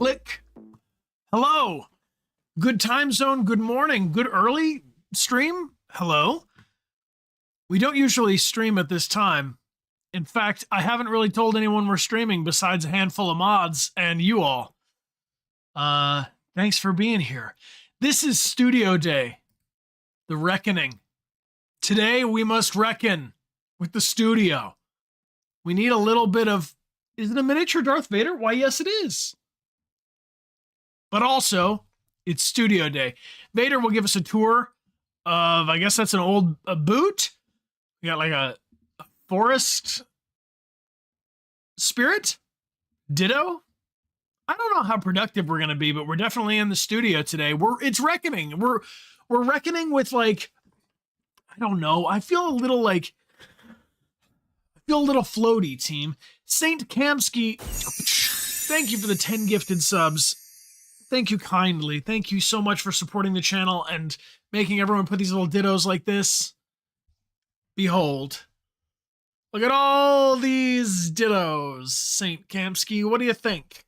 Click. Hello. Good time zone. Good morning. Good early stream. Hello. We don't usually stream at this time. In fact, I haven't really told anyone we're streaming besides a handful of mods and you all. Thanks for being here. This is Studio Day, the reckoning. Today we must reckon with the studio. We need a little bit of, is it a miniature Darth Vader? Why, yes, it is. But also, it's Studio Day. Vader will give us a tour of, I guess that's an old boot. We got like a forest spirit. Ditto. I don't know how productive we're gonna be, but we're definitely in the studio today. It's reckoning. We're reckoning with, like, I don't know. I feel a little floaty, team. Saint Kamsky, thank you for the 10 gifted subs. Thank you kindly. Thank you so much for supporting the channel and making everyone put these little dittos like this. Behold. Look at all these dittos, Saint Kamsky. What do you think?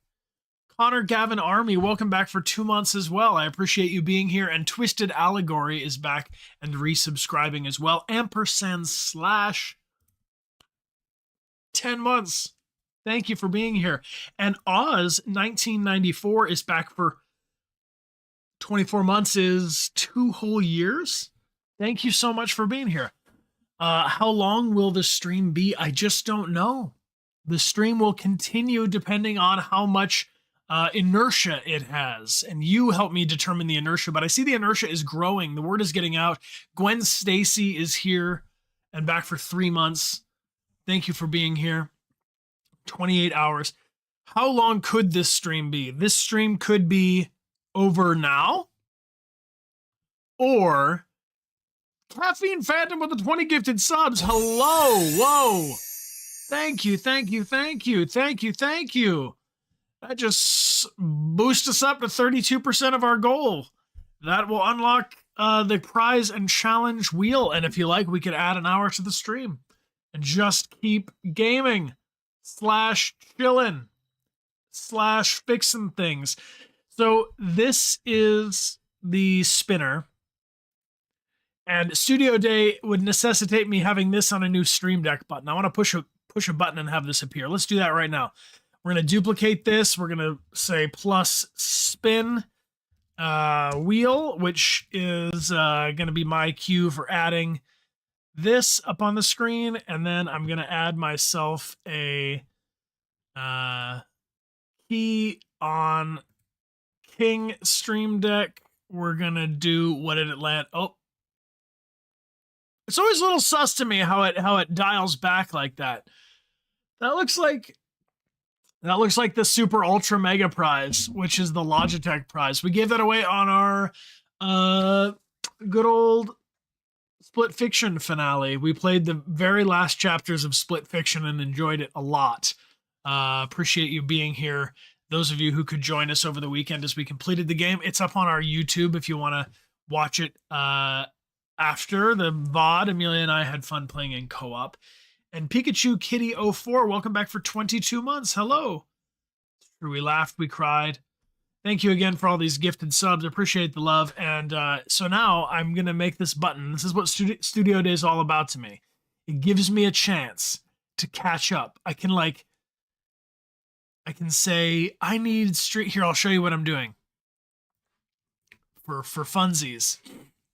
Connor Gavin Army, welcome back for 2 months as well. I appreciate you being here. And Twisted Allegory is back and resubscribing as well. Ampersand slash 10 months. Thank you for being here. And Oz 1994 is back for 24 months, is 2 whole years. Thank you so much for being here. How long will the stream be? I just don't know. The stream will continue depending on how much inertia it has. And you help me determine the inertia, but I see the inertia is growing. The word is getting out. Gwen Stacy is here and back for 3 months. Thank you for being here. 28 hours. How long could this stream be? This stream could be over now. Or Caffeine Phantom with the 20 gifted subs. Hello. Whoa. Thank you. Thank you. Thank you. Thank you. Thank you. That just boosts us up to 32% of our goal. That will unlock the prize and challenge wheel. And if you like, we could add an hour to the stream and just keep gaming. Slash chillin', slash fixing things. So this is the spinner. And Studio Day would necessitate me having this on a new Stream Deck button. I want to push a button and have this appear. Let's do that right now. We're going to duplicate this. We're going to say plus spin wheel, which is going to be my cue for adding this up on the screen, and then I'm gonna add myself a key on King Stream Deck. We're gonna do, what did it land? Oh, it's always a little sus to me how it dials back like that. That looks like the Super Ultra Mega Prize, which is the Logitech prize. We gave that away on our good old Split Fiction finale. We played the very last chapters of Split Fiction and enjoyed it a lot. Appreciate you being here. Those of you who could join us over the weekend as we completed the game, it's up on our YouTube if you want to watch it after the VOD. Amelia and I had fun playing in co-op. And Pikachu Kitty 04, welcome back for 22 months. Hello. We laughed, we cried. Thank you again for all these gifted subs. I appreciate the love. And so now I'm going to make this button. This is what Studio Day is all about to me. It gives me a chance to catch up. I can say, I need street. Here, I'll show you what I'm doing. For funsies.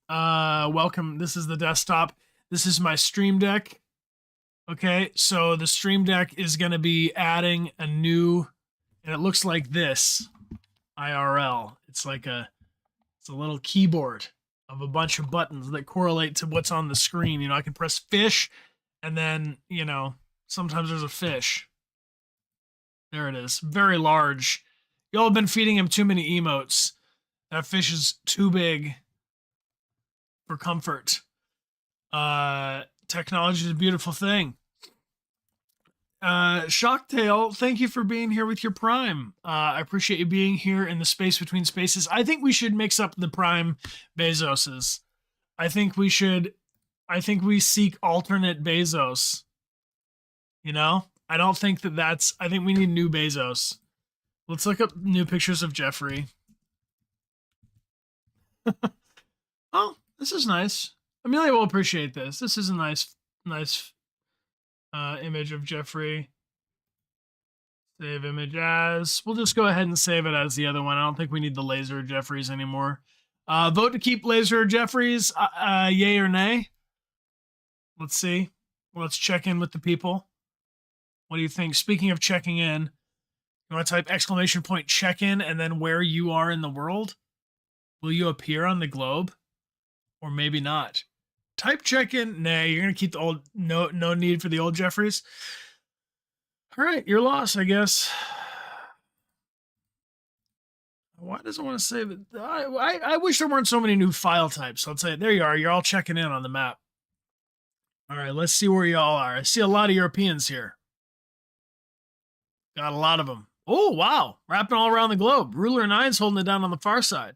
Welcome. This is the desktop. This is my Stream Deck. Okay, so the Stream Deck is going to be adding a new, and it looks like this. IRL. It's a little keyboard of a bunch of buttons that correlate to what's on the screen. You know, I can press fish, and then, you know, sometimes there's a fish. There it is. Very large. Y'all have been feeding him too many emotes. That fish is too big for comfort. Technology is a beautiful thing. Shocktail, thank you for being here with your Prime. I appreciate you being here in the space between spaces. I think we should mix up the Prime Bezoses. I think we seek alternate Bezos. You know? I don't think I think we need new Bezos. Let's look up new pictures of Jeffrey. Oh, this is nice. Amelia will appreciate this. This is a nice image of Jeffrey. Save image as. We'll just go ahead and save it as the other one. I don't think we need the laser Jeffries anymore. Vote to keep laser Jeffries. Yay or nay? Let's see. Let's check in with the people. What do you think? Speaking of checking in, you want to type exclamation point check in and then where you are in the world? Will you appear on the globe? Or maybe not. Type check in. Nay, you're going to keep the old, no need for the old Jeffries. All right, you're lost, I guess. Why does it want to save it? I wish there weren't so many new file types. I'll tell you, there you are. You're all checking in on the map. All right, let's see where y'all are. I see a lot of Europeans here. Got a lot of them. Oh, wow. Wrapping all around the globe. Ruler 9's holding it down on the far side.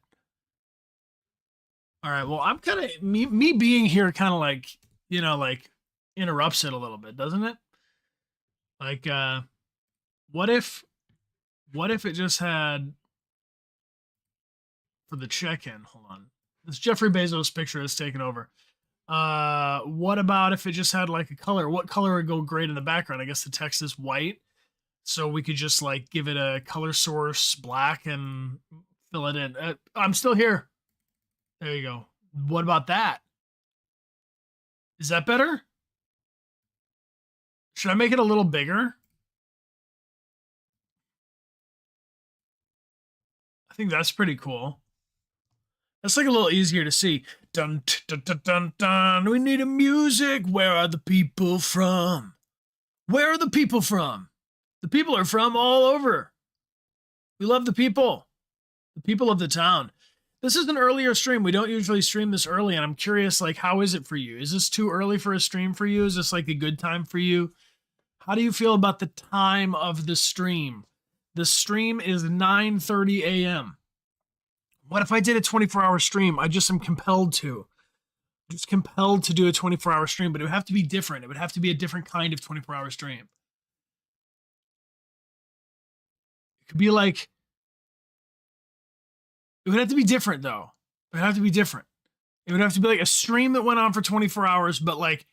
All right, well, I'm kind of, me being here kind of like, you know, like interrupts it a little bit, doesn't it? Like, what if it just had, for the check-in, hold on. This Jeffrey Bezos picture is taken over. What about if it just had like a color? What color would go great in the background? I guess the text is white. So we could just like give it a color source, black, and fill it in. I'm still here. There you go. What about that? Is that better? Should I make it a little bigger? I think that's pretty cool. That's like a little easier to see. Dun, dun, dun, dun, dun. We need a music. Where are the people from? Where are the people from? The people are from all over. We love the people of the town. This is an earlier stream. We don't usually stream this early, and I'm curious, like, how is it for you? Is this too early for a stream for you? Is this like a good time for you? How do you feel about the time of the stream? The stream is 9:30 a.m. What if I did a 24-hour stream? I just am compelled to. I'm just compelled to do a 24-hour stream, but it would have to be different. It would have to be a different kind of 24-hour stream. It could be like, it would have to be different, though. It would have to be different. It would have to be like a stream that went on for 24 hours, but like,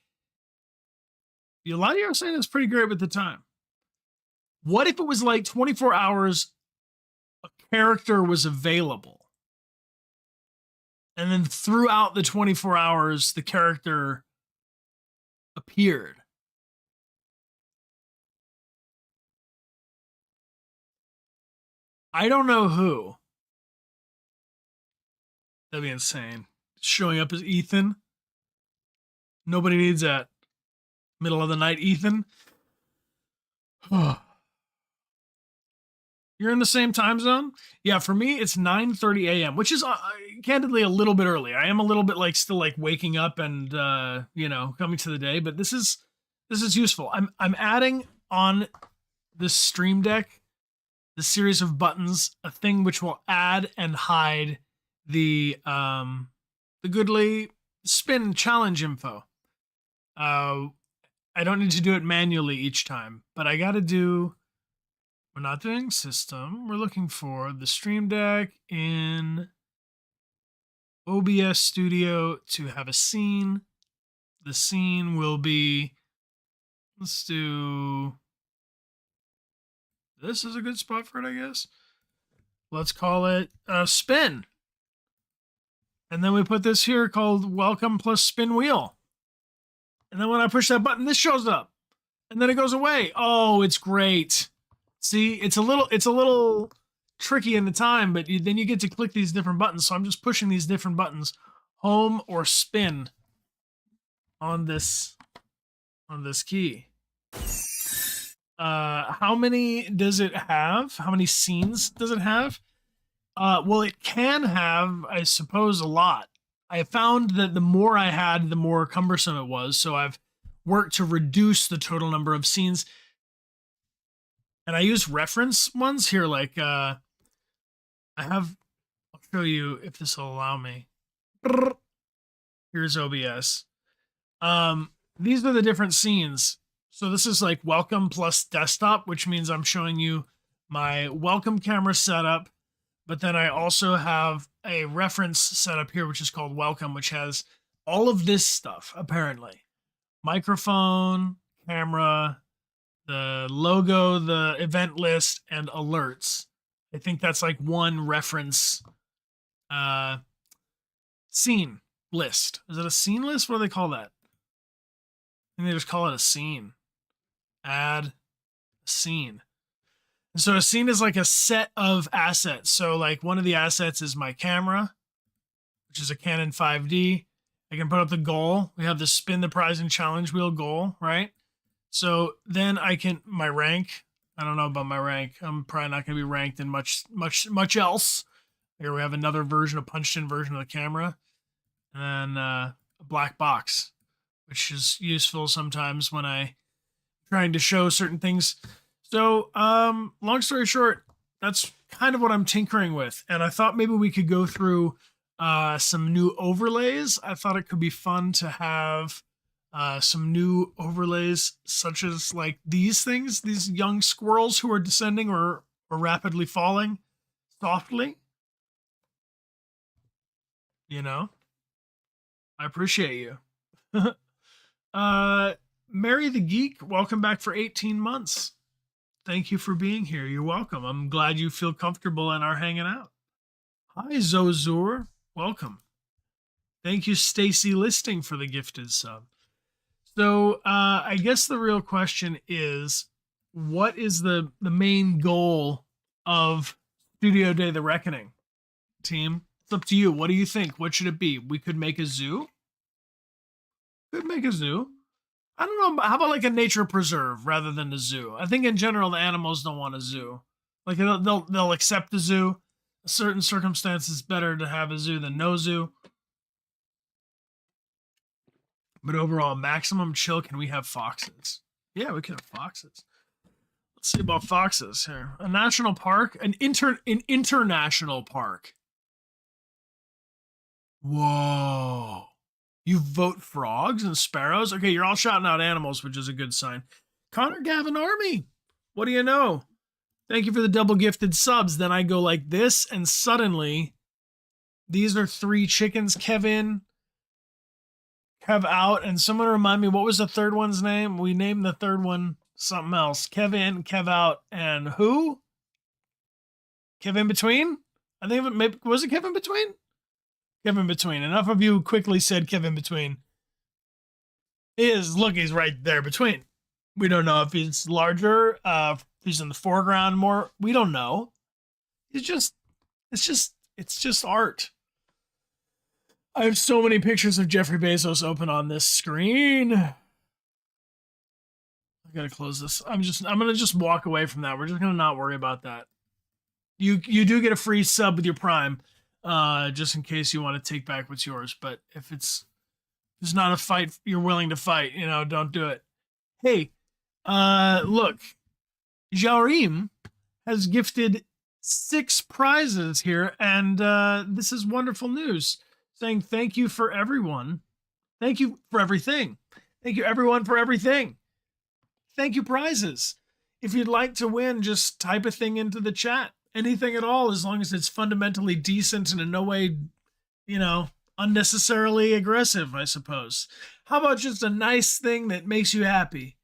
a lot of you are saying it's pretty great with the time. What if it was like 24 hours, a character was available, and then throughout the 24 hours, the character appeared? I don't know who. That'd be insane. Showing up as Ethan. Nobody needs that. Middle of the night, Ethan. You're in the same time zone? Yeah, for me, it's 9:30 a.m., which is candidly a little bit early. I am a little bit like still like waking up and you know, coming to the day, but this is useful. I'm adding on this Stream Deck, the series of buttons, a thing which will add and hide the goodly spin challenge info. I don't need to do it manually each time, but I got to do, we're not doing system. We're looking for the Stream Deck in OBS Studio to have a scene. The scene will be, let's do, this is a good spot for it, I guess. Let's call it spin. And then we put this here called welcome plus spin wheel. And then when I push that button, this shows up. And then it goes away. Oh, it's great. See, it's a little tricky in the time, but then you get to click these different buttons. So I'm just pushing these different buttons, home or spin, on this key. How many does it have? How many scenes does it have? Well, it can have, I suppose, a lot. I found that the more I had, the more cumbersome it was. So I've worked to reduce the total number of scenes. And I use reference ones here. Like, I'll show you if this will allow me. Here's OBS. These are the different scenes. So this is like welcome plus desktop, which means I'm showing you my welcome camera setup. But then I also have a reference set up here, which is called Welcome, which has all of this stuff, apparently. Microphone, camera, the logo, the event list, and alerts. I think that's like one reference scene list. Is it a scene list? What do they call that? I think they just call it a scene. Add a scene. And so a scene is like a set of assets. So like one of the assets is my camera, which is a Canon 5D. I can put up the goal. We have the spin the prize and challenge wheel goal, right? So then I can, my rank, I don't know about my rank. I'm probably not going to be ranked in much else. Here we have another version, a punched in version of the camera. And a black box, which is useful sometimes when I'm trying to show certain things. So, long story short, that's kind of what I'm tinkering with. And I thought maybe we could go through some new overlays. I thought it could be fun to have some new overlays, such as like these things, these young squirrels who are descending or rapidly falling softly. You know, I appreciate you. Mary the Geek, welcome back for 18 months. Thank you for being here. You're welcome. I'm glad you feel comfortable and are hanging out. Hi, Zozur. Welcome. Thank you, Stacy Listing, for the gifted sub. So I guess the real question is, what is the main goal of Studio Day the Reckoning? Team, it's up to you. What do you think? What should it be? We could make a zoo. Could make a zoo. I don't know. How about like a nature preserve rather than a zoo? I think in general the animals don't want a zoo. Like they'll accept a zoo. In certain circumstances, better to have a zoo than no zoo. But overall, maximum chill. Can we have foxes? Yeah, we can have foxes. Let's see about foxes here. A national park, an international park. Whoa. You vote frogs and sparrows? Okay, you're all shouting out animals, which is a good sign. Connor Gavin Army. What do you know? Thank you for the double gifted subs. Then I go like this, and suddenly, these are 3 chickens. Kevin, Kev out, and someone remind me, what was the third one's name? We named the third one something else. Kevin, Kev out, and who? Kevin Between? I think was it Kevin Between? Kevin Between. Enough of you quickly said Kevin Between. Look, he's right there between. We don't know if he's larger, if he's in the foreground more. We don't know. It's just art. I have so many pictures of Jeffrey Bezos open on this screen. I gotta close this. I'm gonna just walk away from that. We're just gonna not worry about that. You do get a free sub with your Prime. Just in case you want to take back what's yours. But if it's not a fight you're willing to fight, don't do it. Hey, look, Jarim has gifted 6 prizes here, and this is wonderful news, saying thank you for everyone. Thank you for everything. Thank you everyone for everything. Thank you prizes. If you'd like to win, just type a thing into the chat. Anything at all, as long as it's fundamentally decent and in no way, unnecessarily aggressive, I suppose. How about just a nice thing that makes you happy?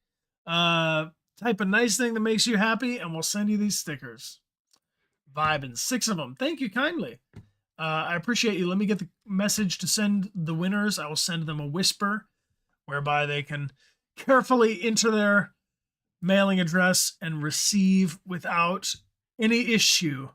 Type a nice thing that makes you happy, and we'll send you these stickers. Vibing. 6 of them. Thank you kindly. I appreciate you. Let me get the message to send the winners. I will send them a whisper, whereby they can carefully enter their mailing address and receive without any issue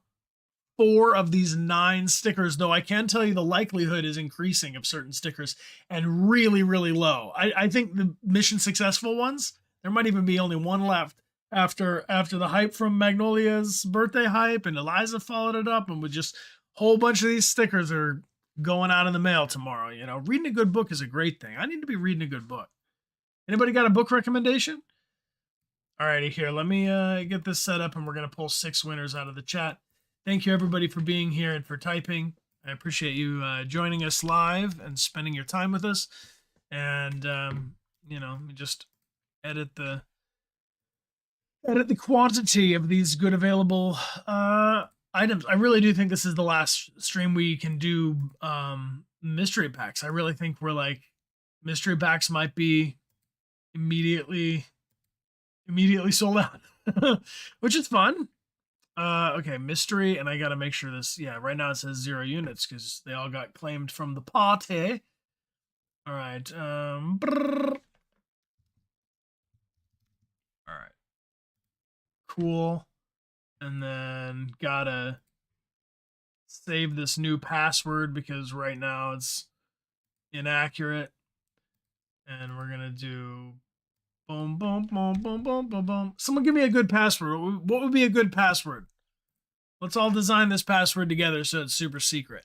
4 of these 9 stickers, though I can tell you the likelihood is increasing of certain stickers and really, really low. I think the mission successful ones, there might even be only 1 left after the hype from Magnolia's birthday hype, and Eliza followed it up, and with just a whole bunch of these stickers are going out in the mail tomorrow. Reading a good book is a great thing. I need to be reading a good book. Anybody got a book recommendation? Alrighty, here, let me get this set up, and we're going to pull 6 winners out of the chat. Thank you, everybody, for being here and for typing. I appreciate you joining us live and spending your time with us. And, let me just edit the quantity of these good available items. I really do think this is the last stream we can do mystery packs. I really think we're like mystery packs might be immediately sold out, which is fun. Okay, mystery, and I gotta make sure this. Yeah, right now it says 0 units because they all got claimed from the party. All right. All right. Cool. And then gotta save this new password because right now it's inaccurate. And we're gonna do boom, boom, boom, boom, boom, boom, boom. Someone give me a good password. What would be a good password? Let's all design this password together so it's super secret.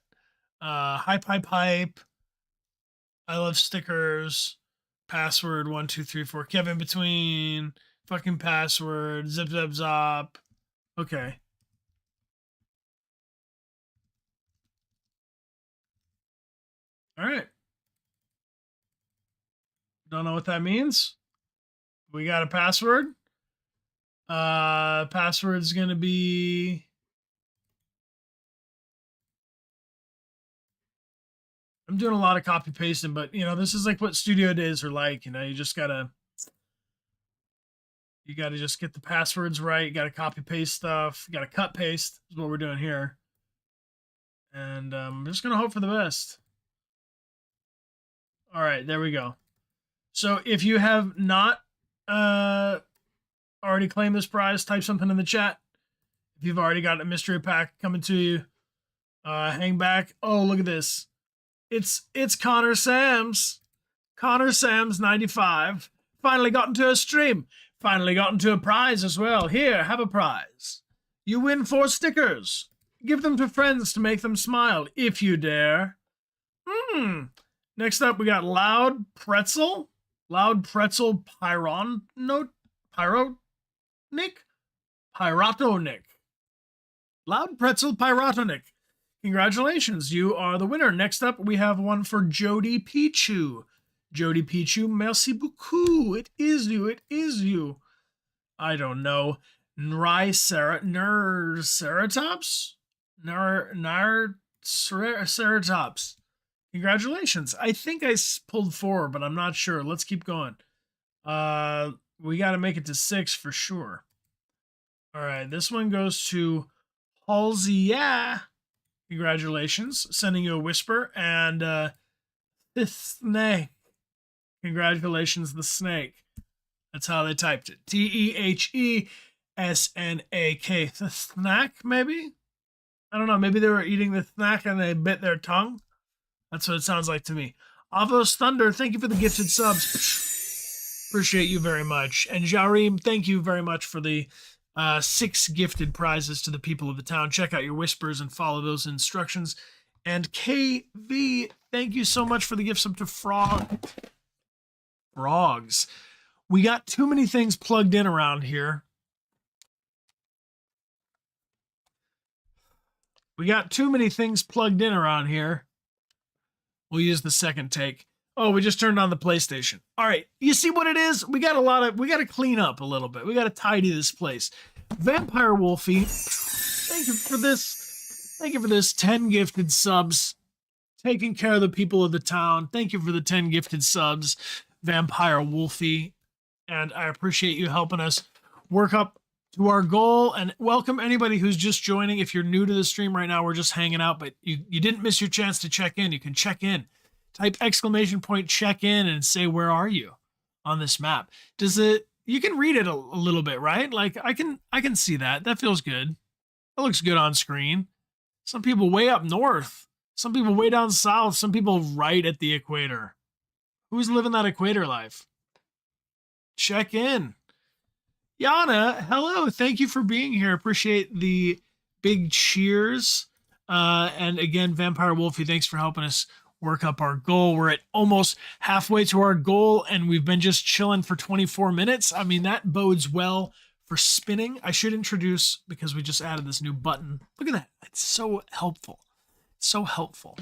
Hype, hype, hype. I love stickers. Password 1234. Kevin between. Fucking password. Zip, zip, zop. Okay. All right. Don't know what that means. We got a password. Password's gonna be. I'm doing a lot of copy pasting, but you know, this is like what studio days are like. You know, you gotta just get the passwords right. You gotta copy paste stuff. You gotta cut paste. Is what we're doing here. And I'm just gonna hope for the best. All right, there we go. So if you have not already claimed this prize, type something in the chat. If you've already got a mystery pack coming to you, hang back. Oh, look at this. It's Connor Sams. Connor Sams 95. Finally got into a stream. Finally got into a prize as well. Here, have a prize. You win 4 stickers. Give them to friends to make them smile, if you dare. Next up, we got Loud Pretzel. Loud Pretzel Pyrotonic. Loud Pretzel Pyrotonic. Congratulations, you are the winner. Next up, we have one for Jody Pichu. Jody Pichu, merci beaucoup. It is you. It is you. I don't know. Ceratops? Ceratops. Congratulations. I think I pulled 4, but I'm not sure. Let's keep going. We got to make it to 6 for sure. All right, this one goes to Halsey. Yeah. Congratulations. Sending you a whisper. And the snake. Congratulations, the snake. That's how they typed it. TEHESNAK. The snack, maybe? I don't know. Maybe they were eating the snack and they bit their tongue. That's what it sounds like to me. Avos Thunder, thank you for the gifted subs. Appreciate you very much. And Jareem, thank you very much for the 6 gifted prizes to the people of the town. Check out your whispers and follow those instructions. And KV, thank you so much for the gift sub to Frogs. We got too many things plugged in around here. We'll use the second take. Oh, we just turned on the PlayStation. All right, you see what it is? We got to clean up a little bit. We got to tidy this place. Vampire Wolfie, thank you for this. Thank you for this 10 gifted subs. Taking care of the people of the town. Thank you for the 10 gifted subs, Vampire Wolfie. And I appreciate you helping us work up to our goal. And welcome anybody who's just joining. If you're new to the stream right now, we're just hanging out, but you didn't miss your chance to check in. You can check in. Type exclamation point check in and say, where are you on this map? You can read it a little bit, right? Like I can see that. That feels good. That looks good on screen. Some people way up north, some people way down south, some people right at the equator. Who's living that equator life? Check in. Yana, hello. Thank you for being here. Appreciate the big cheers. And again, Vampire Wolfie, thanks for helping us work up our goal. We're at almost halfway to our goal, and we've been just chilling for 24 minutes. I mean, that bodes well for spinning. I should introduce, because we just added this new button. Look at that. It's so helpful. So helpful.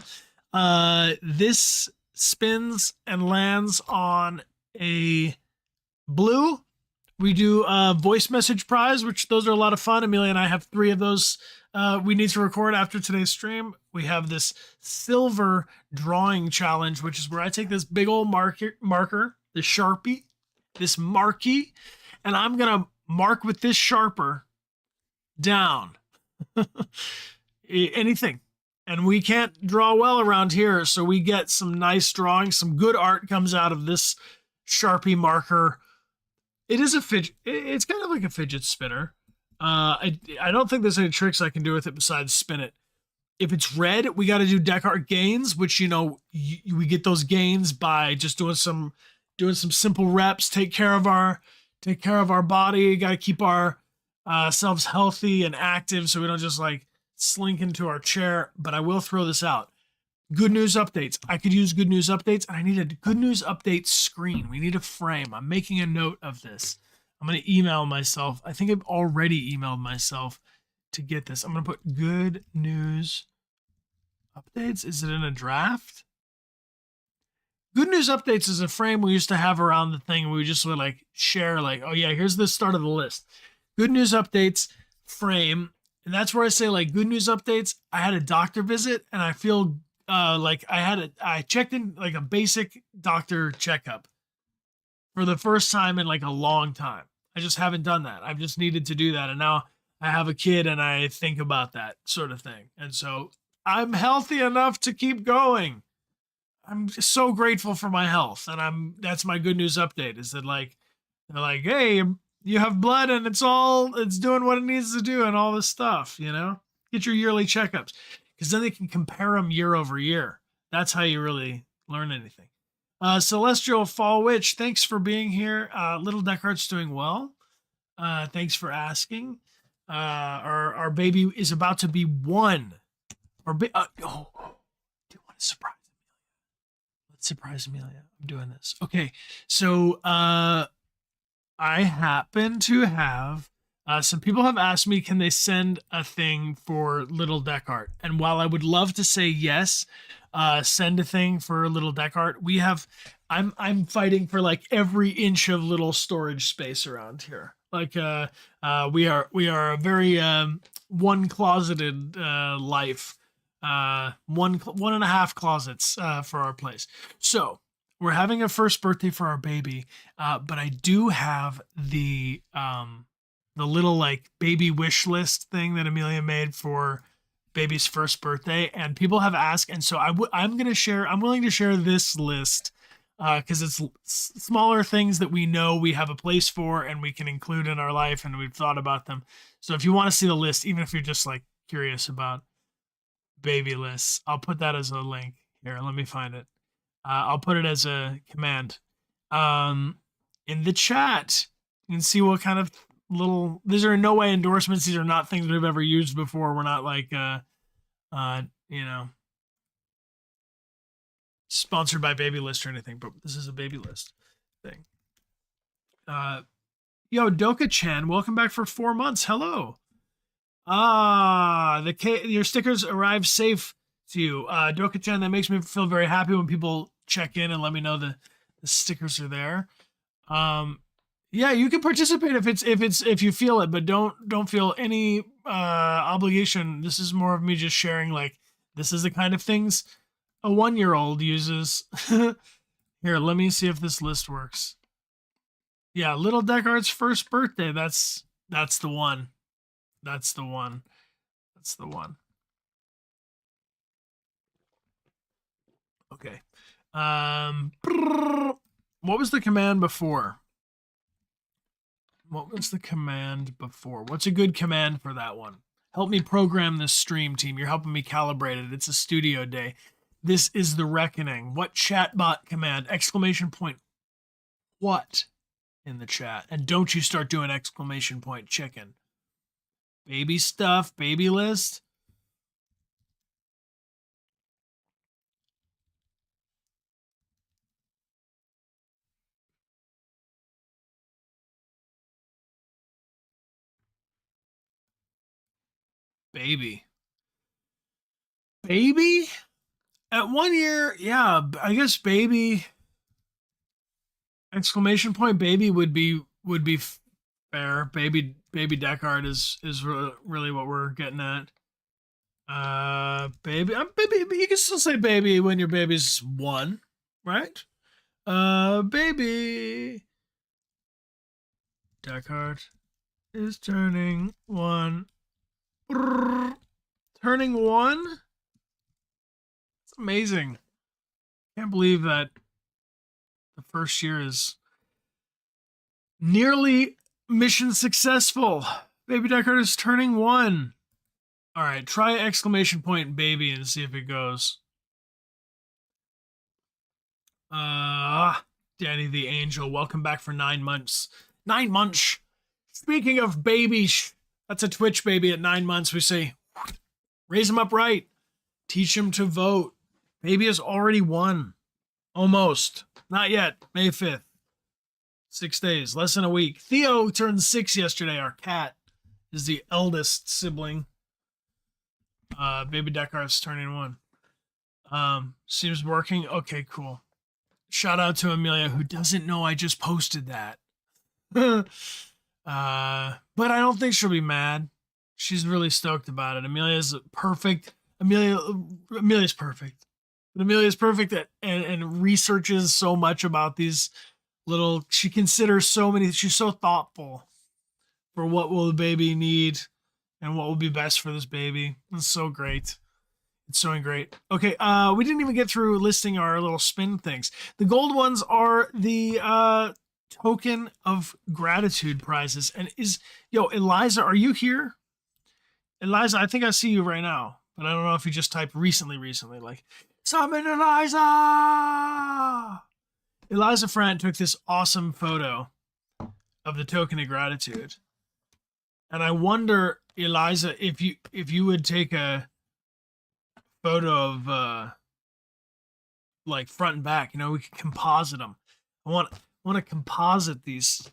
This spins and lands on a blue We do voice message prize, which those are a lot of fun. Amelia and I have 3 of those we need to record after today's stream. We have this silver drawing challenge, which is where I take this big old marker, the Sharpie, this marquee, and I'm going to mark with this sharper down anything. And we can't draw well around here, so we get some nice drawing. Some good art comes out of this Sharpie marker. It is a fidget. It's kind of like a fidget spinner. I don't think there's any tricks I can do with it besides spin it. If it's red, we got to do Dechart gains, which we get those gains by just doing some simple reps. Take care of our body. Got to keep our selves healthy and active, so we don't just like slink into our chair. But I will throw this out. Good news updates. I could use good news updates, and I need a good news update screen. We need a frame. I'm making a note of this. I'm going to email myself. I think I've already emailed myself to get this. I'm going to put good news updates. Is it in a draft? Good news updates is a frame we used to have around the thing. We just would like share like, oh yeah, here's the start of the list. Good news updates frame. And that's where I say like good news updates. I had a doctor visit and I feel like I checked in like a basic doctor checkup for the first time in like a long time. I just haven't done that. I've just needed to do that. And now I have a kid and I think about that sort of thing. And so I'm healthy enough to keep going. I'm just so grateful for my health. And that's my good news update is that like, they're like, hey, you have blood and it's doing what it needs to do and all this stuff, you know, get your yearly checkups. Because then they can compare them year over year. That's how you really learn anything. Celestial Fall Witch, thanks for being here. Little Dechart's doing well. Thanks for asking. Our baby is about to be 1. Do you want to surprise Amelia? Let's surprise Amelia. I'm doing this. Okay, so I happen to have some people have asked me, can they send a thing for Little Dechart? And while I would love to say yes, send a thing for Little Dechart, I'm fighting for like every inch of little storage space around here. Like we are a very one closeted life, 1.5 closets for our place. So we're having a first birthday for our baby, but I do have the little like baby wish list thing that Amelia made for baby's first birthday, and people have asked, and so I'm willing to share this list because it's smaller things that we know we have a place for and we can include in our life and we've thought about them. So if you want to see the list, even if you're just like curious about baby lists, I'll put that as a link here. Let me find it. I'll put it as a command in the chat. You can see what kind of little, these are in no way endorsements. These are not things we've ever used before. We're not like sponsored by Baby List or anything, but this is a Baby List thing. Yo, Doka-chan, welcome back for 4 months. Hello. Your stickers arrived safe to you. Doka-chan, that makes me feel very happy when people check in and let me know the stickers are there. Yeah, you can participate if you feel it, but don't feel any obligation. This is more of me just sharing like this is the kind of things a 1-year-old uses. Here, let me see if this list works. Yeah, Little Dechart's first birthday. That's the one. That's the one. That's the one. Okay. What was the command before? What was the command before? What's a good command for that one? Help me program this stream, team. You're helping me calibrate it. It's a studio day. This is the reckoning. What chatbot command? Exclamation point. What? In the chat. And don't you start doing exclamation point chicken. Baby stuff, baby list. Baby. Baby? At 1 year, yeah, I guess baby exclamation point baby would be Fair. Baby Dechart is really what we're getting at. Baby, baby. You can still say baby when your baby's 1, right? Baby Dechart is turning 1. Turning 1. It's amazing. Can't believe that the first year is nearly mission successful. Baby Dechart is turning 1. All right, try exclamation point baby and see if it goes. Danny the Angel, welcome back for 9 months. 9 months. Speaking of babies, that's a Twitch baby at 9 months. We say, raise him up right. Teach him to vote. Baby has already won. Almost. Not yet. May 5th. 6 days. Less than a week. Theo turned 6 yesterday. Our cat is the eldest sibling. Baby Decart's turning 1. Seems working. Okay, cool. Shout out to Amelia, who doesn't know I just posted that. But I don't think she'll be mad. She's really stoked about it. Amelia's perfect. Amelia's perfect. But Amelia's perfect at, and researches so much about these little. She considers so many. She's so thoughtful for what will the baby need and what will be best for this baby. It's so great. It's so great. Okay, we didn't even get through listing our little spin things. The gold ones are the token of gratitude prizes. And Eliza, are you here? Eliza, I think I see you right now, but I don't know if you just typed recently, like, summon Eliza! Eliza Frant took this awesome photo of the token of gratitude. And I wonder, Eliza, if you would take a photo of like front and back, we could composite them. I want to composite these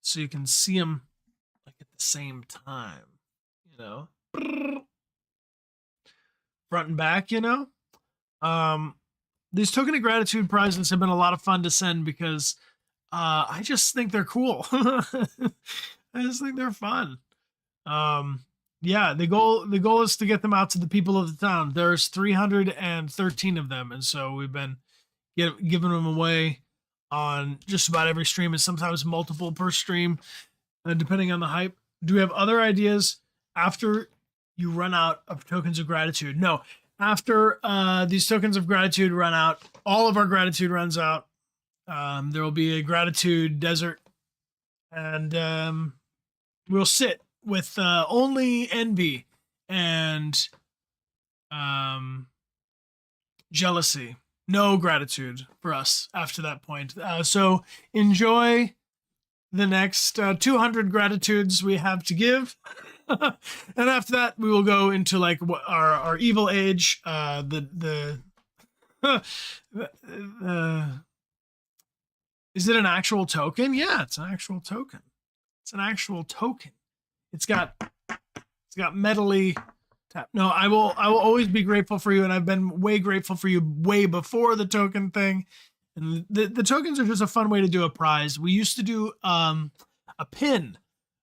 so you can see them like at the same time, front and back, these token of gratitude prizes have been a lot of fun to send because I just think they're cool. I just think they're fun. Yeah, the goal is to get them out to the people of the town. There's 313 of them, and so we've been giving them away on just about every stream, and sometimes multiple per stream, depending on the hype. Do we have other ideas after you run out of tokens of gratitude? No, after these tokens of gratitude run out, all of our gratitude runs out. There will be a gratitude desert, and we'll sit with only envy and jealousy. No gratitude for us after that point. So enjoy the next 200 gratitudes we have to give. And after that, we will go into like our evil age. Is it an actual token? Yeah, it's an actual token. It's an actual token. It's got metally tap. No, I will always be grateful for you, and I've been way grateful for you way before the token thing. And the tokens are just a fun way to do a prize. We used to do a pin.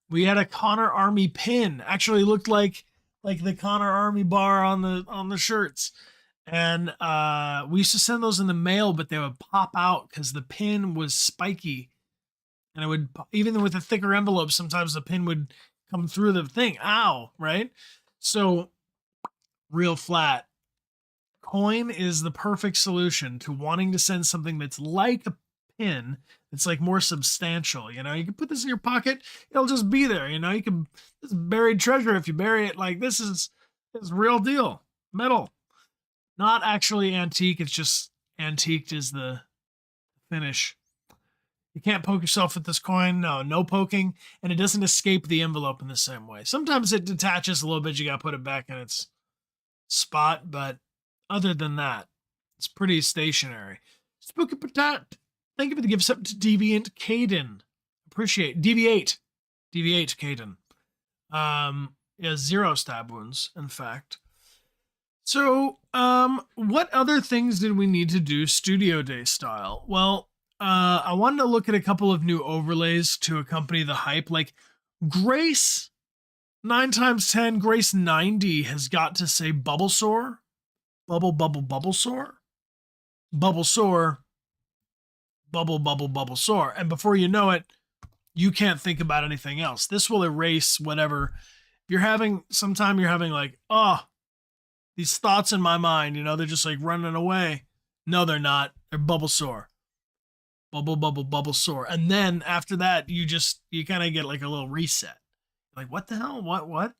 We had a Connor Army pin. Actually looked like the Connor Army bar on the shirts. And we used to send those in the mail, but they would pop out because the pin was spiky. And it would, even with a thicker envelope, sometimes the pin would come through the thing. Ow, right? So real flat. Coin is the perfect solution to wanting to send something that's like a pin. It's like more substantial, you can put this in your pocket. It'll just be there, you can, it's buried treasure if you bury it. Like this is real deal. Metal. Not actually antique. It's just antiqued is the finish. You can't poke yourself with this coin. No poking. And it doesn't escape the envelope in the same way. Sometimes it detaches a little bit. You got to put it back in its spot. But other than that, it's pretty stationary. Spooky Patat. Thank you for the gifts up to Deviant Caden. Appreciate. Deviate Caden. Yeah, 0 stab wounds, in fact. So, what other things did we need to do Studio Day style? Well, I wanted to look at a couple of new overlays to accompany the hype. Like, Grace, 9 times 10, Grace 90 has got to say Bulbasaur. Bulbasaur. Bulbasaur. Bulbasaur. And before you know it, you can't think about anything else. This will erase whatever. If you're having, sometime you're having like, oh, these thoughts in my mind, you know, they're just like running away. No, they're not. They're Bulbasaur. Bulbasaur. And then after that, you kind of get like a little reset. Like, what the hell? What?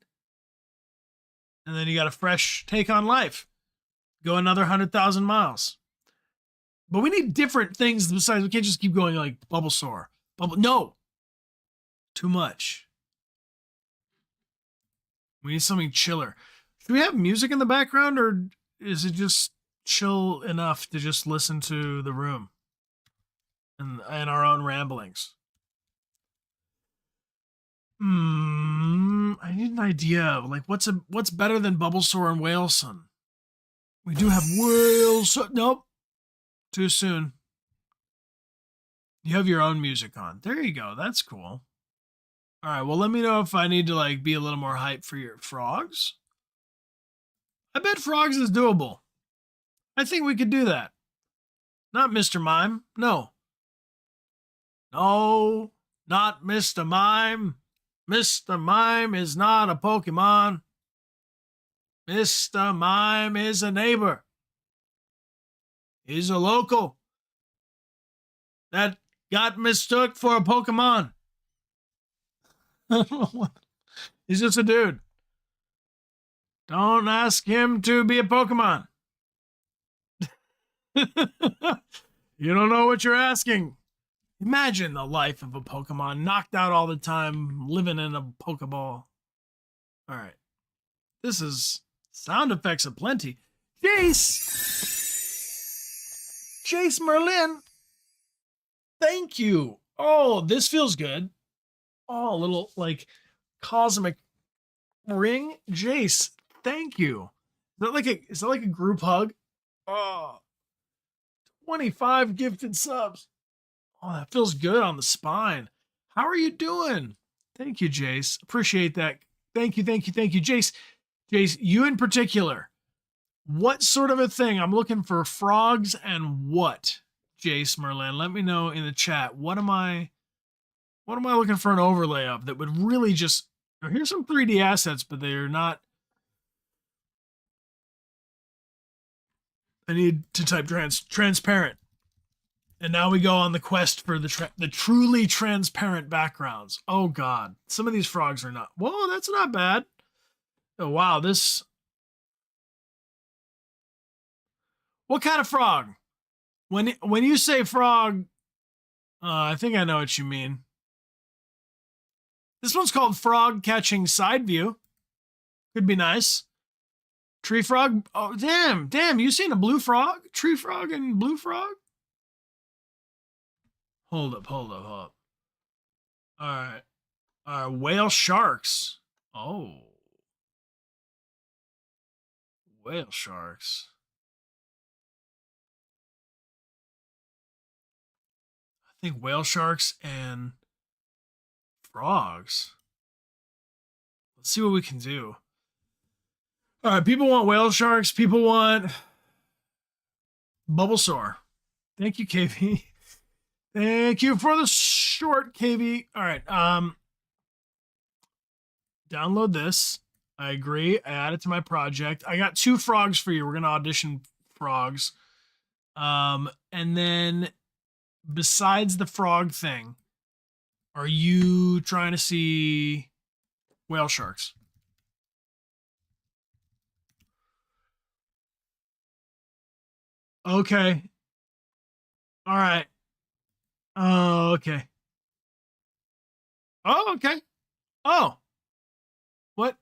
And then you got a fresh take on life. Go another 100,000 miles. But we need different things besides, we can't just keep going like Bulbasaur. No. Too much. We need something chiller. Do we have music in the background, or is it just chill enough to just listen to the room and our own ramblings? I need an idea of like what's better than Bulbasaur and Whalson. We do have Whalson. Nope. Too soon. You have your own music on. There you go. That's cool. All right. Well, let me know if I need to like be a little more hype for your frogs. I bet frogs is doable. I think we could do that. Not Mr. Mime. No. No, not Mr. Mime. Mr. Mime is not a Pokemon. Mr. Mime is a neighbor. He's a local that got mistook for a Pokemon. He's just a dude. Don't ask him to be a Pokemon. You don't know what you're asking. Imagine the life of a Pokemon, knocked out all the time, living in a Pokeball. All right. This is sound effects aplenty. Jace Merlin. Thank you. Oh, this feels good. Oh, a little like cosmic ring. Jace, thank you. Is that like a group hug? Oh, 25 gifted subs. Oh, that feels good on the spine. How are you doing? Thank you, Jace. Appreciate that. Thank you. Jace, you in particular. What sort of a thing? I'm looking for frogs and what? Jace Merlin, let me know in the chat. What am I looking for an overlay of that would really just, here's some 3D assets, but they're not. I need to type transparent. And now we go on the quest for the truly transparent backgrounds. Oh God, some of these frogs are not. Whoa, that's not bad. Oh wow, this. What kind of frog? When you say frog, I think I know what you mean. This one's called Frog Catching Side View. Could be nice. Tree frog. Oh damn! You seen a blue frog? Tree frog and blue frog? Hold up. All right. Whale sharks. Oh. Whale sharks. I think whale sharks and frogs. Let's see what we can do. All right, people want whale sharks. People want Bulbasaur. Thank you, KV. Thank you for the short, KV. All right. Download this. I agree. I add it to my project. I got 2 frogs for you. We're gonna audition frogs. And then besides the frog thing, are you trying to see whale sharks? Okay. All right. Oh, okay. Oh, okay. Oh. What?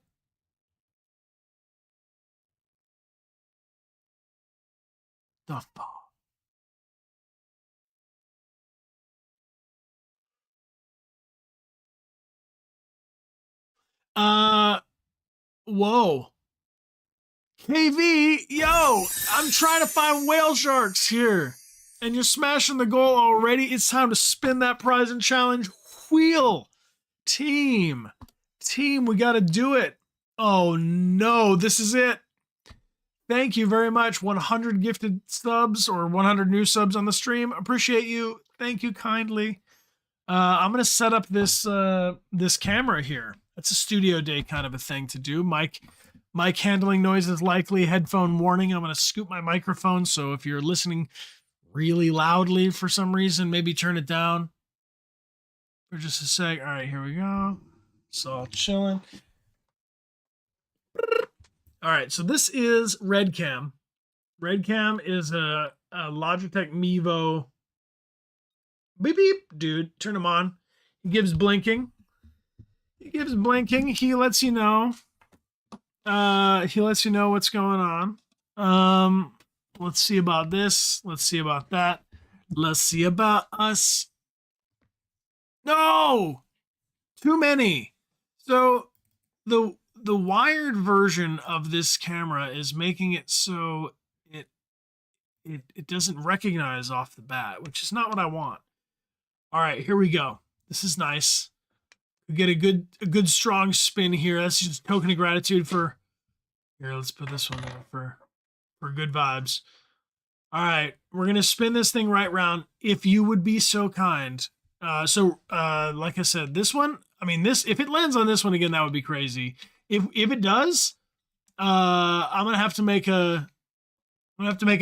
The fuck? Whoa. KV, yo, I'm trying to find whale sharks here. And you're smashing the goal already. It's time to spin that prize and challenge wheel. Team, we got to do it. Oh no, this is it. Thank you very much. 100 gifted subs or 100 new subs on the stream. Appreciate you. Thank you kindly. I'm gonna set up this this camera here. It's a studio day kind of a thing to do. Mic handling noises likely. Headphone warning. I'm gonna scoop my microphone, so if you're listening really loudly for some reason, maybe turn it down for just a sec. All right, here we go. It's all chilling. All right, so this is Redcam. Redcam is a Logitech Mevo. Beep beep, dude. Turn him on. He gives blinking. He lets you know. He lets you know what's going on. Let's see about this. Let's see about that. Let's see about us. No! Too many. So the wired version of this camera is making it so it doesn't recognize off the bat, which is not what I want. All right, here we go. This is nice. We get a good strong spin here. That's just a token of gratitude for. Here, let's put this one there for good vibes. All right, we're gonna spin this thing right round. If you would be so kind. Like I said, this one. I mean, if it lands on this one again, that would be crazy. If it does, I'm gonna have to make an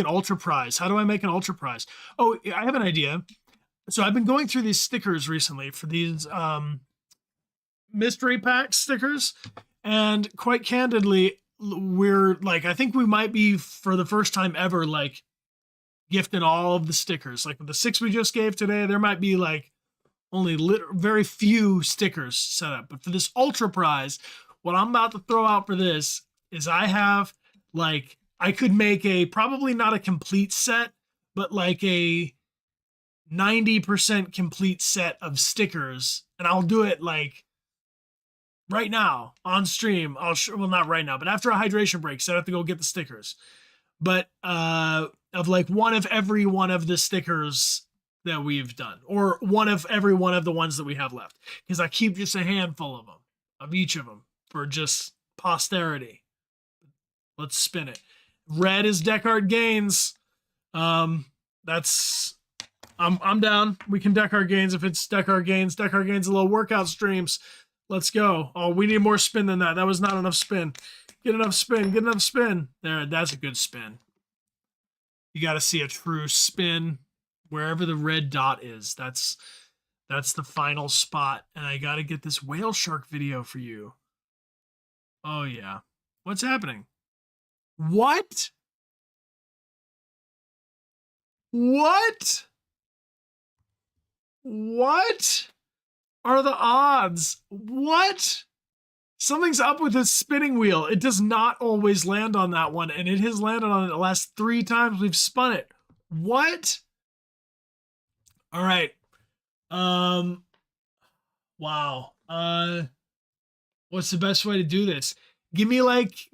ultra prize. How do I make an ultra prize? Oh, I have an idea. So I've been going through these stickers recently for these mystery pack stickers, and quite candidly, we're like, I think we might be for the first time ever like gifting all of the stickers. Like with the 6 we just gave today, there might be like only very few stickers set up. But for this ultra prize, what I'm about to throw out for this is I have like, I could make probably not a complete set, but like a 90% complete set of stickers, and I'll do it like right now on stream. Well, not right now, but after a hydration break, so I have to go get the stickers. But of like one of every one of the stickers that we've done, or one of every one of the ones that we have left, because I keep just a handful of them, of each of them, for just posterity. Let's spin it. Red is Dechart gains. That's I'm down. We can Dechart gains if it's Dechart gains. Dechart gains a little workout streams. Let's go. Oh, we need more spin than that. That was not enough spin. Get enough spin. Get enough spin. There, that's a good spin. You got to see a true spin wherever the red dot is. That's the final spot. And I got to get this whale shark video for you. Oh yeah. What's happening? What? What? What are the odds? What? Something's up with this spinning wheel. It does not always land on that one, and it has landed on it the last 3 times we've spun it. What? All right. Wow. What's the best way to do this? Give me like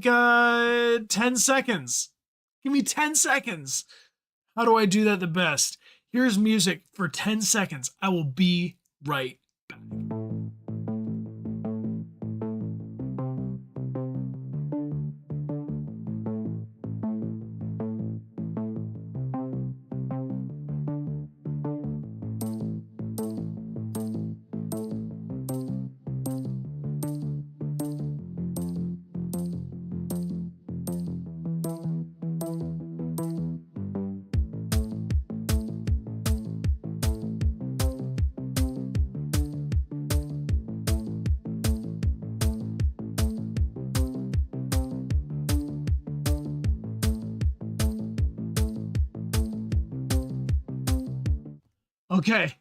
10 seconds. Give me 10 seconds. How do I do that the best? Here's music for 10 seconds. I will be right back. Okay,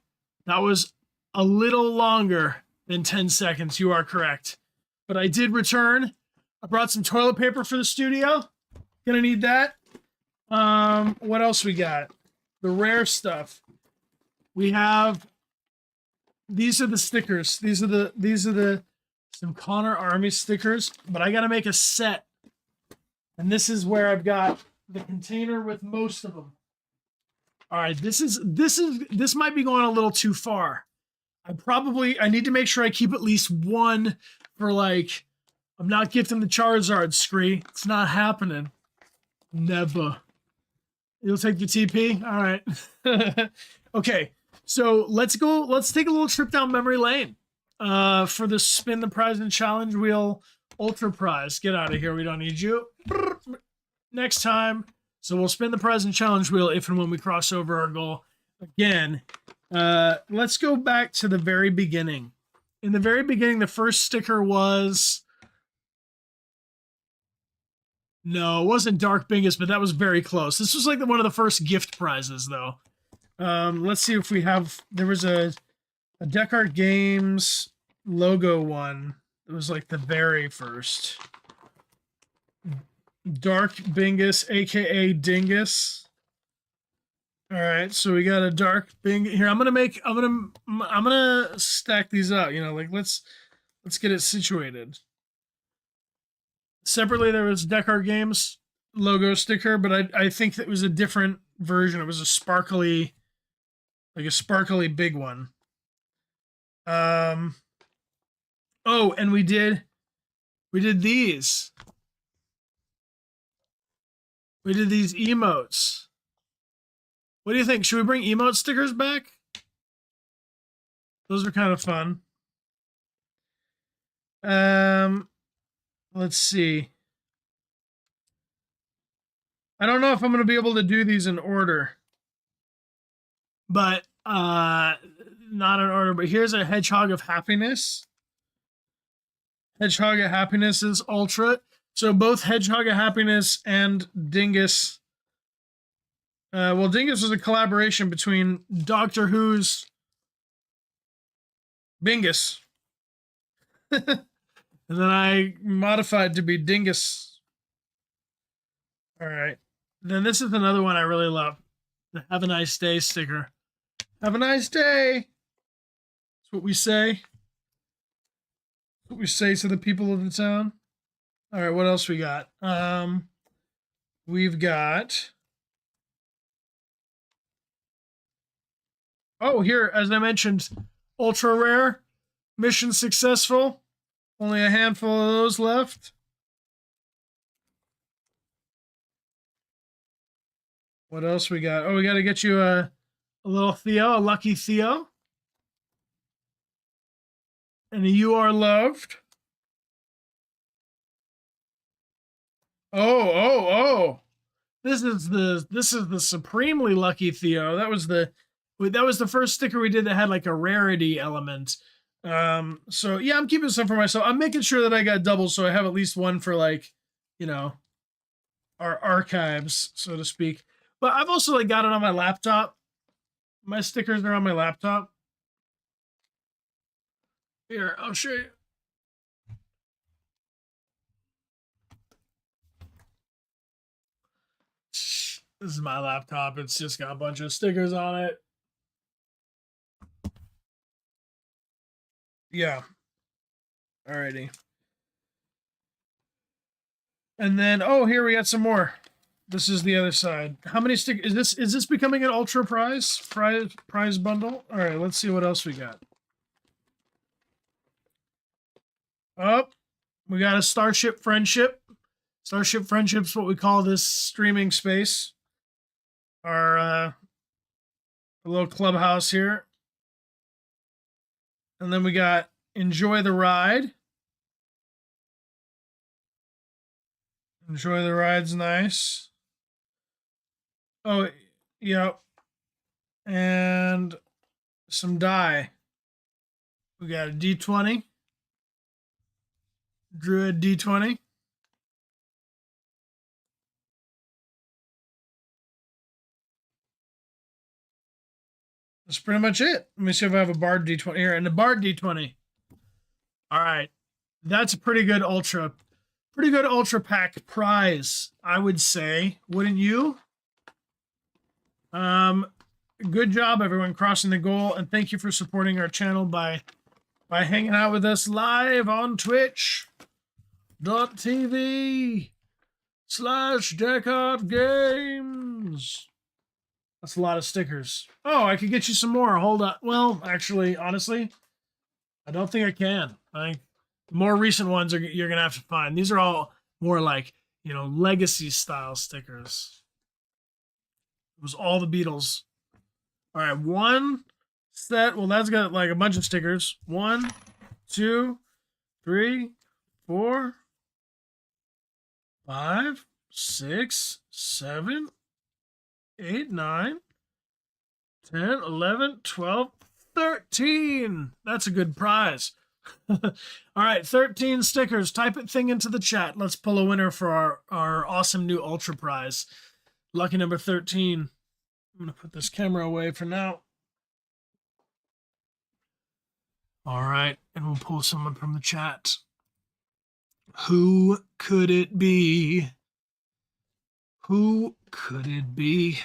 that was a little longer than 10 seconds. You are correct. But I did return. I brought some toilet paper for the studio. Gonna need that. What else we got? The rare stuff. We have, these are the stickers. These are the some Connor Army stickers, but I gotta make a set. And this is where I've got the container with most of them. All right, this might be going a little too far. I need to make sure I keep at least one for like, I'm not gifting the Charizard, Scree. It's not happening. Never. You'll take the TP? All right. Okay. So let's go. Let's take a little trip down memory lane. For the spin the prize and challenge wheel ultra prize. Get out of here. We don't need you. Next time. So we'll spin the prize and challenge wheel if and when we cross over our goal again. Let's go back to the very beginning. In the very beginning, the first sticker was... No, it wasn't Dark Bingus, but that was very close. This was like one of the first gift prizes, though. Let's see if we have... There was a Dechart Games logo one. It was like the very first. Dark Bingus, aka Dingus. All right, so we got a Dark Bingus here. I'm gonna stack these up. You know, like let's get it situated. Separately, there was Dechart Games logo sticker, but I think it was a different version. It was a sparkly, like a sparkly big one. Oh, and we did these. We did these emotes. What do you think? Should we bring emote stickers back? Those are kind of fun. Let's see. I don't know if I'm going to be able to do these in order. But, not in order. But here's a Hedgehog of Happiness. Hedgehog of Happiness is Ultra. So both Hedgehog of Happiness and Dingus. Well, Dingus was a collaboration between Doctor Who's Bingus. And then I modified to be Dingus. All right. Then this is another one I really love. The Have a Nice Day sticker. Have a nice day. That's what we say. That's what we say to the people of the town. All right, what else we got? We've got... Oh, here, as I mentioned, ultra rare, mission successful. Only a handful of those left. What else we got? Oh, we got to get you a little Theo, a lucky Theo. And You Are Loved. Oh. This is the supremely lucky Theo. That was the first sticker we did that had like a rarity element. So yeah, I'm keeping some for myself. I'm making sure that I got double so I have at least one for like, you know, our archives, so to speak. But I've also like got it on my laptop. My stickers are on my laptop. Here, I'll show you. This is my laptop. It's just got a bunch of stickers on it. Yeah. Alrighty. And then, oh, here we got some more. This is the other side. How many stickers is this becoming an ultra prize bundle? All right, let's see what else we got. Oh, we got a Starship Friendship. Starship Friendship's what we call this streaming space. Our little clubhouse here. And then we got Enjoy the Ride. Enjoy the Ride's nice. Oh, yep. And some die. We got a D20. Druid D20. That's pretty much it. Let me see if I have a Bard D20 here. And the Bard D20. All right. That's a pretty good ultra pack prize, I would say. Wouldn't you? Good job, everyone, crossing the goal. And thank you for supporting our channel by hanging out with us live on twitch.tv/Dechart Games. That's a lot of stickers. Oh, I could get you some more. Hold on. Well, actually, honestly, I don't think I can. I think the more recent ones are you're gonna have to find. These are all more like, you know, legacy style stickers. It was all the Beatles. All right, one set. Well, that's got like a bunch of stickers. 1, 2, 3, 4, 5, 6, 7, 8, 9, 10, 11, 12, 13. That's a good prize. All right, 13 stickers. Type it thing into the chat. Let's pull a winner for our awesome new Ultra prize. Lucky number 13. I'm going to put this camera away for now. All right, and we'll pull someone from the chat. Who could it be? Who could it be?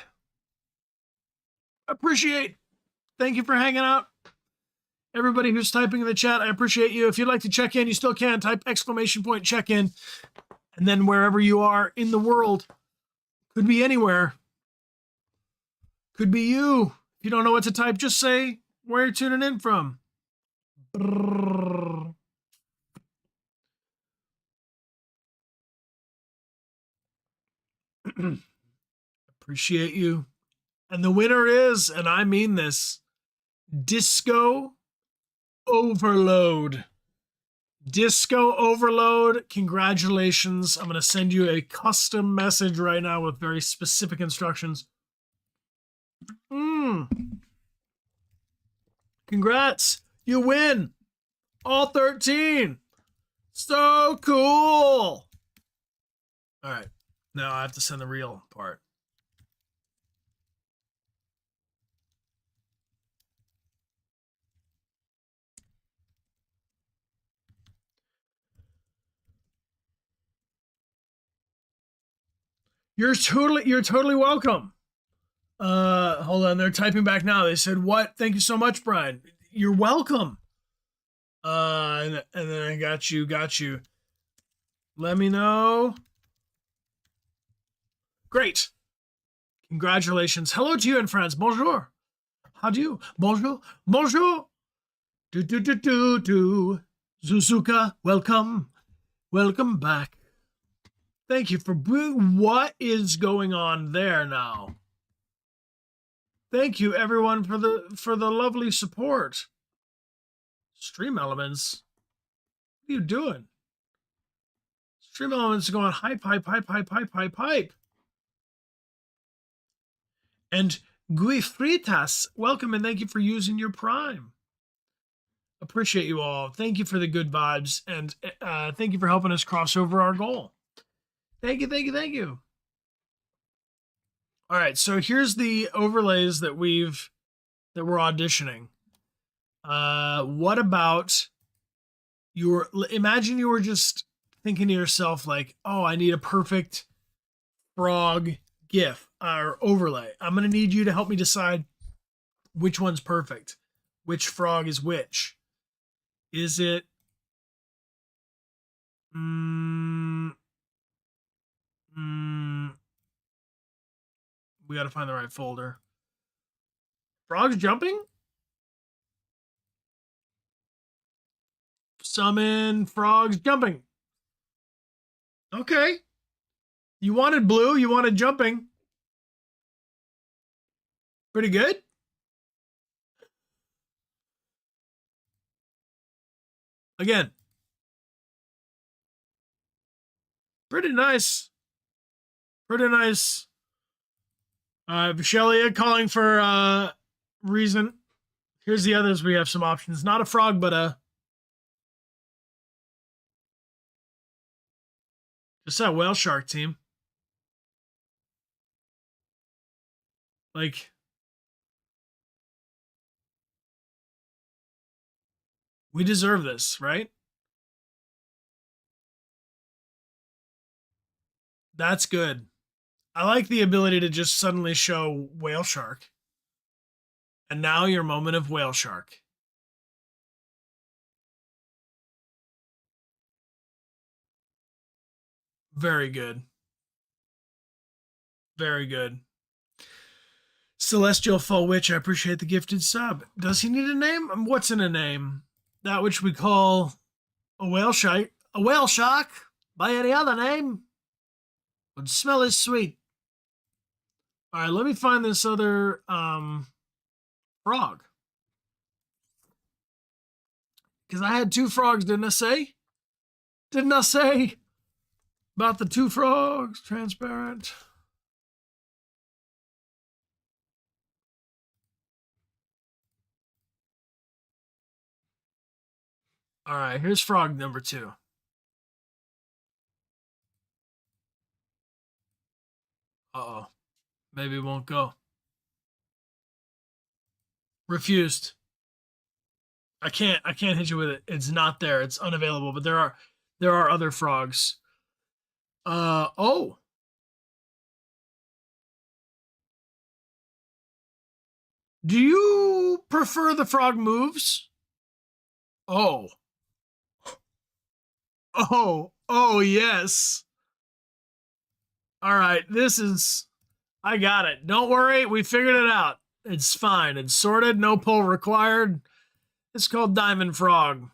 Appreciate. Thank you for hanging out. Everybody who's typing in the chat, I appreciate you. If you'd like to check in, you still can. Type exclamation point check in. And then wherever you are in the world, could be anywhere. Could be you. If you don't know what to type, just say where you're tuning in from. Brrr. Appreciate you. And the winner is, and I mean this, Disco Overload. Disco Overload, congratulations. I'm going to send you a custom message right now with very specific instructions. Congrats. You win. All 13. So cool. All right. Now I have to send the real part. You're totally welcome. Hold on, they're typing back now. They said, "What? Thank you so much, Brian. You're welcome." And then I got you. Let me know. Great. Congratulations. Hello to you and friends. Bonjour. How do you? Bonjour. Bonjour. Do. Suzuka, welcome. Welcome back. Thank you for what is going on there now. Thank you everyone for the lovely support. Stream Elements. What are you doing? Stream Elements are going hype. And Guifritas, welcome and thank you for using your Prime. Appreciate you all. Thank you for the good vibes and thank you for helping us cross over our goal. Thank you. All right, so here's the overlays that we're auditioning. What about imagine you were just thinking to yourself like, oh, I need a perfect frog GIF or overlay. I'm going to need you to help me decide which one's perfect. Which frog is which? Is it we got to find the right folder. Frogs jumping? Summon frogs jumping. Okay. You wanted blue, you wanted jumping. Pretty good. Again. Pretty nice. Vishelia calling for reason. Here's the others. We have some options. Not a frog, but just that whale shark team. Like, we deserve this, right? That's good. I like the ability to just suddenly show whale shark. And now your moment of whale shark. Very good. Very good. Celestial Fall Witch, I appreciate the gifted sub. Does he need a name? What's in a name? That which we call a whale shark. A whale shark, by any other name, would smell as sweet. All right, let me find this other frog. Because I had two frogs, didn't I say? Didn't I say about the two frogs? Transparent. All right, here's frog number 2. Uh-oh. Maybe it won't go. Refused. I can't hit you with it. It's not there. It's unavailable, but there are other frogs. Oh. Do you prefer the frog moves? Oh. Oh, yes. All right, I got it. Don't worry, we figured it out. It's fine. It's sorted, no pull required. It's called Diamond Frog.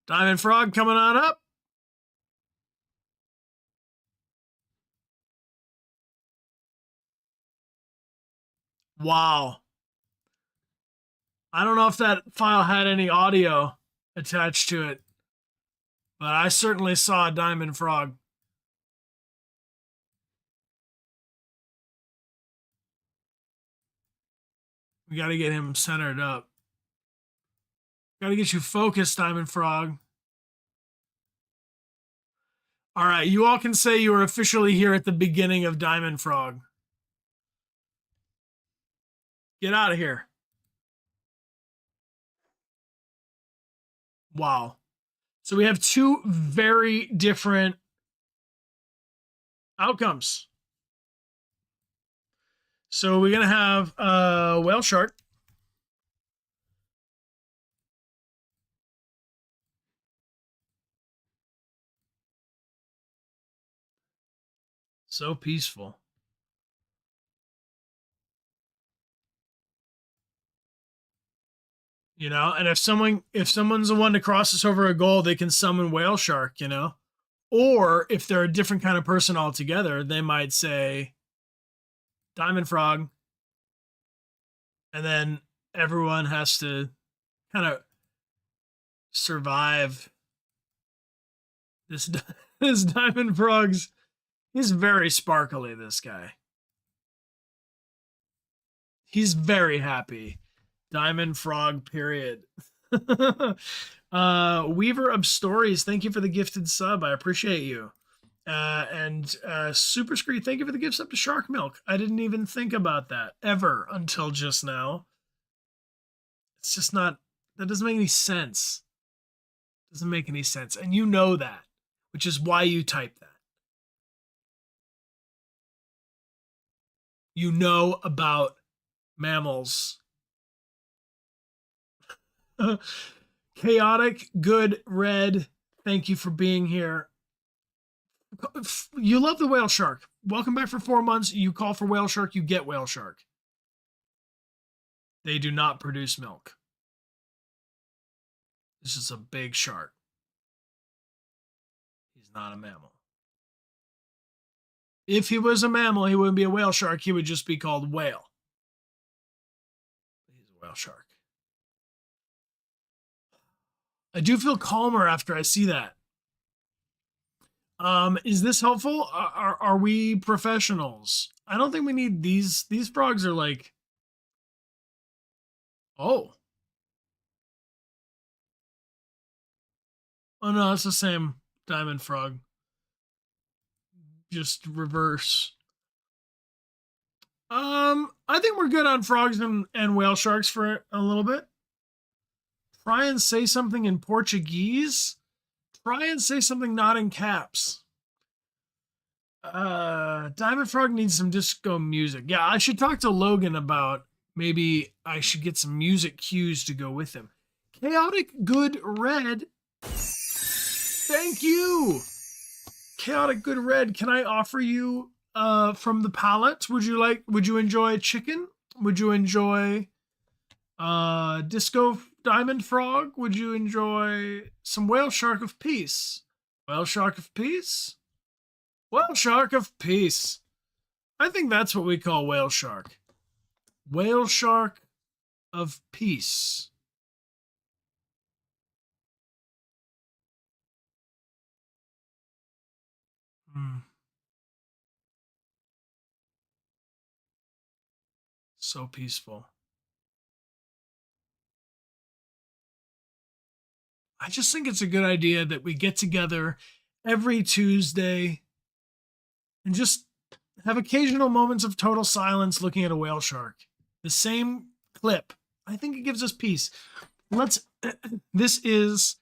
Diamond Frog coming on up. Wow. I don't know if that file had any audio attached to it, but I certainly saw a Diamond Frog. We got to get him centered up. Got to get you focused, Diamond Frog. All right, you all can say you are officially here at the beginning of Diamond Frog. Get out of here. Wow. So we have two very different outcomes. So we're going to have whale shark. So peaceful. You know, and if someone's the one to cross us over a goal, they can summon whale shark, you know? Or if they're a different kind of person altogether, they might say Diamond Frog. And then everyone has to kind of survive this this Diamond Frog's. He's very sparkly, this guy. He's very happy. Diamond Frog, period. Weaver of Stories, thank you for the gifted sub. I appreciate you. And Super Scree, thank you for the gifts up to Shark Milk. I didn't even think about that ever until just now. It's just not, that doesn't make any sense. Doesn't make any sense. And you know that, which is why you type that. You know about mammals. Chaotic Good Red, thank you for being here. You love the whale shark. Welcome back for 4 months. You call for whale shark, you get whale shark. They do not produce milk. This is a big shark. He's not a mammal. If he was a mammal, he wouldn't be a whale shark. He would just be called whale. He's a whale shark. I do feel calmer after I see that. Is this helpful? Are we professionals? I don't think we need these. These frogs are like, oh no, it's the same diamond frog, just reverse. I think we're good on frogs and whale sharks for a little bit. Try and say something in Portuguese. Try and say something not in caps. Diamond Frog needs some disco music. Yeah, I should talk to Logan about maybe I should get some music cues to go with him. Chaotic Good Red. Thank you. Chaotic Good Red. Can I offer you from the palette? Would you enjoy chicken Would you enjoy Disco Diamond Frog? Would you enjoy some Whale Shark of Peace? Whale Shark of Peace? Whale Shark of Peace. I think that's what we call Whale Shark. Whale Shark of Peace. So peaceful. I just think it's a good idea that we get together every Tuesday and just have occasional moments of total silence looking at a whale shark. The same clip. I think it gives us peace. This is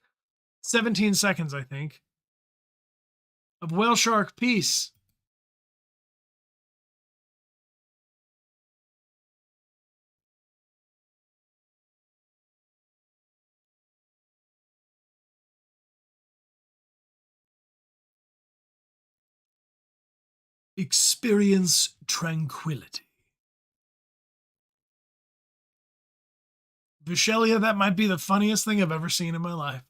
17 seconds, I think, of whale shark peace. Experience tranquility. Vishelia, that might be the funniest thing I've ever seen in my life.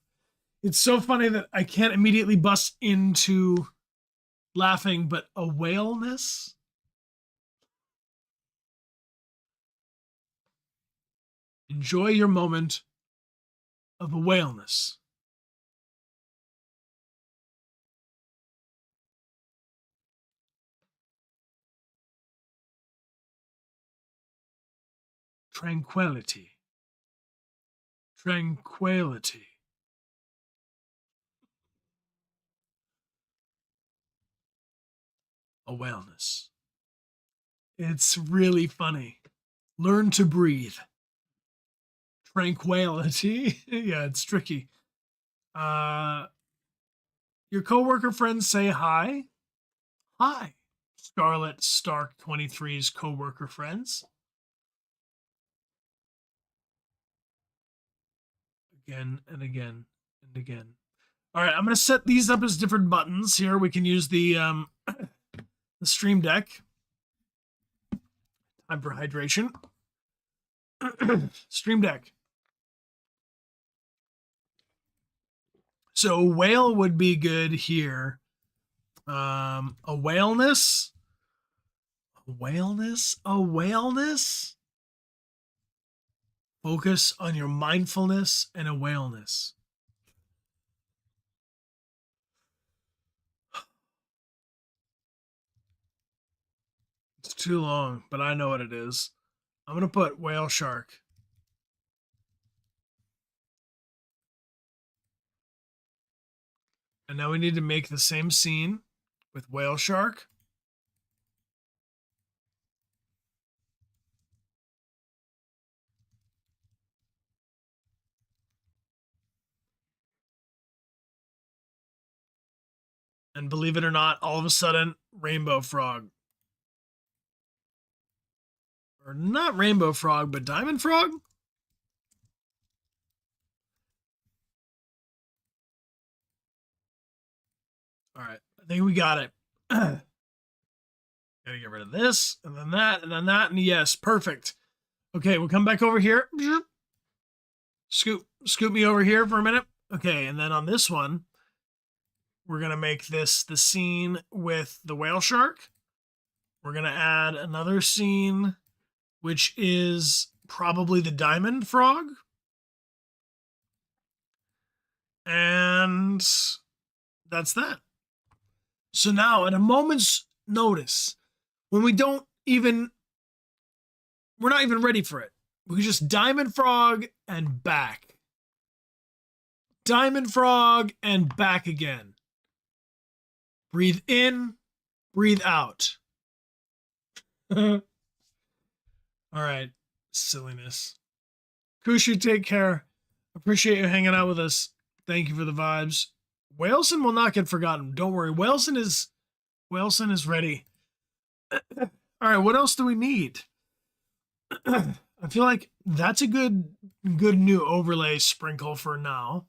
It's so funny that I can't immediately bust into laughing, but a whaleness? Enjoy your moment of a whaleness. Tranquility. Tranquility. A wellness. It's really funny. Learn to breathe. Tranquility. Yeah, it's tricky. Your coworker friends say hi. Hi. Scarlet Stark 23's coworker friends. Again and again and again. All right, I'm going to set these up as different buttons here. We can use the Stream Deck. Time for hydration. Stream Deck. So whale would be good here. A whaleness. A whaleness. A whaleness. Focus on your mindfulness and a whaleness. It's too long, but I know what it is. I'm going to put whale shark. And now we need to make the same scene with whale shark. And believe it or not, all of a sudden, rainbow frog. Or not rainbow frog, but diamond frog? All right, I think we got it. Gotta get rid of this, and then that, and then that, and yes, perfect. Okay, we'll come back over here. Scoop me over here for a minute. Okay, and then on this one, we're gonna make this the scene with the whale shark. We're gonna add another scene, which is probably the diamond frog. And that's that. So now, at a moment's notice, when we're not even ready for it, we just diamond frog and back. Diamond frog and back again. Breathe in, breathe out. All right, silliness. Kushu, take care. Appreciate you hanging out with us. Thank you for the vibes. Whaleson will not get forgotten. Don't worry. Whaleson is ready. All right, what else do we need? I feel like that's a good new overlay sprinkle for now.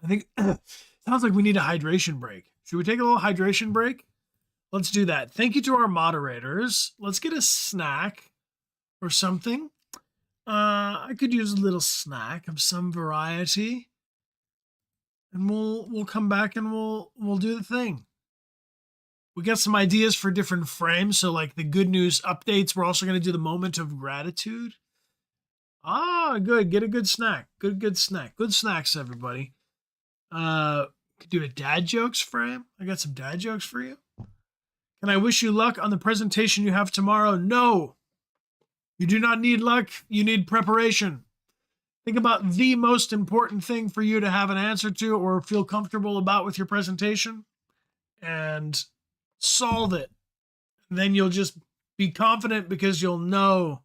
I think sounds like we need a hydration break. Should we take a little hydration break? Let's do that. Thank you to our moderators. Let's get a snack. or something. I could use a little snack of some variety, and we'll come back and we'll do the thing. We got some ideas for different frames. So like the good news updates, we're also going to do the moment of gratitude. Ah, good. Get a good snack. Good snack. Good snacks, everybody. Could do a dad jokes frame. I got some dad jokes for you. Can I wish you luck on the presentation you have tomorrow? No. You do not need luck. You need preparation. Think about the most important thing for you to have an answer to or feel comfortable about with your presentation and solve it. And then you'll just be confident because you'll know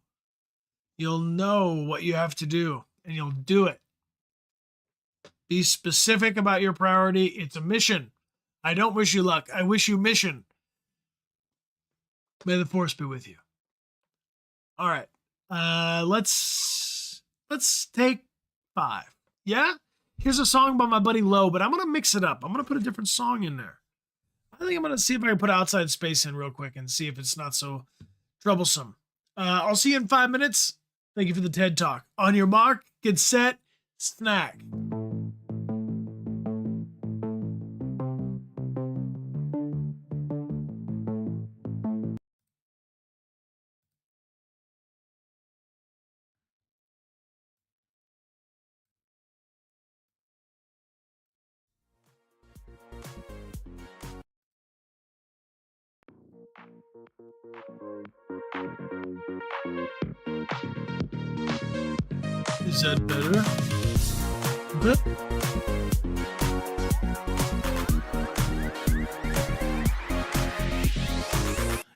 what you have to do and you'll do it. Be specific about your priority. It's a mission. I don't wish you luck. I wish you mission. May the force be with you. All right. Let's take 5. Yeah? Here's a song by my buddy Low, but I'm going to mix it up. I'm going to put a different song in there. I think I'm going to see if I can put Outside Space in real quick and see if it's not so troublesome. I'll see you in 5 minutes. Thank you for the TED Talk. On your mark, get set, snack. Is that better?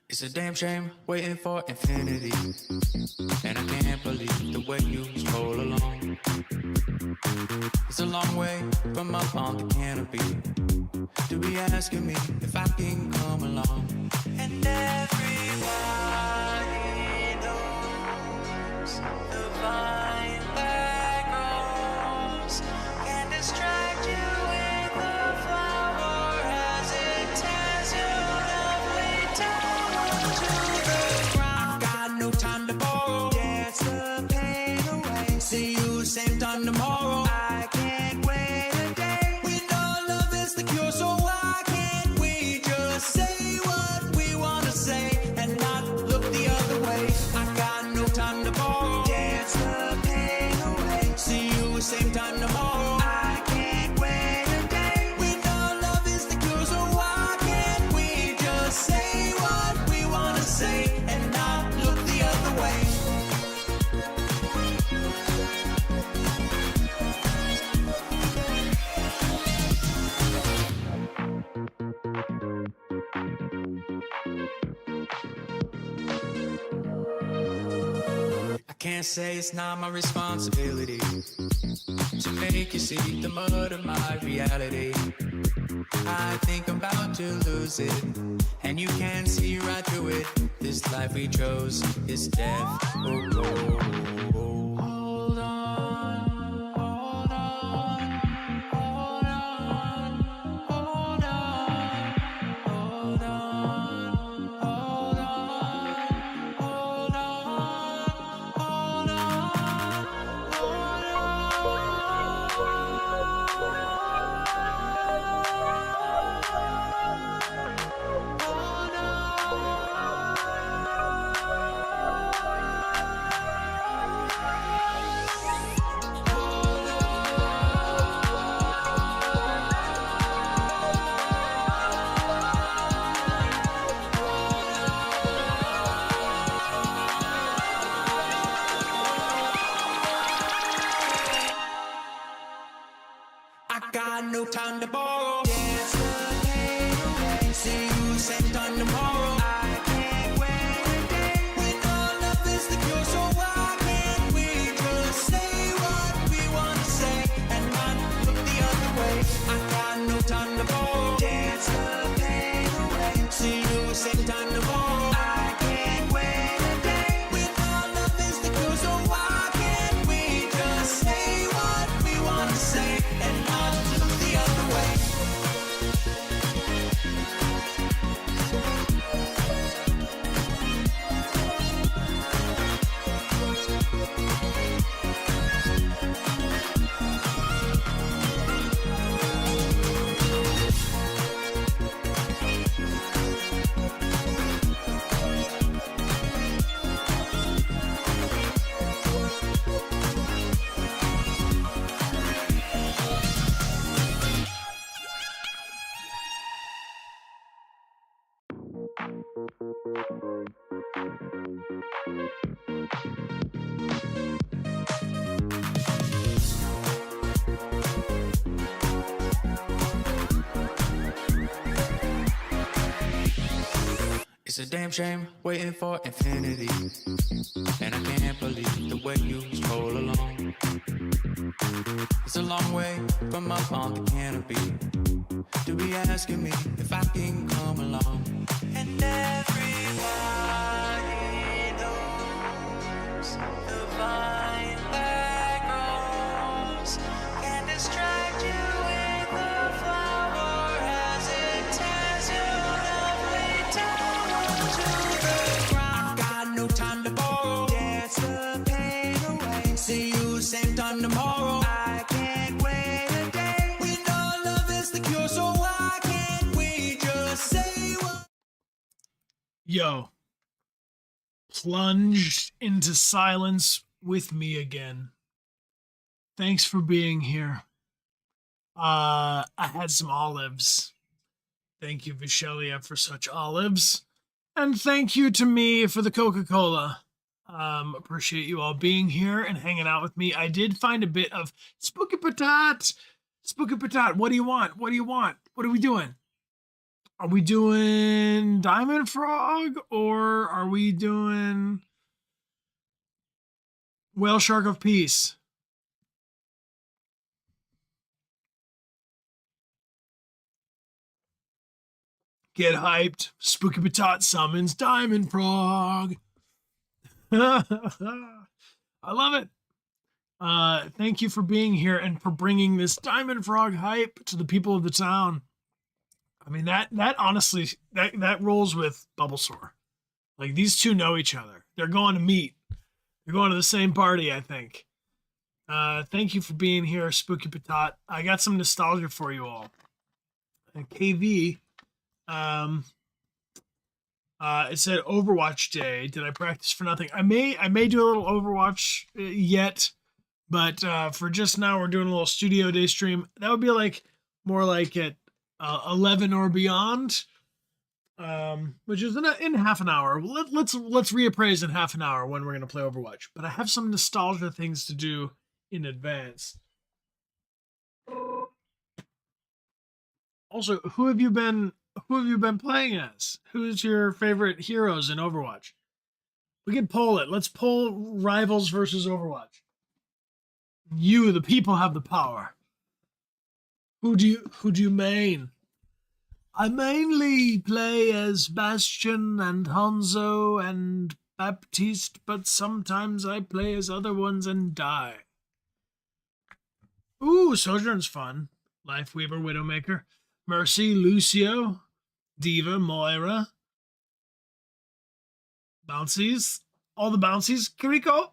It's a damn shame waiting for infinity, and I can't believe the way you stroll along. It's a long way from up on the canopy to be asking me if I can come along. And everybody knows the vine that grows can distract you with a flower as it tears you lovely down to the ground. Got no time to borrow, dance the pain away. See you same time tomorrow. I can't wait a day. We know love is the cure, so why can't we just say what we want to say and not look the other way? I got no time to borrow, dance the pain away. See you same time tomorrow. I can't wait a day. We know love is the cure, so why can't we just say what we want to say and not look the other way? I can't say it's not my responsibility to make you see the mud of my reality. I think I'm about to lose it, and you can see right through it. This life we chose is death. Oh, oh, oh, oh. Hold on, hold on, hold on, hold on, hold on, hold on, hold I got no time to borrow. Dance the pain away. See you same time tomorrow. I can't wait a day. We know love is the cure, so why can't we just say what we want to say and not look the other way? I got no time to borrow. Dance the pain away. See you same time tomorrow. I can't wait a day. We know love is the cure, so why can't we just say what we want to say and not look the other way? It's a damn shame waiting for infinity, and I can't believe the way you stroll along. It's a long way from up on the canopy to be asking me if I can come along. And everybody knows the vine that grows can distract you with a flower as it tears your lovely tower to the ground. Got no time to borrow, dance the pain away. See you same time tomorrow. I can't wait a day. We know love is the cure, so why can't we just say what? Yo, plunged into silence with me again. Thanks for being here. I had some olives. Thank you, Vishelia, for such olives. And thank you to me for the Coca-Cola. Appreciate you all being here and hanging out with me. I did find a bit of Spooky Patat. Spooky Patat, what do you want? What do you want? What are we doing? Are we doing Diamond Frog or are we doing Whale Shark of Peace? Get hyped. Spooky Patat summons Diamond Frog. I love it. Thank you for being here and for bringing this Diamond Frog hype to the people of the town. I mean, that honestly, that rolls with Bulbasaur. Like, these two know each other. They're going to meet. They're going to the same party, I think. Thank you for being here, Spooky Patat. I got some nostalgia for you all. And KV, it said Overwatch Day. Did I practice for nothing? I may do a little Overwatch yet, but for just now, we're doing a little studio day stream. That would be like more like at 11 or beyond, which is in half an hour. Let's reappraise in half an hour when we're gonna play Overwatch. But I have some nostalgia things to do in advance. Also, who have you been playing as? Who's your favorite heroes in Overwatch? We can poll it. Let's poll Rivals versus Overwatch. You, the people, have the power. Who do you main? I mainly play as Bastion and Hanzo and Baptiste, but sometimes I play as other ones and die. Ooh, Sojourn's fun. Lifeweaver, Widowmaker, Mercy, Lucio, Diva, Moira, Bouncies, all the Bouncies, Kiriko,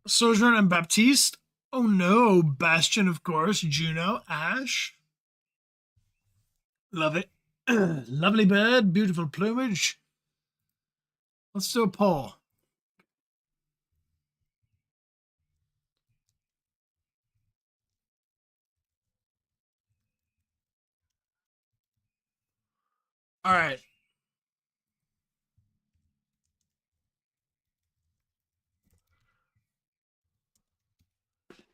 Sojourn and Baptiste. Oh no, Bastion, of course, Juno, Ash. Love it. Lovely bird, beautiful plumage. Let's do a poll. All right.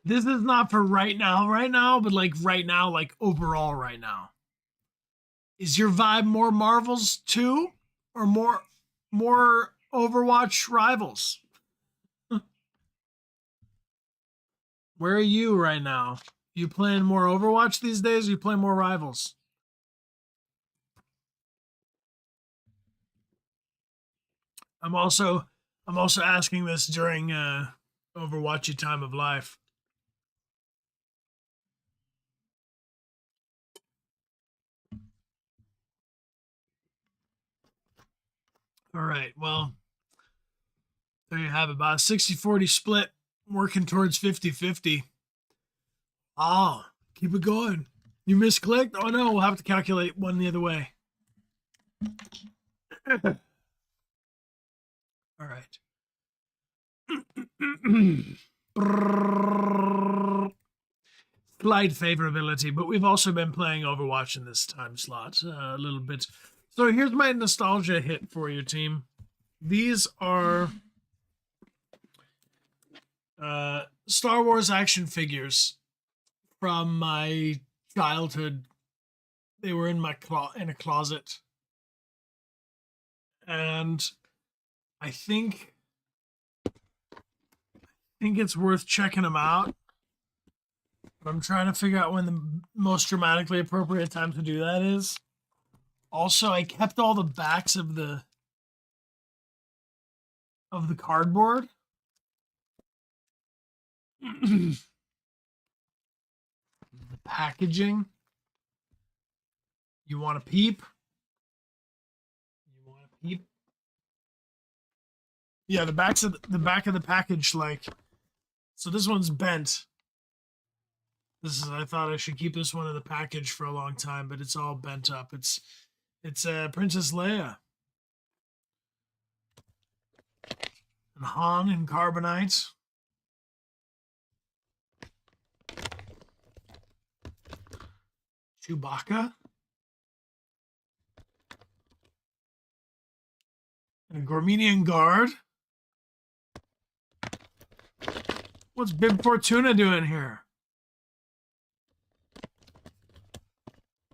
This is not for right now, but like right now, like overall right now. Is your vibe more Marvels 2 or more Overwatch Rivals? Where are you right now? You playing more Overwatch these days or you playing more Rivals? I'm also asking this during Overwatchy time of life. All right, well, there you have it. About a 60-40 split, working towards 50-50. Oh, keep it going. You misclicked? Oh no, we'll have to calculate one the other way. All right. Slight favorability, but we've also been playing Overwatch in this time slot a little bit So here's my nostalgia hit for you, team. These are Star Wars action figures from my childhood. They were in my in a closet, and I think it's worth checking them out. But I'm trying to figure out when the most dramatically appropriate time to do that is. Also, I kept all the backs of the cardboard. The packaging. You want to peep? You want to peep? Yeah, the back of the package, like, so this one's bent. I thought I should keep this one in the package for a long time, but it's all bent up. It's Princess Leia and Han in carbonite. Chewbacca and a Gormenian guard. What's Bib Fortuna doing here?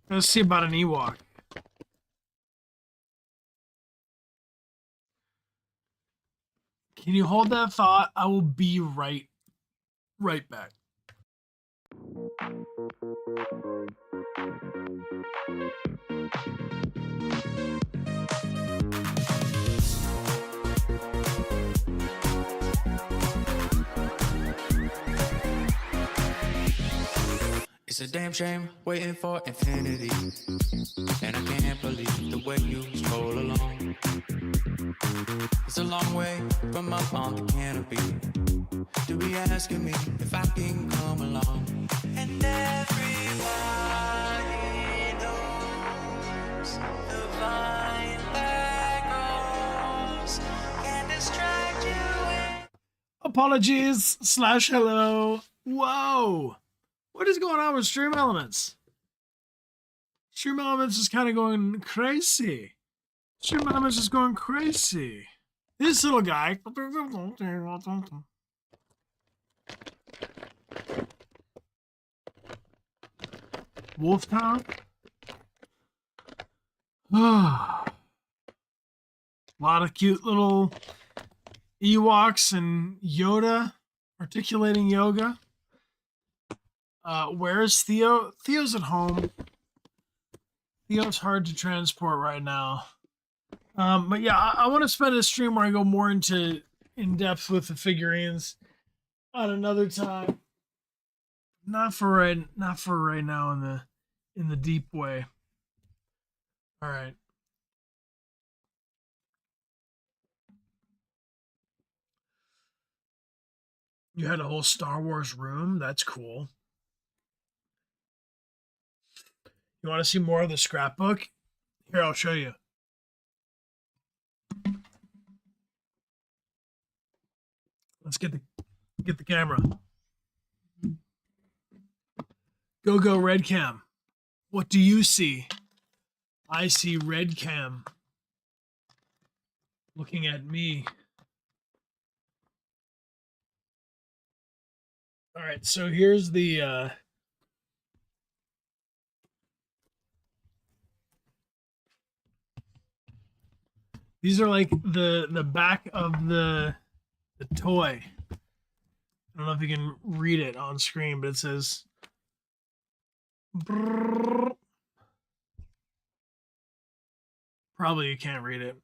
Let's see about an Ewok. Can you hold that thought? I will be right back. It's a damn shame waiting for infinity, and I can't believe the way you stroll along. It's a long way from up on the canopy to be asking me if I can come along. And everybody knows the vine that grows can distract you. Apologies / hello. Whoa. What is going on with Stream Elements? Stream Elements is kind of going crazy. Stream Elements is going crazy. This little guy. Wolftown. A lot of cute little Ewoks and Yoda articulating yoga. Where's Theo? Theo's at home. Theo's hard to transport right now. But yeah, I want to spend a stream where I go more in depth with the figurines at another time. Not for right now in the deep way. All right. You had a whole Star Wars room. That's cool. You want to see more of the scrapbook? Here, I'll show you. Let's get the camera. Go red cam. What do you see? I see red cam looking at me. All right, so here's the these are like the back of the toy. I don't know if you can read it on screen, but it says probably you can't read it.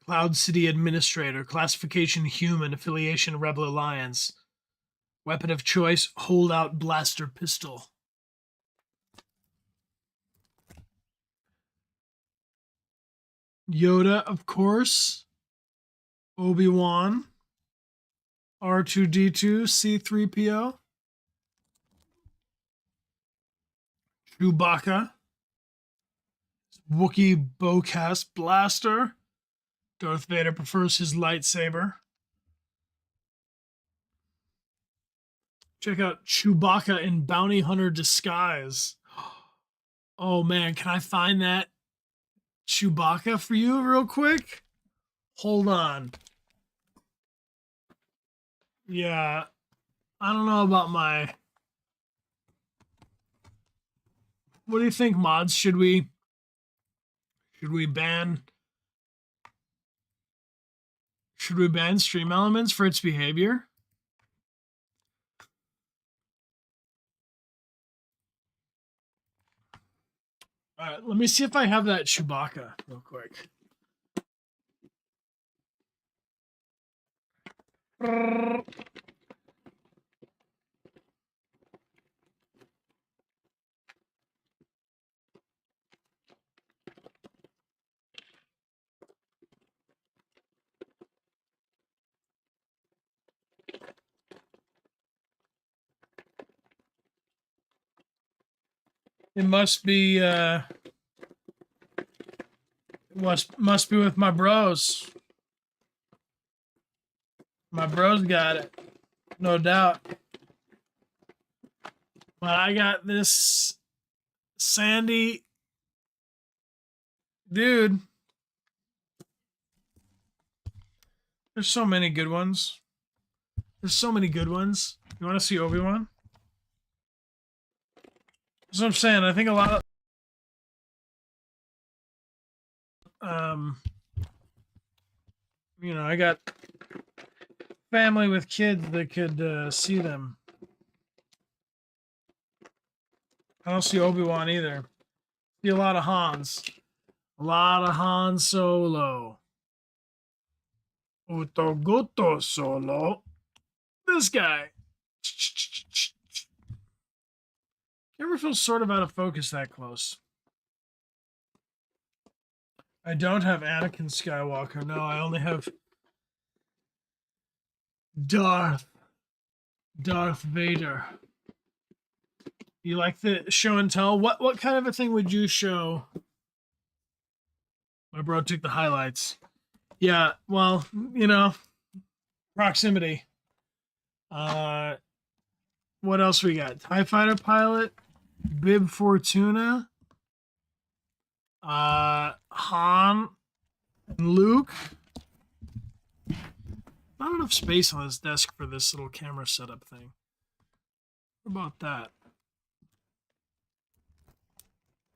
Cloud City Administrator, classification human, affiliation Rebel Alliance, weapon of choice holdout blaster pistol. Yoda, of course. Obi-Wan. R2-D2, C-3PO. Chewbacca. Wookiee bowcast blaster. Darth Vader prefers his lightsaber. Check out Chewbacca in Bounty Hunter disguise. Oh man, can I find that Chewbacca for you real quick? Hold on. Yeah, I don't know about my. What do you think, mods? Should we ban should we ban stream elements for its behavior? All right, let me see if I have that Chewbacca real quick. It must be with my bros. My bros got it, no doubt. But I got this Sandy dude. There's so many good ones. There's so many good ones. You want to see Obi-Wan? That's what I'm saying. I think a lot of I got family with kids that could see them. I don't see Obi-Wan either. See a lot of Hans. A lot of Han Solo. Utogoto Solo. This guy. You ever feel sort of out of focus that close? I don't have Anakin Skywalker. No, I only have Darth Vader. You like the show and tell? What kind of a thing would you show? My bro took the highlights. Yeah, well, proximity. What else we got? TIE Fighter pilot, Bib Fortuna, Han, and Luke. Not enough space on his desk for this little camera setup thing. What about that?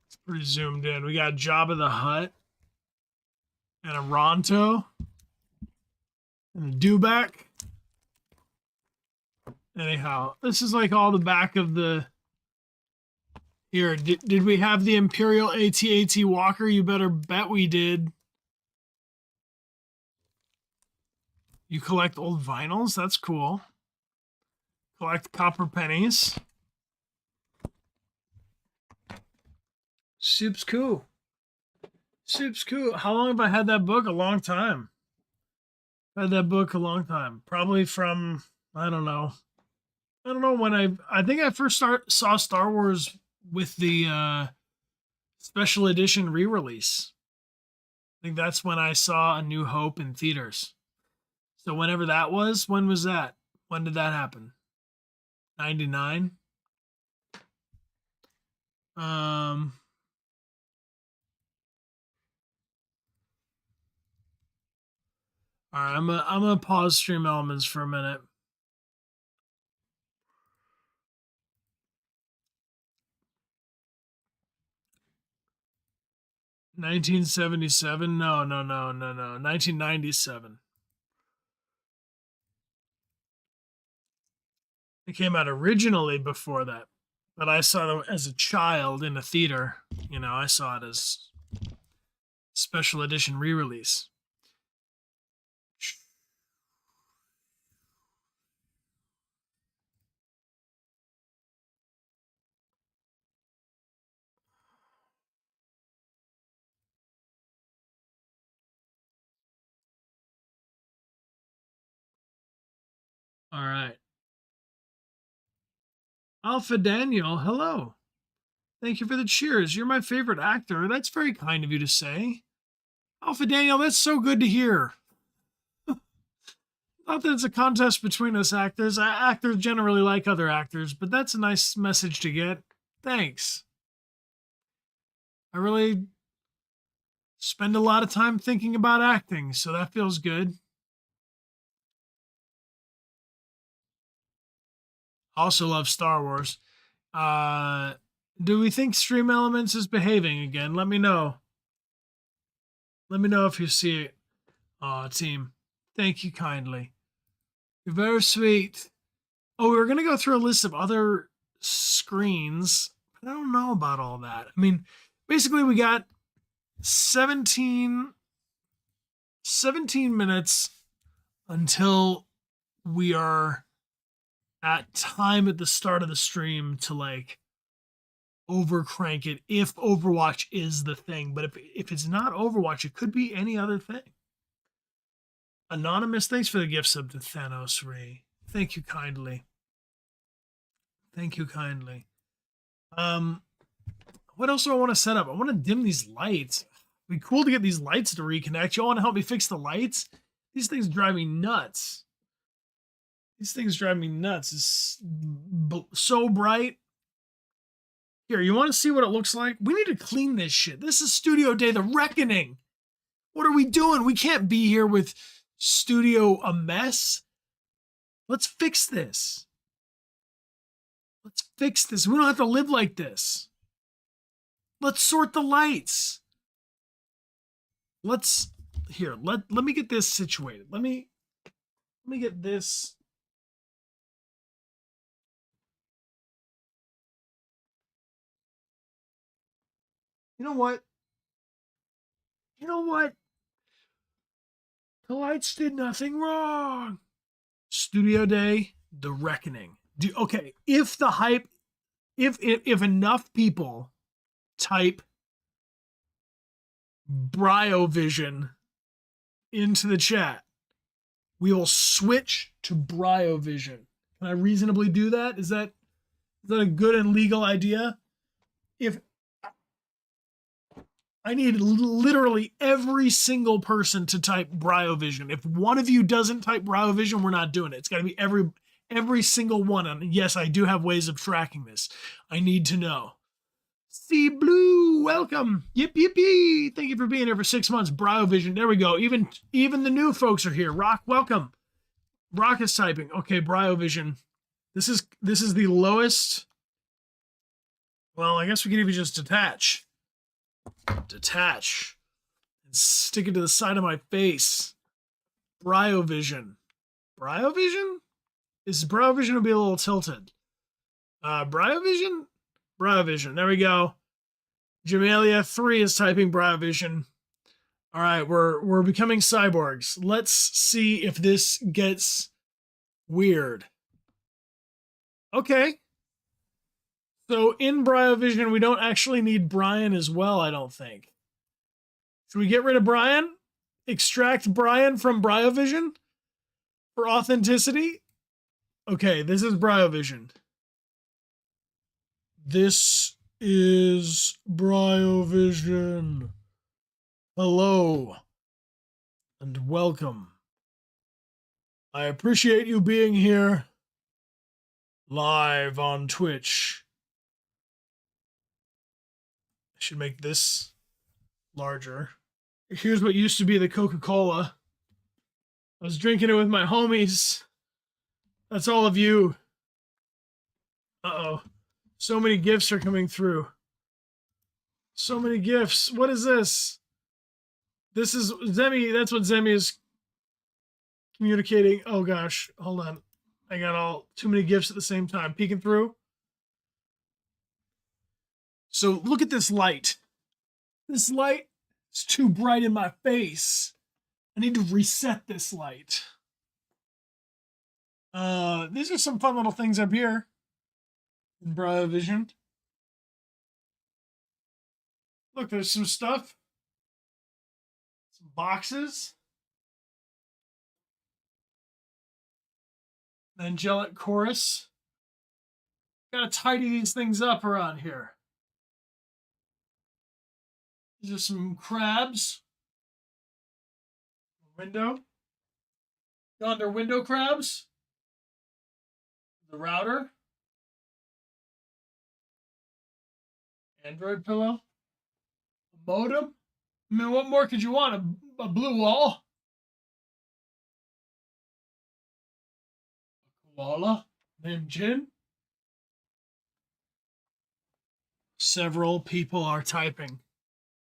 It's pretty zoomed in. We got Jabba the Hutt and a Ronto and a Dewback. Anyhow, this is like all the back of the. Here, did we have the Imperial AT-AT Walker? You better bet we did. You collect old vinyls? That's cool. Collect copper pennies. Soup's cool. Soup's cool. How long have I had that book? A long time. Had that book a long time. Probably from, I don't know when I think I first saw Star Wars with the special edition re-release. I think that's when I saw A New Hope in theaters. So whenever that was, when was that? When did that happen? 99? All right, I'm gonna pause stream elements for a minute. $1977? No. 1997. It came out originally before that, but I saw it as a child in a theater. I saw it as special edition re-release. All right. Alpha Daniel, hello. Thank you for the cheers. You're my favorite actor. That's very kind of you to say. Alpha Daniel, that's so good to hear. Not that it's a contest between us actors. Actors generally like other actors, but that's a nice message to get. Thanks. I really spend a lot of time thinking about acting, so that feels good. Also love Star Wars. Do we think Stream Elements is behaving again? Let me know. Let me know if you see it. Aw, team. Thank you kindly. You're very sweet. Oh, we were going to go through a list of other screens, but I don't know about all that. I mean, basically we got 17 minutes until we are at time at the start of the stream to like overcrank it if Overwatch is the thing. But if it's not Overwatch, it could be any other thing. Anonymous, thanks for the gift sub to Thanos Ray. Thank you kindly. Thank you kindly. What else do I want to set up? I want to dim these lights. It'd be cool to get these lights to reconnect. You want to help me fix the lights? These things drive me nuts. These things drive me nuts. It's so bright. Here, you want to see what it looks like? We need to clean this shit. This is Studio Day, the Reckoning. What are we doing? We can't be here with Studio a mess. Let's fix this. Let's fix this. We don't have to live like this. Let's sort the lights. Let me get this situated. Let me get this. You know what? You know what? The lights did nothing wrong. Studio Day, the Reckoning. Okay, if enough people type Bryovision into the chat, we will switch to Bryovision. Can I reasonably do that? Is that a good and legal idea? If I need literally every single person to type Bryovision. If one of you doesn't type Bryovision, we're not doing it. It's got to be every single one. And yes, I do have ways of tracking this. I need to know. See Blue, welcome. Yip yippee. Thank you for being here for 6 months. Bryovision. There we go. Even the new folks are here. Rock, welcome. Rock is typing. Okay, Bryovision. This is the lowest. Well, I guess we could even just detach and stick it to the side of my face. Bryovision. Bryovision? Bryovision will be a little tilted. Bryovision? Bryovision. There we go. Jamelia 3 is typing Bryovision. All right, we're becoming cyborgs. Let's see if this gets weird. Okay. So in Bryovision, we don't actually need Brian as well, I don't think. Should we get rid of Brian? Extract Brian from Bryovision for authenticity? Okay, this is Bryovision. This is Bryovision. Hello and welcome. I appreciate you being here live on Twitch. I should make this larger. Here's what used to be the Coca-Cola. I was drinking it with my homies. That's all of you. Uh-oh. So many gifts are coming through. So many gifts. What is this? This is Zemi. That's what Zemi is communicating. Oh gosh. Hold on. I got too many gifts at the same time. Peeking through. So look at this light. This light is too bright in my face. I need to reset this light. These are some fun little things up here in Bryovision. Look, there's some stuff. Some boxes. Angelic chorus. Gotta tidy these things up around here. These are some crabs. Window. Yonder window crabs. The router. Android pillow. Modem? I mean, what more could you want? A blue wall? A koala? Named Jin? Several people are typing.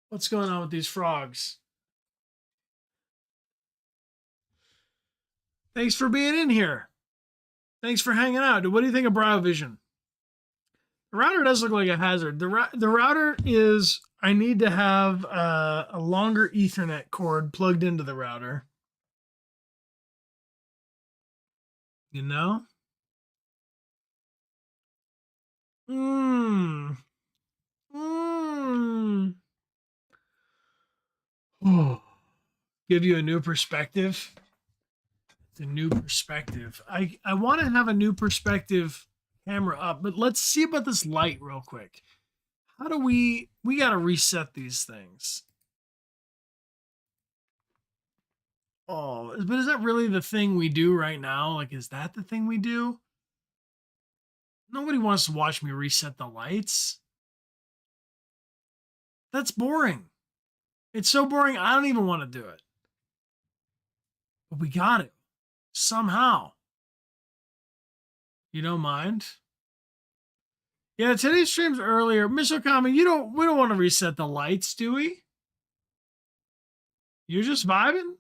What's going on with these frogs? Thanks for being in here. Thanks for hanging out. What do you think of Bryovision? The router does look like a hazard. The router is, I need to have a longer Ethernet cord plugged into the router. You know? Oh, give you a new perspective. It's a new perspective. I want to have a new perspective camera up, but let's see about this light real quick. How do we got to reset these things. Oh, but is that really the thing we do right now? Like, is that the thing we do? Nobody wants to watch me reset the lights. That's boring. It's so boring, I don't even want to do it. But we got it. Somehow. You don't mind? Yeah, today's stream's earlier. Miss Okami, we don't want to reset the lights, do we? You're just vibing?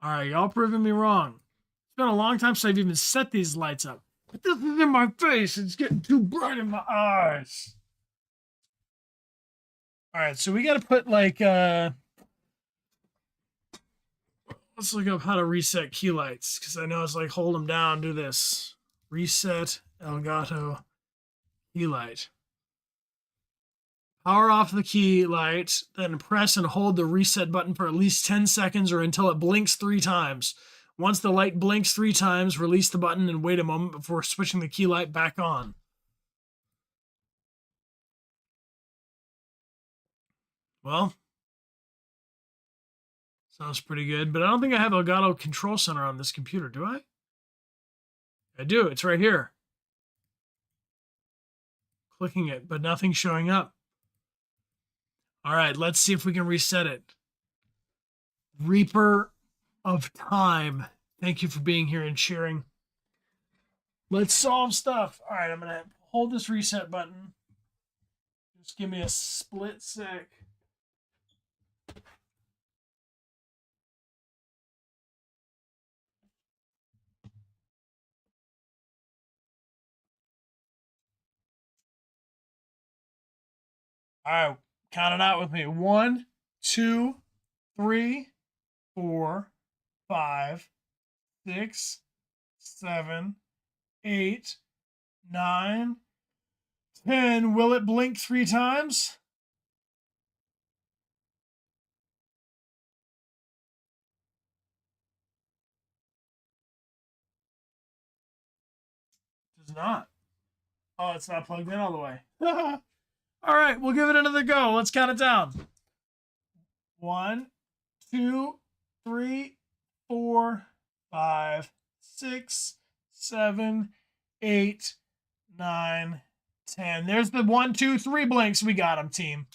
Alright, y'all proving me wrong. It's been a long time since I've even set these lights up. But this is in my face. It's getting too bright in my eyes. Alright, so we gotta put like let's look up how to reset key lights, because I know it's like hold them down, do this. Reset Elgato key light. Power off the key light, then press and hold the reset button for at least 10 seconds or until it blinks 3 times. Once the light blinks 3 times, release the button and wait a moment before switching the key light back on. Well, sounds pretty good, but I don't think I have Elgato Control Center on this computer, do I? I do, it's right here. Clicking it, but nothing's showing up. All right, let's see if we can reset it. Reaper of Time. Thank you for being here and sharing. Let's solve stuff. All right, I'm going to hold this reset button. Just give me a split sec. All right, count it out with me. 1, 2, 3, 4, 5, 6, 7, 8, 9, 10. Will it blink 3 times? It does not. Oh, it's not plugged in all the way. All right, we'll give it another go. Let's count it down. 1, 2, 3, 4, 5, 6, 7, 8, 9, 10. There's the 1, 2, 3 blinks. We got him, team.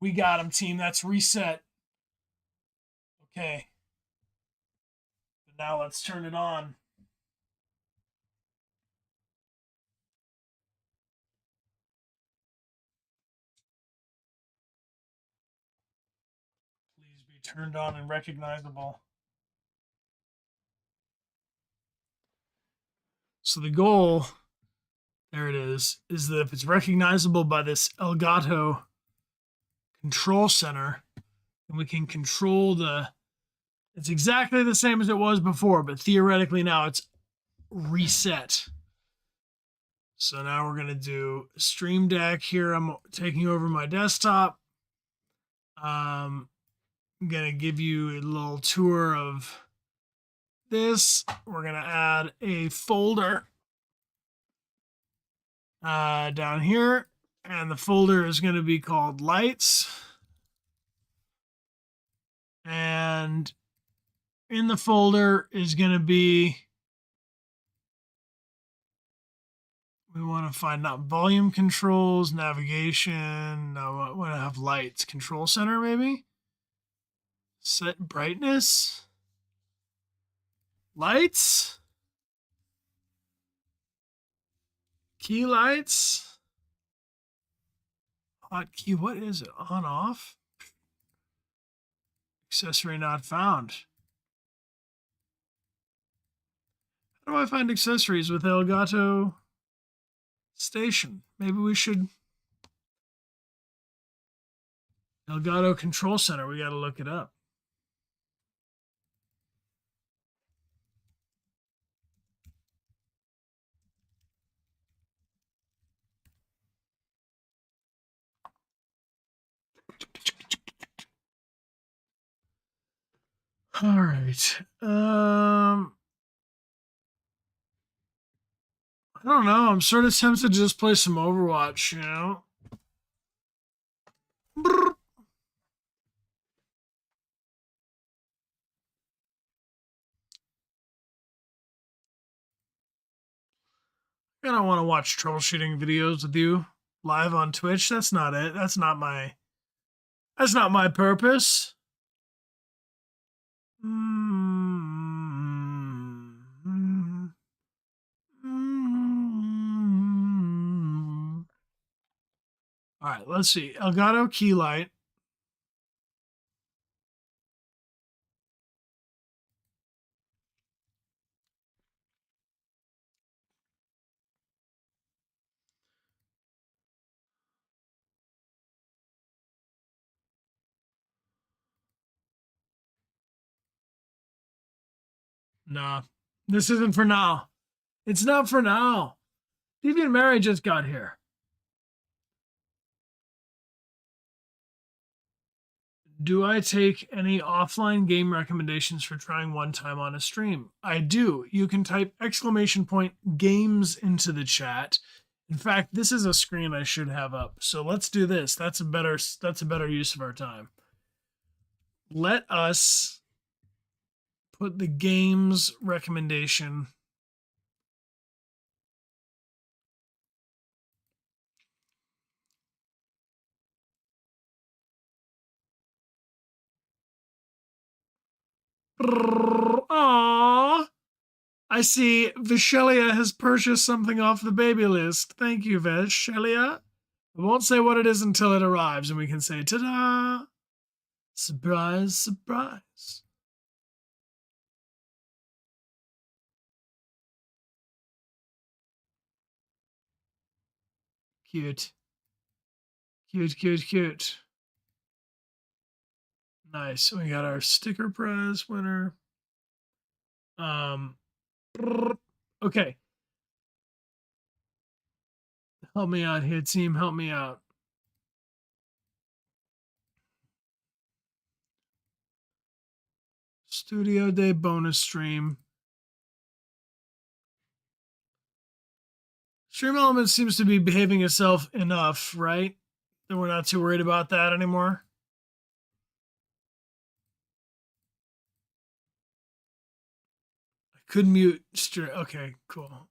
We got him, team. That's reset. Okay. But now let's turn it on. Please be turned on and recognizable. So the goal, there it is that if it's recognizable by this Elgato Control Center, then we can control the, it's exactly the same as it was before, but theoretically now it's reset. So now we're going to do Stream Deck here. I'm taking over my desktop. I'm going to give you a little tour of this. We're going to add a folder down here, and the folder is going to be called Lights. And in the folder is going to be, We want to find not volume controls, navigation. No, we want to have lights. Control center, maybe? Set brightness. Lights. Key lights. Hotkey, what is it? On, off? Accessory not found. How do I find accessories with Elgato Station? Maybe we should... Elgato Control Center, we gotta look it up. All right. I don't know. I'm sort of tempted to just play some Overwatch, you know? Brr. I don't want to watch troubleshooting videos with you live on Twitch. That's not it. That's not my purpose. All right, let's see. Elgato key light. Nah, this isn't for now. It's not for now. Deviant Mary just got here. Do I take any offline game recommendations for trying one time on a stream? I do. You can type !games into the chat. In fact, this is a screen I should have up. So let's do this. That's a better use of our time. Let us put the games recommendation Aww. I see Vishelia has purchased something off the baby list. Thank you, Vishelia. I won't say what it is until it arrives and we can say, ta-da! Surprise, surprise. Cute. Cute, cute, cute. Nice. We got our sticker prize winner. Okay. Help me out here, team. Help me out. Studio Day bonus stream. Stream Element seems to be behaving itself enough, right? That we're not too worried about that anymore. I could mute stream. Okay, cool.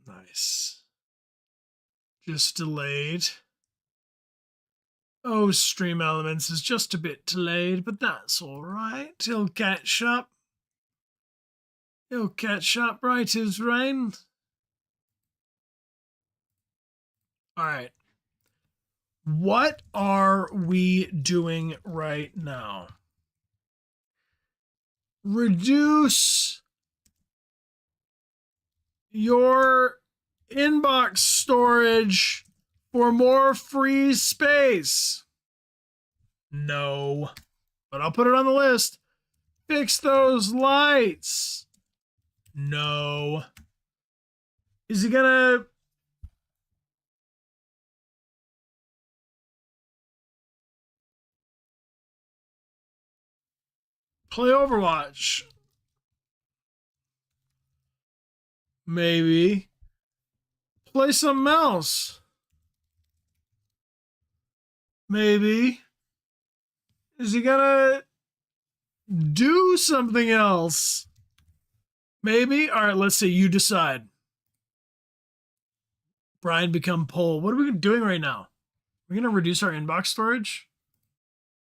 Nice. Just delayed. Oh, Stream Elements is just a bit delayed, but that's all right. He'll catch up. He'll catch up right as rain. All right. What are we doing right now? Reduce your inbox storage for more free space. No, but I'll put it on the list. Fix those lights. No. Is he gonna... play Overwatch? Maybe. Play something else. Maybe. Is he gonna do something else? Maybe. All right, let's see. You decide. Brian become poll. What are we doing right now? We're going to reduce our inbox storage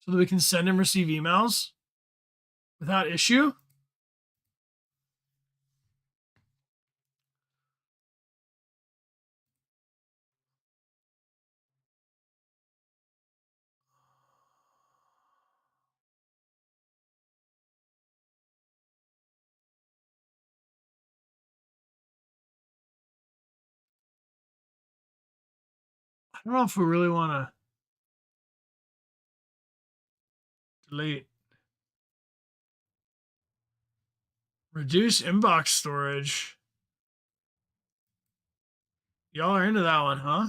so that we can send and receive emails without issue. I don't know if we really want to delete. Reduce inbox storage. Y'all are into that one, huh?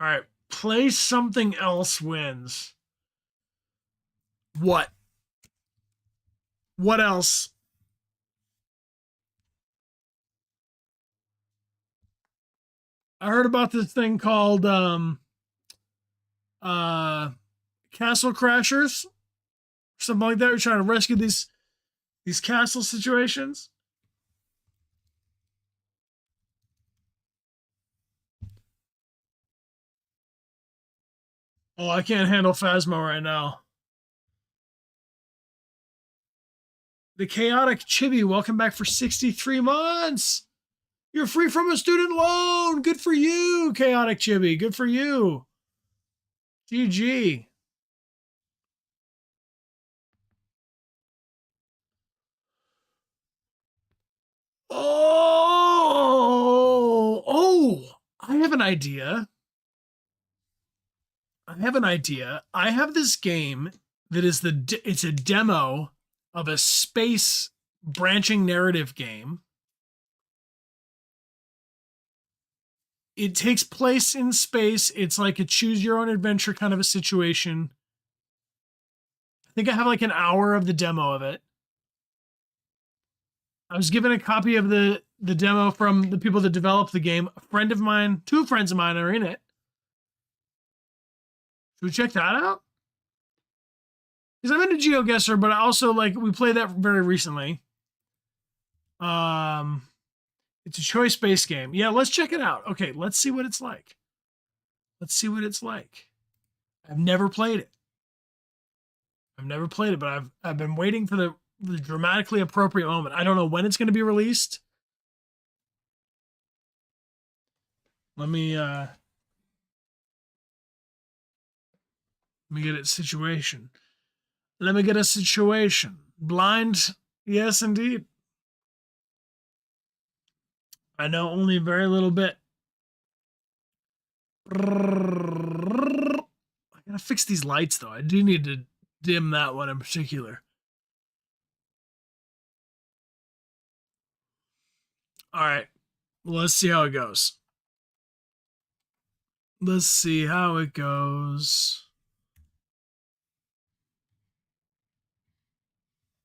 All right. Play something else wins. What? What else? I heard about this thing called Castle Crashers, something like that. We're trying to rescue these castle situations. Oh, I can't handle Phasmo right now. The Chaotic Chibi, welcome back for 63 months. You're free from a student loan. Good for you, Chaotic Chibi. Good for you. GG. Oh, I have an idea. I have this game that is it's a demo of a space branching narrative game. It takes place in space. It's like a choose your own adventure kind of a situation. I think I have like an hour of the demo of it. I was given a copy of the demo from the people that developed the game. A friend of mine, two friends of mine are in it. Should we check that out? Because I'm into GeoGuessr, but I also like we played that very recently. It's a choice-based game. Yeah, let's check it out. Okay, let's see what it's like. I've never played it. But I've been waiting for the dramatically appropriate moment. I don't know when it's going to be released. Let me get a situation. Blind, yes, indeed. I know only a very little bit. I gotta fix these lights, though. I do need to dim that one in particular. All right. Let's see how it goes.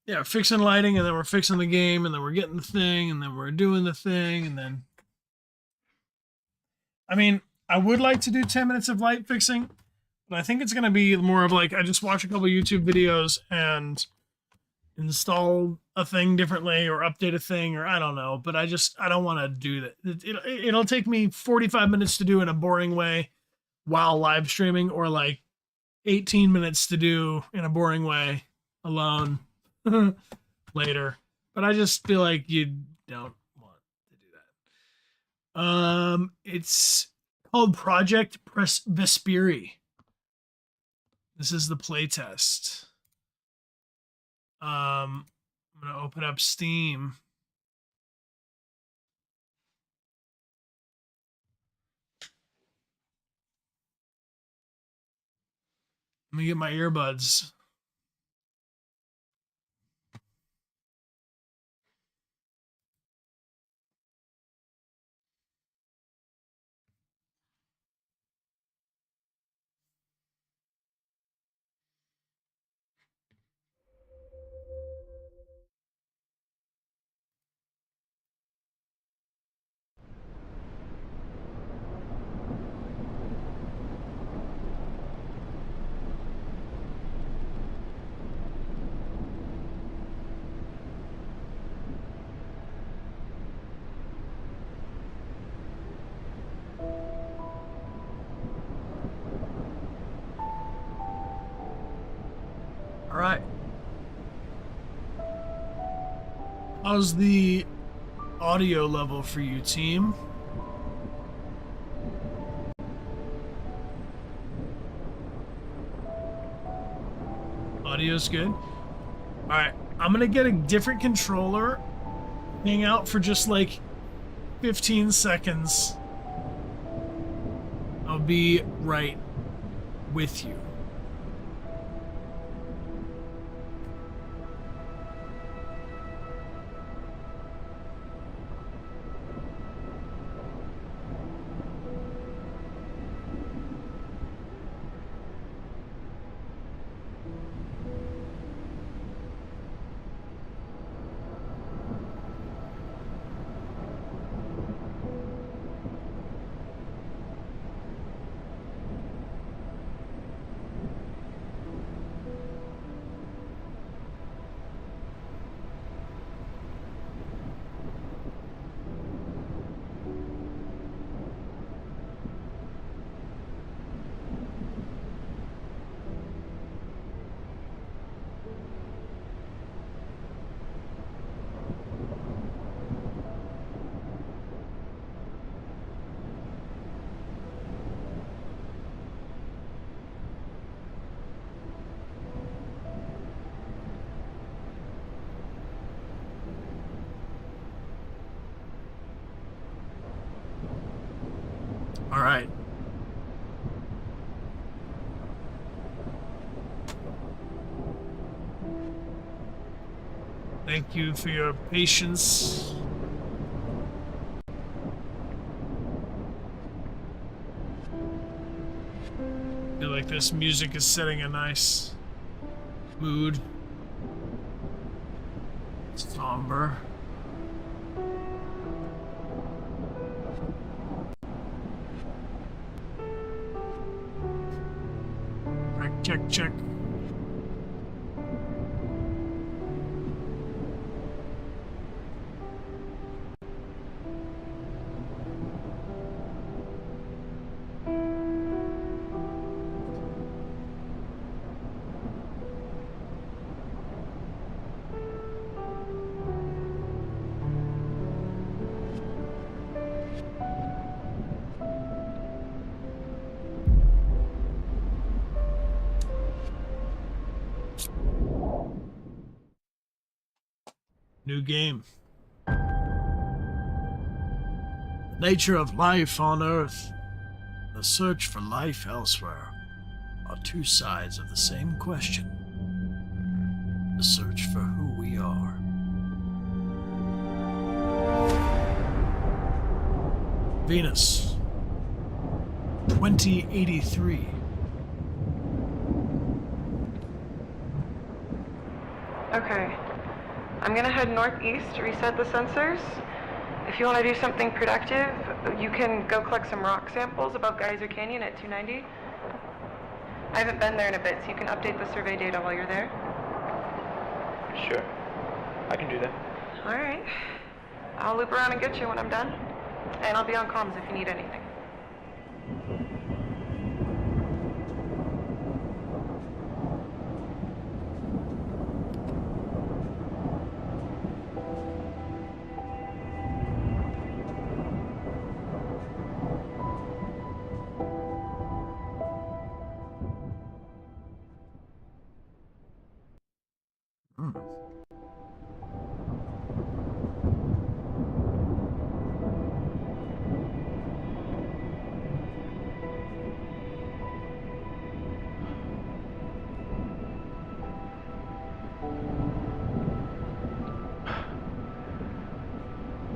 Yeah, fixing lighting, and then we're fixing the game, and then we're getting the thing, and then we're doing the thing, and then... I mean, I would like to do 10 minutes of light fixing, but I think it's going to be more of like, I just watch a couple YouTube videos and install a thing differently or update a thing, or I don't know, but I don't want to do that. It'll take me 45 minutes to do in a boring way while live streaming, or like 18 minutes to do in a boring way alone later. But I just feel like you don't want to do that. It's called Project Vasperi. This is the playtest. I'm gonna open up Steam. Let me get my earbuds. How's the audio level for you, team? Audio's good. All right, I'm gonna get a different controller, hang out for just like 15 seconds. I'll be right with you. All right. Thank you for your patience. I feel like this music is setting a nice mood. Somber. Check. New game. The nature of life on Earth, the search for life elsewhere, are two sides of the same question. The search for who we are. Venus, 2083. Okay. I'm gonna head northeast to reset the sensors. If you want to do something productive, you can go collect some rock samples above Geyser Canyon at 290. I haven't been there in a bit, so you can update the survey data while you're there. Sure. I can do that. All right. I'll loop around and get you when I'm done. And I'll be on comms if you need anything.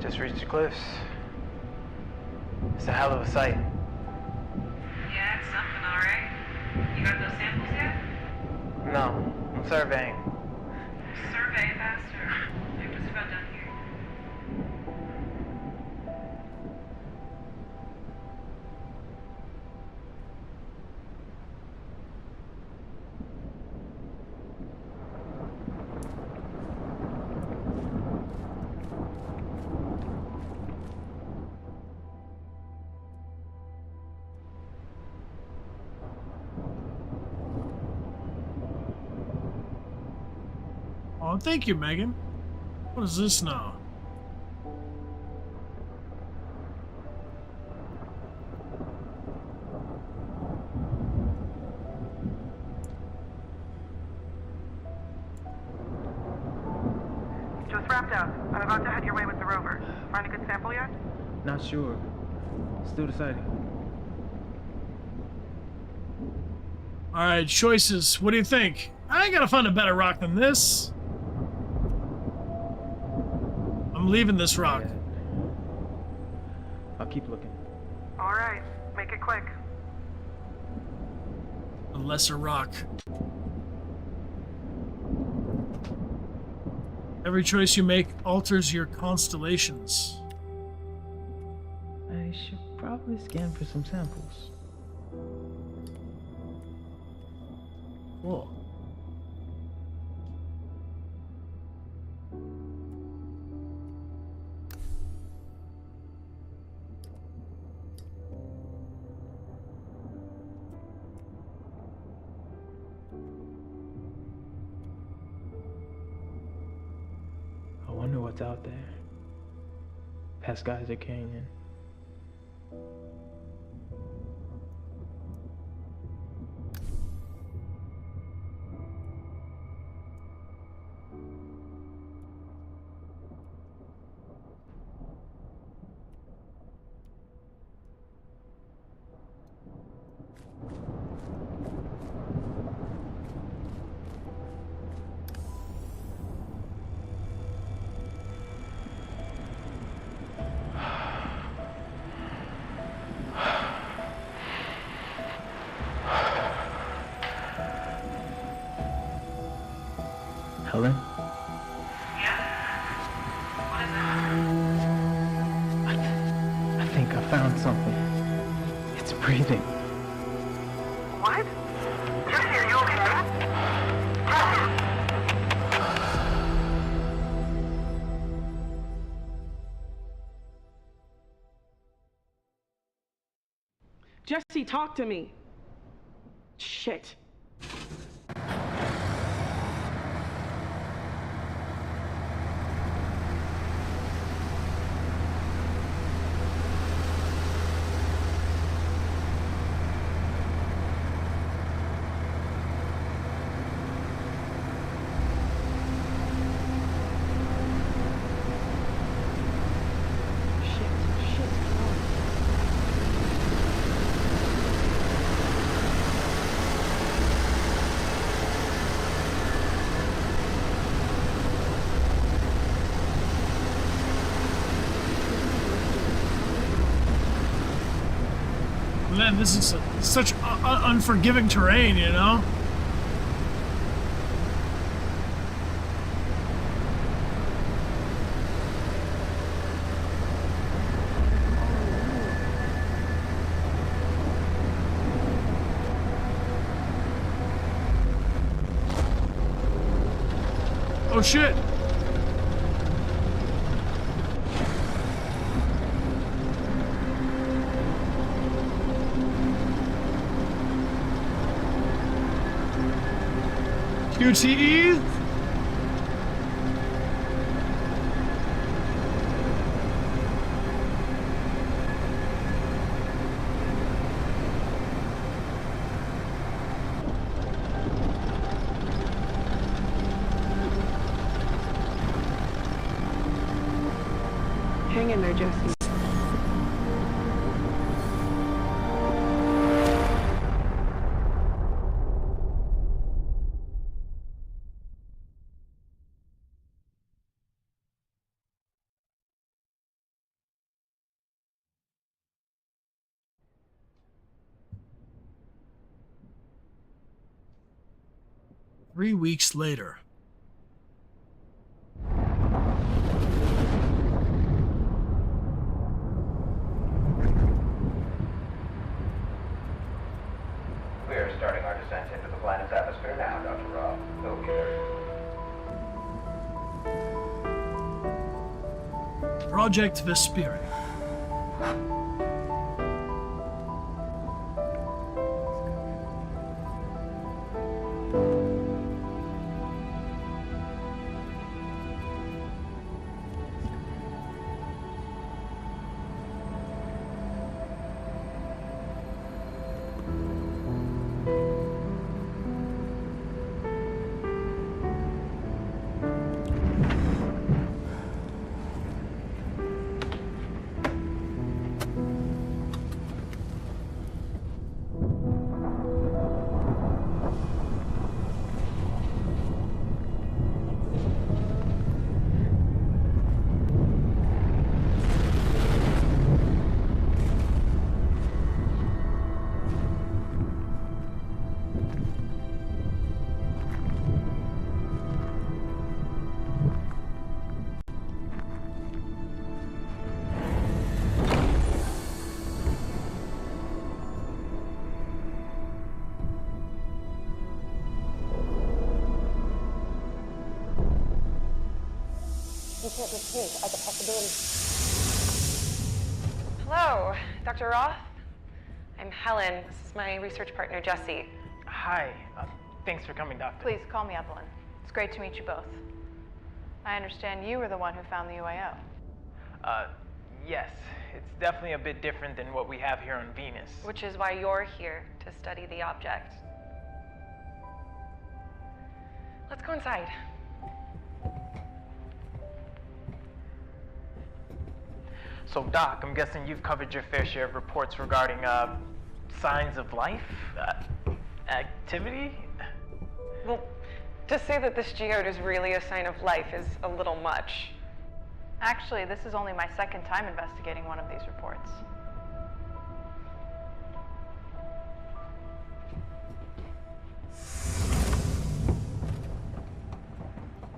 Just reached the cliffs. It's a hell of a sight. Yeah, it's something, all right. You got those samples yet? No, I'm surveying. Survey faster. I'm just about done here. Oh, thank you, Megan. What is this now? Just wrapped up. I'm about to head your way with the rover. Find a good sample yet? Not sure. Still deciding. All right, choices. What do you think? I gotta find a better rock than this. I'm leaving this rock. Yeah. I'll keep looking. All right. Make it quick. A lesser rock. Every choice you make alters your constellations. I should probably scan for some samples. Cool. I wonder what's out there. Past Geyser Canyon. Helen? I think I found something. It's breathing. What? Jesse, are you okay? Jesse, talk to me. Shit. Man, this is such unforgiving terrain, you know? Oh shit! QTE? Hang in there, Jesse. Three weeks later. We are starting our descent into the planet's atmosphere now, Dr. Rob. Over. Project Vasperi. can't dismiss as a possibility. Hello, Dr. Roth. I'm Helen. This is my research partner, Jesse. Hi. Thanks for coming, Doctor. Please call me Evelyn. It's great to meet you both. I understand you were the one who found the UAO. Yes. It's definitely a bit different than what we have here on Venus. Which is why you're here to study the object. Let's go inside. So, Doc, I'm guessing you've covered your fair share of reports regarding, signs of life? Activity? Well, to say that this geode is really a sign of life is a little much. Actually, this is only my second time investigating one of these reports.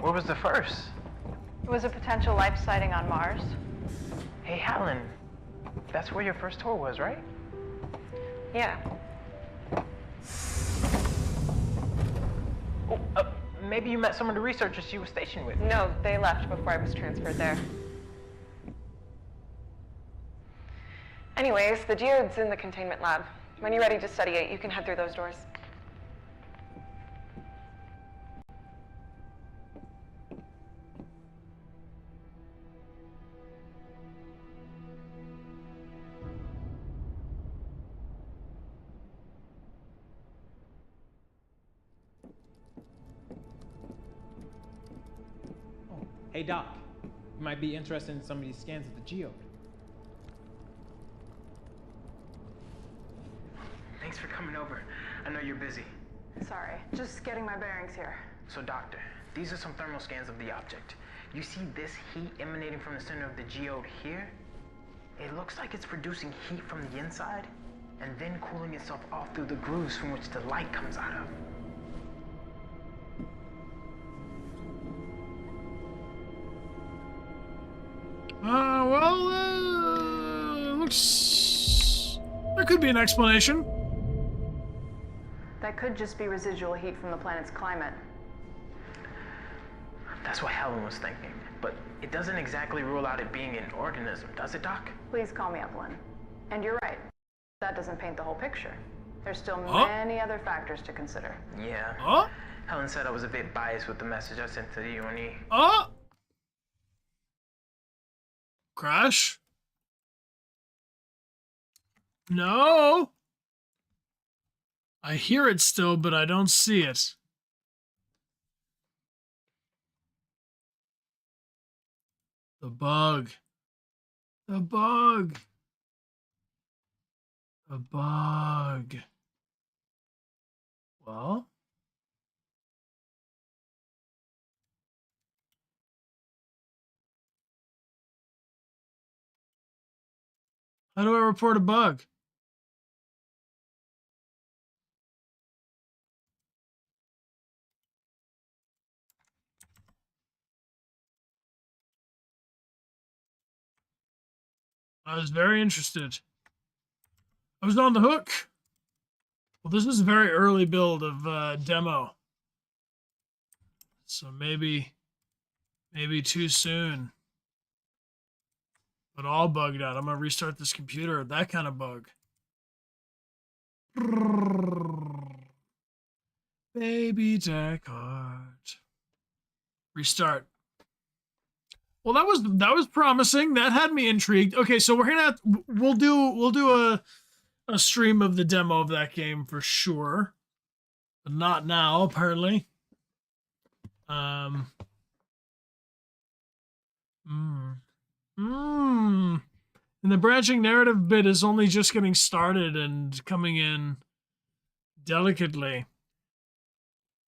What was the first? It was a potential life sighting on Mars. Hey, Helen. That's where your first tour was, right? Yeah. Oh, maybe you met some of the researchers you were stationed with. No, they left before I was transferred there. Anyways, the geode's in the containment lab. When you're ready to study it, you can head through those doors. Hey Doc, you might be interested in some of these scans of the geode. Thanks for coming over. I know you're busy. Sorry, just getting my bearings here. So, Doctor, these are some thermal scans of the object. You see this heat emanating from the center of the geode here? It looks like it's producing heat from the inside and then cooling itself off through the grooves from which the light comes out of. Looks... There could be an explanation. That could just be residual heat from the planet's climate. That's what Helen was thinking. But it doesn't exactly rule out it being an organism, does it, Doc? Please call me Evelyn. And you're right. That doesn't paint the whole picture. There's still Oh. many other factors to consider. Yeah. Oh, Helen said I was a bit biased with the message I sent to the UNE. oh. Crash? No. I hear it still, but I don't see it. The bug. The bug. The bug. Well. How do I report a bug? I was very interested. I was on the hook. Well, this is a very early build of demo. So maybe too soon. But all bugged out. I'm going to restart this computer. That kind of bug. Baby Dechart. Restart. Well, that was promising. That had me intrigued. Okay, so we're gonna we'll do a stream of the demo of that game for sure, but not now apparently. And the branching narrative bit is only just getting started and coming in delicately.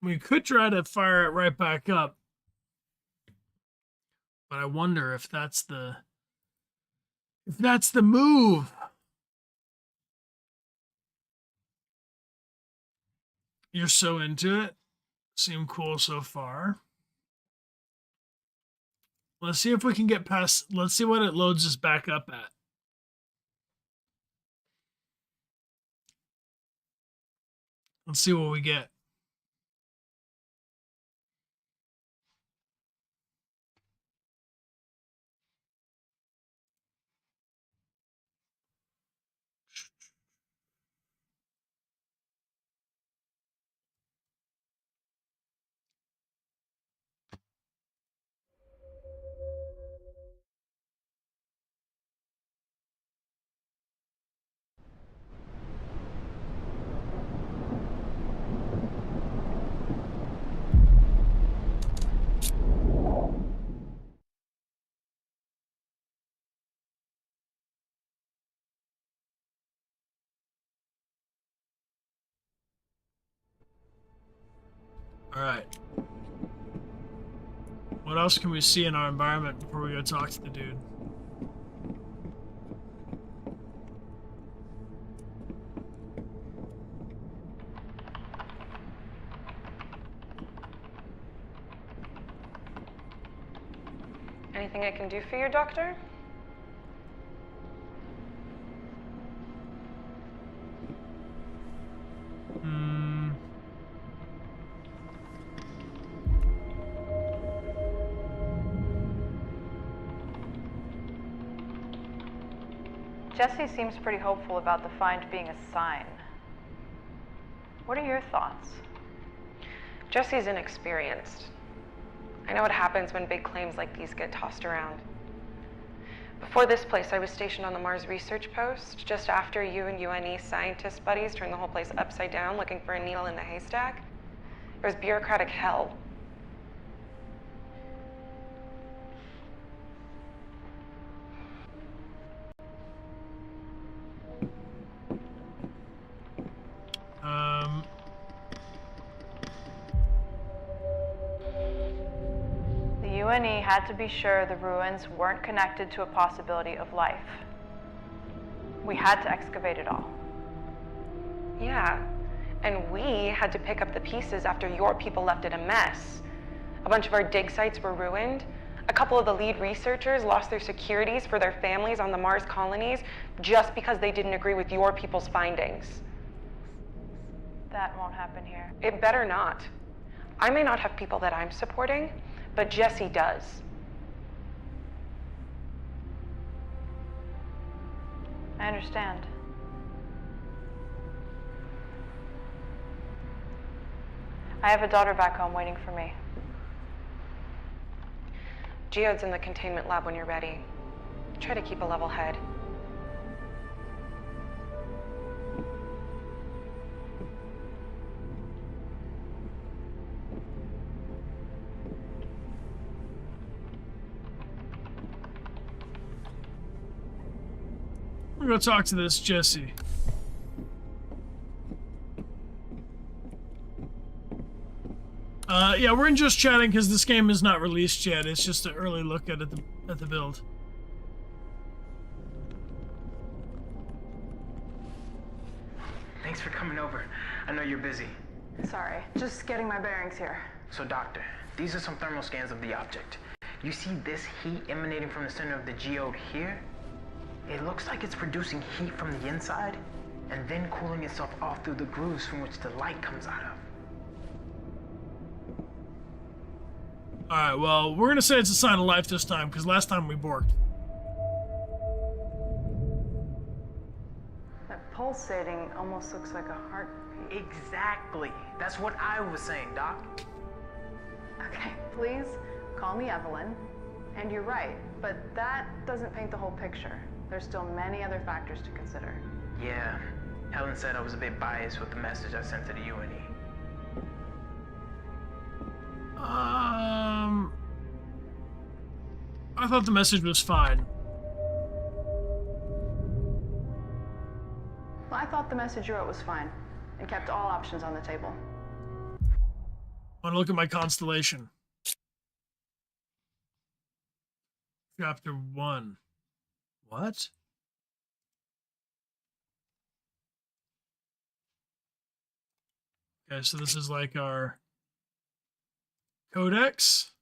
We could try to fire it right back up. But I wonder if that's the move. You're so into it. Seem cool so far. Let's see if we can get past. Let's see what it loads us back up at. Let's see what we get. Alright. What else can we see in our environment before we go talk to the dude? Anything I can do for you, Doctor? Jesse seems pretty hopeful about the find being a sign. What are your thoughts? Jesse's inexperienced. I know what happens when big claims like these get tossed around. Before this place, I was stationed on the Mars research post, just after you and UNE scientist buddies turned the whole place upside down looking for a needle in the haystack. It was bureaucratic hell. The UNE had to be sure the ruins weren't connected to a possibility of life. We had to excavate it all. Yeah, and we had to pick up the pieces after your people left it a mess. A bunch of our dig sites were ruined. A couple of the lead researchers lost their securities for their families on the Mars colonies just because they didn't agree with your people's findings. That won't happen here. It better not. I may not have people that I'm supporting, but Jesse does. I understand. I have a daughter back home waiting for me. Geode's in the containment lab when you're ready. Try to keep a level head. I'm gonna go talk to this Jesse. Yeah, we're in just chatting because this game is not released yet. It's just an early look at the build. Thanks for coming over. I know you're busy. Sorry, just getting my bearings here. So, Doctor, these are some thermal scans of the object. You see this heat emanating from the center of the geode here? It looks like it's producing heat from the inside and then cooling itself off through the grooves from which the light comes out of. Alright, well, we're gonna say it's a sign of life this time, because last time we borked. That pulsating almost looks like a heartbeat. Exactly. That's what I was saying, Doc. Okay, please call me Evelyn. And you're right, but that doesn't paint the whole picture. There's still many other factors to consider. Yeah. Helen said I was a bit biased with the message I sent to the UNE. I thought the message was fine. Well, I thought the message you wrote was fine and kept all options on the table. Want to look at my constellation. Chapter 1. What? Okay, so this is like our codex.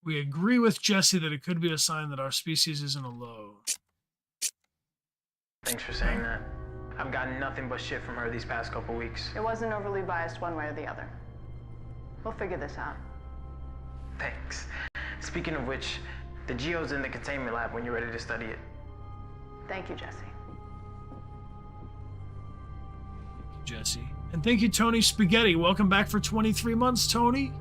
We agree with Jesse that it could be a sign that our species is in a low. Thanks for saying that. I've gotten nothing but shit from her these past couple weeks. It wasn't overly biased one way or the other. We'll figure this out. Thanks. Speaking of which, the geode's in the containment lab when you're ready to study it. Thank you, Jesse. Jesse. And thank you, Tony Spaghetti. Welcome back for 23 months, Tony.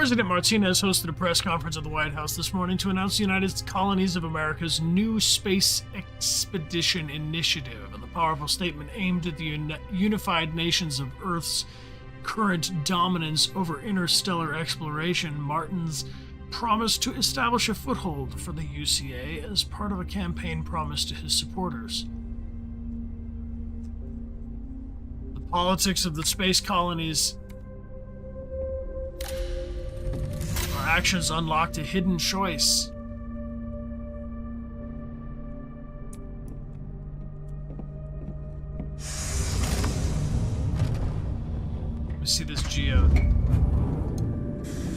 President Martinez hosted a press conference at the White House this morning to announce the United Colonies of America's new space expedition initiative. In the powerful statement aimed at the unified nations of Earth's current dominance over interstellar exploration, Martin's promised to establish a foothold for the UCA as part of a campaign promise to his supporters. The politics of the space colonies. Our actions unlocked a hidden choice. Let me see this geode.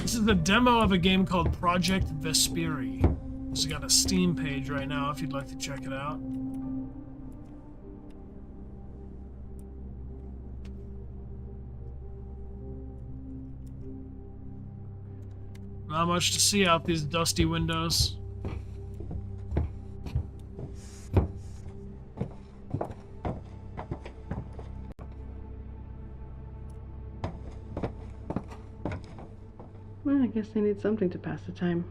This is the demo of a game called Project Vasperi. This has got a Steam page right now if you'd like to check it out. Not much to see out these dusty windows. Well, I guess they need something to pass the time.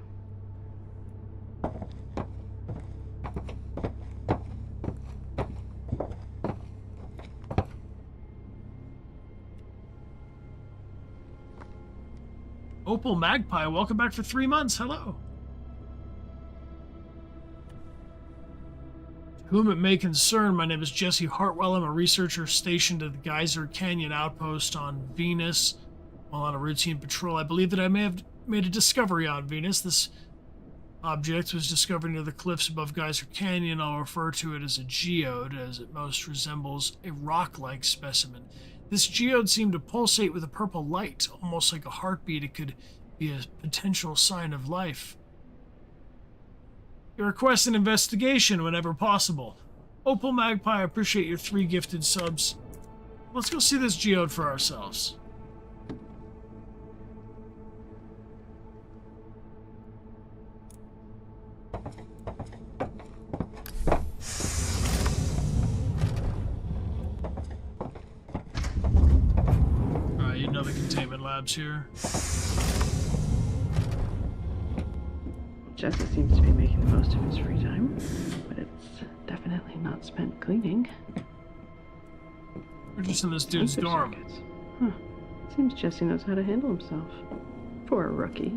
Opal Magpie, welcome back for 3 months. Hello. To whom it may concern, my name is Jesse Hartwell. I'm a researcher stationed at the Geyser Canyon Outpost on Venus. While on a routine patrol, I believe that I may have made a discovery on Venus. This object was discovered near the cliffs above Geyser Canyon. I'll refer to it as a geode, as it most resembles a rock-like specimen. This geode seemed to pulsate with a purple light, almost like a heartbeat. It could be a potential sign of life. You request an investigation whenever possible. Opal Magpie, I appreciate your 3 gifted subs. Let's go see this geode for ourselves. Another containment labs here. Jesse seems to be making the most of his free time, but it's definitely not spent cleaning. We're just in this dude's dorm. Circuits. Huh. Seems Jesse knows how to handle himself. For a rookie.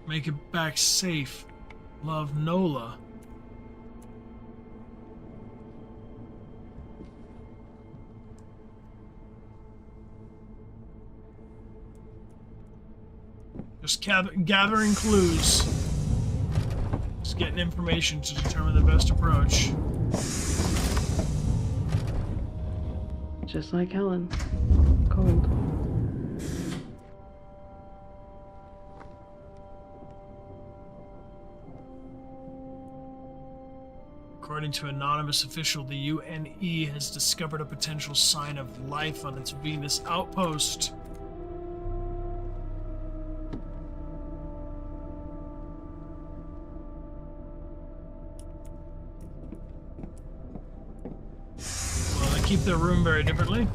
Make it back safe. Love, Nola. Just gathering clues. Just getting information to determine the best approach. Just like Helen. Cold. According to anonymous official, the UNE has discovered a potential sign of life on its Venus outpost. Keep their room very differently.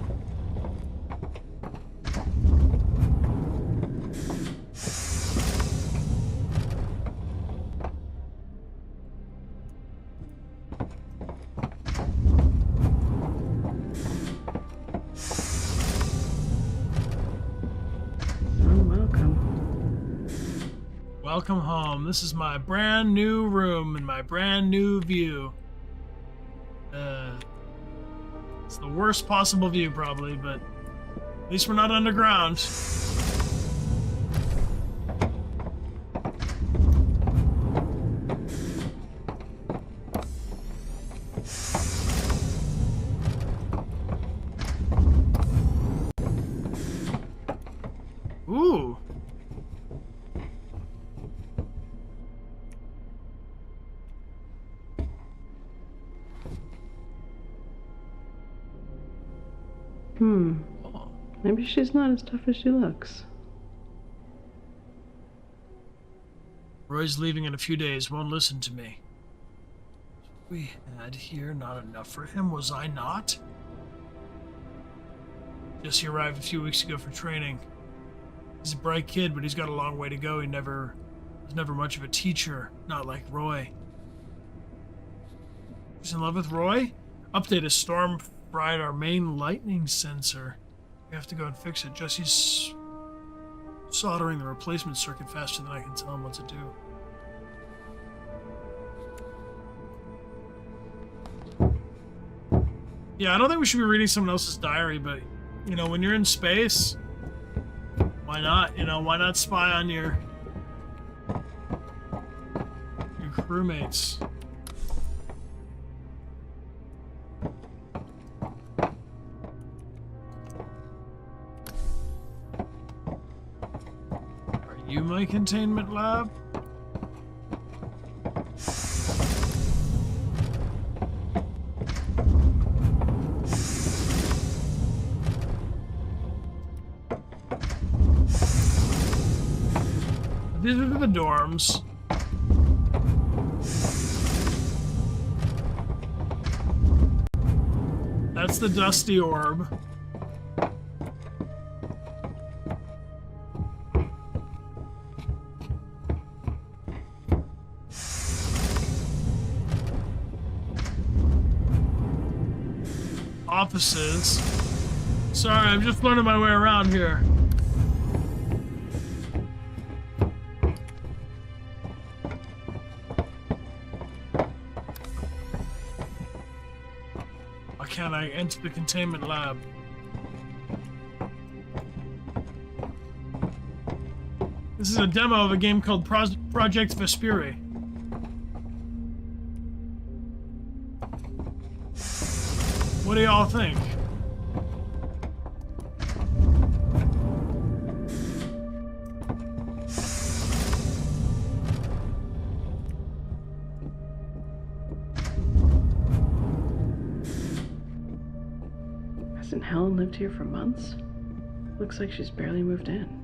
Welcome home. This is my brand new room and my brand new view. It's the worst possible view, probably, but at least we're not underground. Ooh. Maybe she's not as tough as she looks. Roy's leaving in a few days, won't listen to me. we had here not enough for him? Was I not? Jesse arrived a few weeks ago for training. He's a bright kid, but he's got a long way to go. He was never much of a teacher, not like Roy. He's in love with Roy? Update: a storm fried our main lightning sensor. We have to go and fix it. Jesse's soldering the replacement circuit faster than I can tell him what to do. Yeah, I don't think we should be reading someone else's diary, but, you know, when you're in space, why not? You know, why not spy on your crewmates? Are you my containment lab? These are the dorms. That's the dusty orb. Offices. Sorry, I'm just learning my way around here. Why can't I enter the containment lab? This is a demo of a game called Project Vasperi. What do y'all think? Hasn't Helen lived here for months? Looks like she's barely moved in.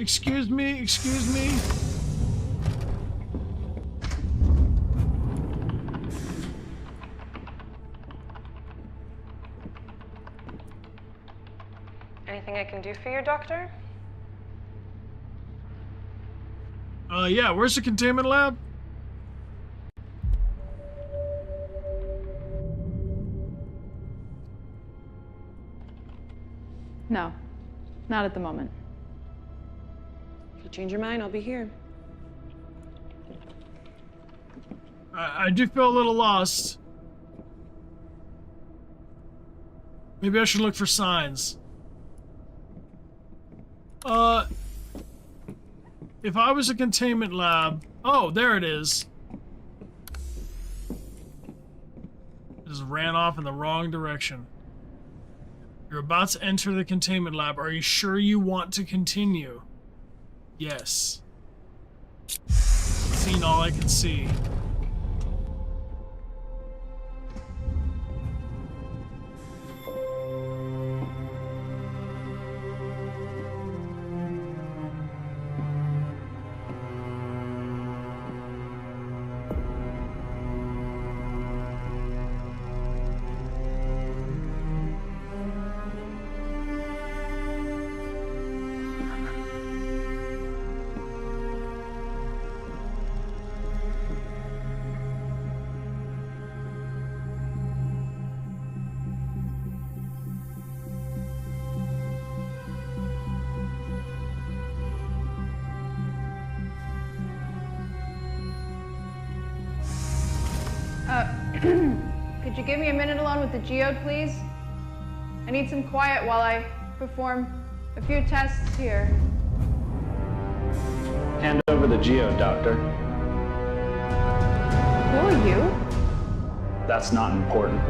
Excuse me. Anything I can do for you, Doctor? Yeah, where's the containment lab? No, not at the moment. If you change your mind, I'll be here. I do feel a little lost. Maybe I should look for signs. If I was a containment lab... Oh, there it is. Just ran off in the wrong direction. You're about to enter the containment lab. Are you sure you want to continue? Yes. Seen all I can see. Could you give me a minute alone with the geode, please? I need some quiet while I perform a few tests here. Hand over the geode, Doctor. Who are you? That's not important.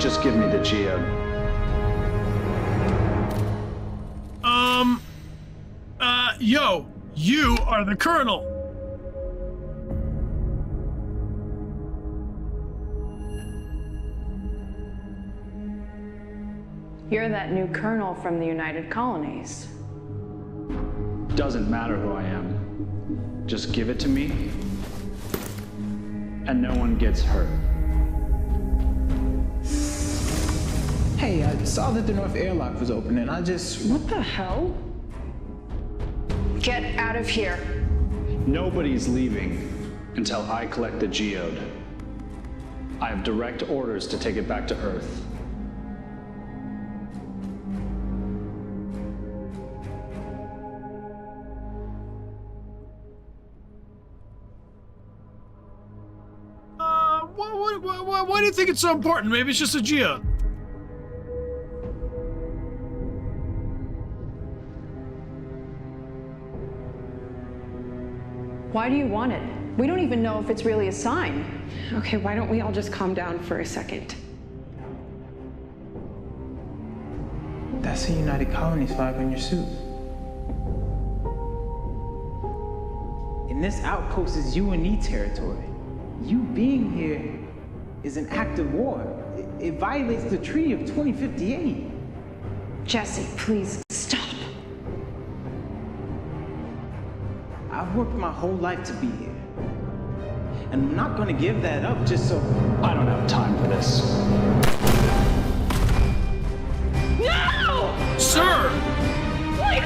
Just give me the geode. Yo, you are the Colonel. You're that new colonel from the United Colonies. Doesn't matter who I am. Just give it to me, and no one gets hurt. Hey, I saw that the north airlock was open and I just... What the hell? Get out of here. Nobody's leaving until I collect the geode. I have direct orders to take it back to Earth. Why do you think it's so important? Maybe it's just a geode. Why do you want it? We don't even know if it's really a sign. Okay, why don't we all just calm down for a second? That's a United Colonies flag on your suit. And this outpost is UNE territory. You being here is an act of war. It violates the Treaty of 2058. Jesse, please stop. I've worked my whole life to be here. And I'm not gonna give that up just so... I don't have time for this. No! Sir! Please!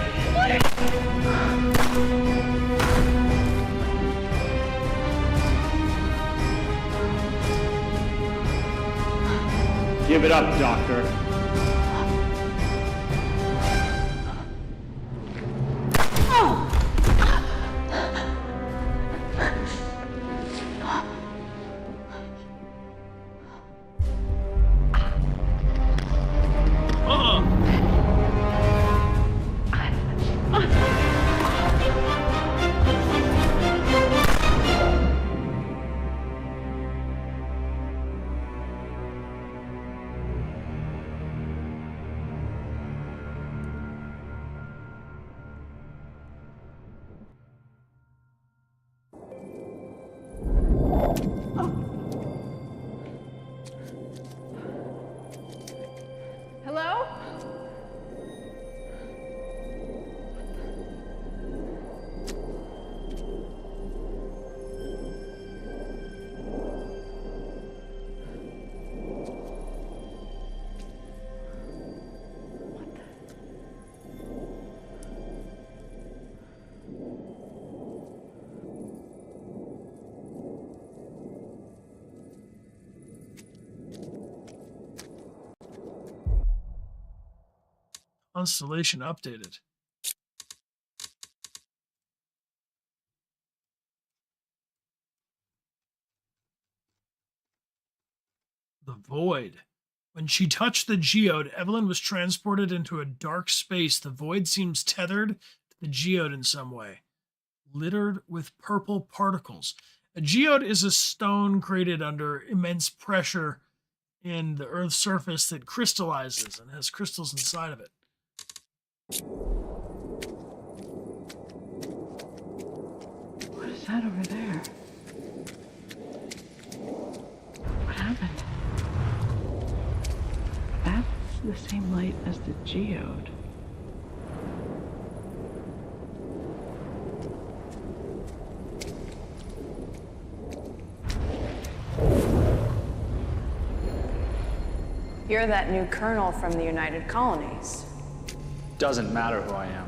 Give it up, Doctor. Hello? Constellation updated. The Void. When she touched the geode, Evelyn was transported into a dark space. The Void seems tethered to the geode in some way, littered with purple particles. A geode is a stone created under immense pressure in the Earth's surface that crystallizes and has crystals inside of it. What is that over there? What happened? That's the same light as the geode. You're that new colonel from the United Colonies. Doesn't matter who I am.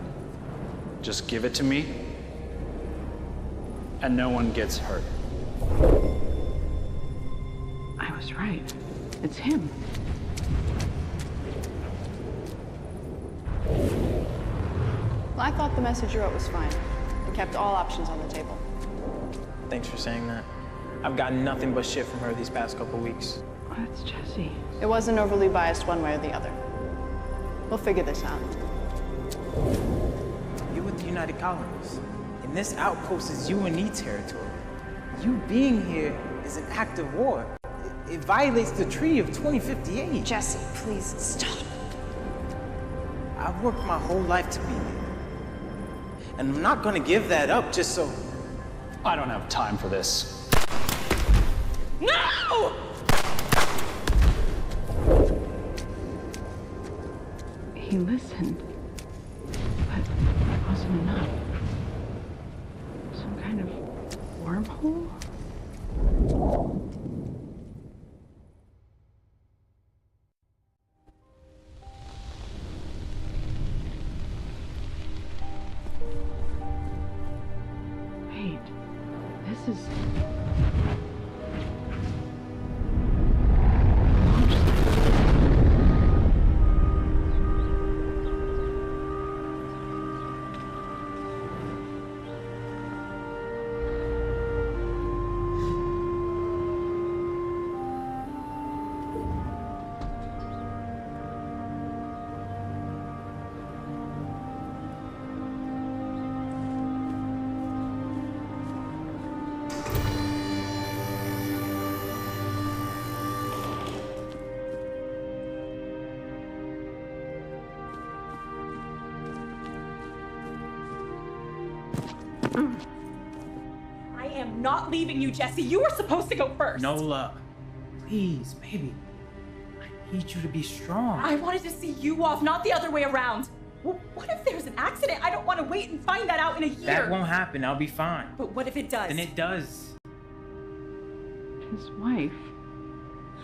Just give it to me, and no one gets hurt. I was right. It's him. Well, I thought the message you wrote was fine. It kept all options on the table. Thanks for saying that. I've gotten nothing but shit from her these past couple weeks. Oh, that's Jesse. It wasn't overly biased one way or the other. We'll figure this out. You're with the United Colonies. And this outpost is UNE territory. You being here is an act of war. It violates the Treaty of 2058. Jesse, please stop. I've worked my whole life to be here. And I'm not gonna give that up just so... I don't have time for this. No! He listened, but it wasn't enough. Some kind of wormhole? Wait, this is... I am not leaving you, Jesse. You were supposed to go first. Nola, please, baby. I need you to be strong. I wanted to see you off, not the other way around. Well, what if there's an accident? I don't want to wait and find that out in a year. That won't happen. I'll be fine. But what if it does? Then it does. His wife.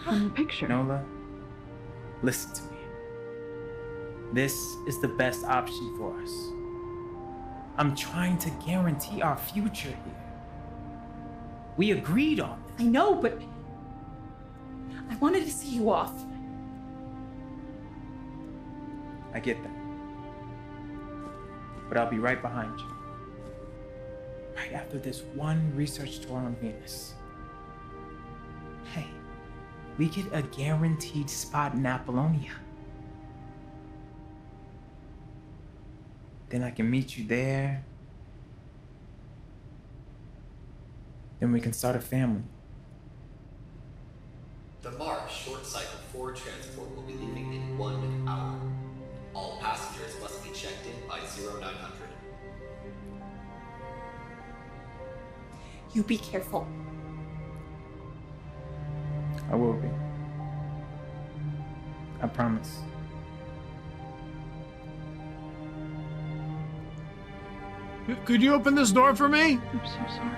From the picture. Nola, listen to me. This is the best option for us. I'm trying to guarantee our future here. We agreed on this. I know, but I wanted to see you off. I get that. But I'll be right behind you. Right after this one research tour on Venus. Hey, we get a guaranteed spot in Apollonia. Then I can meet you there. Then we can start a family. The Mars short cycle 4 transport will be leaving in 1 hour. All passengers must be checked in by 0900. You be careful. I will be. I promise. Could you open this door for me? I'm so sorry.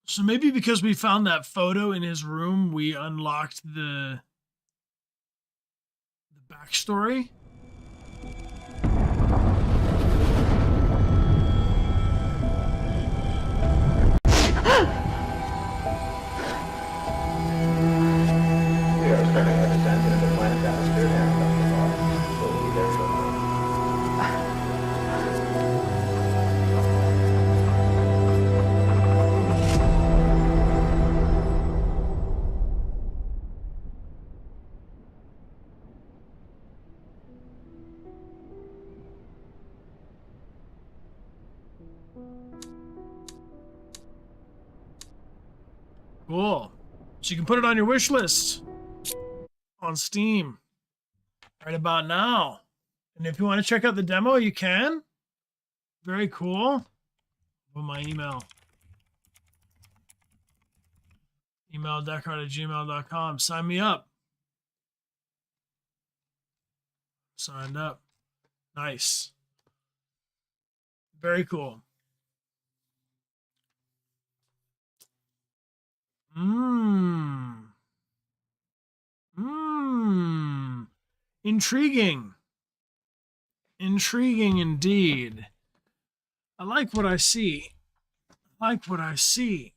So maybe because we found that photo in his room, we unlocked the backstory. We are starting our descent into the planet's atmosphere now, Dr. Ross. We'll be there shortly. Cool. So you can put it on your wish list on Steam right about now. And if you want to check out the demo, you can. Very cool. Put my email. Email Dechart@gmail.com. Sign me up. Signed up. Nice. Very cool. Intriguing. Intriguing indeed. I like what I see. I like what I see.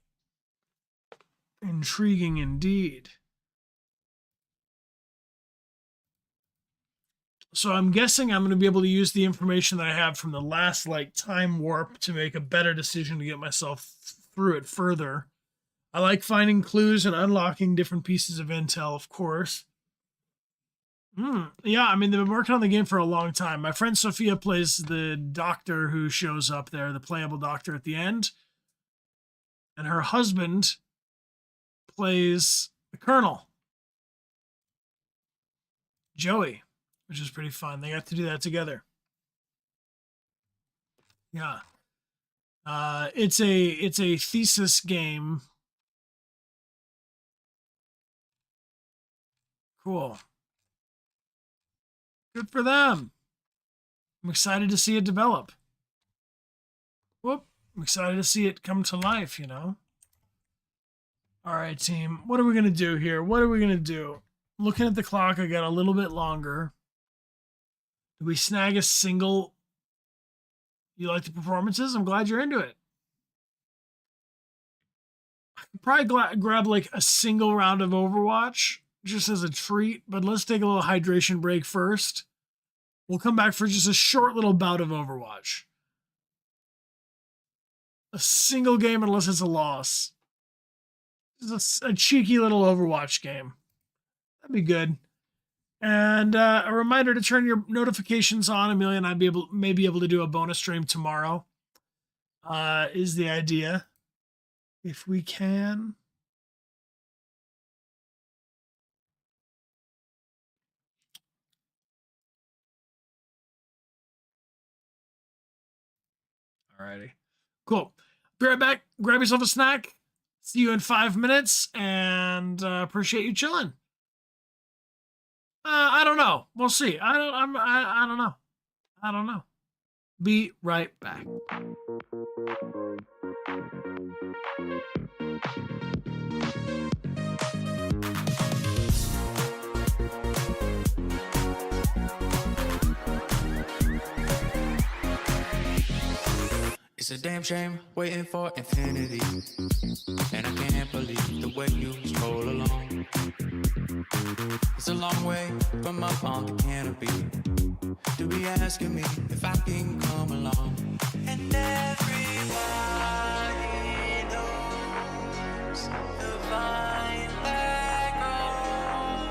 Intriguing indeed. So I'm guessing I'm going to be able to use the information that I have from the last time warp to make a better decision to get myself through it further. I like finding clues and unlocking different pieces of intel, of course. Yeah, I mean, they've been working on the game for a long time. My friend Sophia plays the doctor who shows up there, the playable doctor at the end. And her husband plays the colonel, Joey, which is pretty fun. They got to do that together. Yeah. It's a thesis game. Cool. Good for them. I'm excited to see it develop. Whoop. I'm excited to see it come to life, you know? All right, team. What are we going to do here? What are we going to do? Looking at the clock, I got a little bit longer. Do we snag a single? You like the performances? I'm glad you're into it. I could probably grab like a single round of Overwatch just as a treat, but let's take a little hydration break first. We'll come back for just a short little bout of Overwatch. A single game unless it's a loss. Just a cheeky little Overwatch game. That'd be good. And a reminder to turn your notifications on. Amelia and I may be able to do a bonus stream tomorrow. Is the idea. If we can. Alrighty. Cool. Be right back. Grab yourself a snack. See you in 5 minutes, and appreciate you chilling. I don't know. We'll see. I don't know. I don't know. Be right back. It's a damn shame waiting for infinity, and I can't believe the way you stroll along. It's a long way from up on the canopy to be asking me if I can come along. And everybody knows the vine that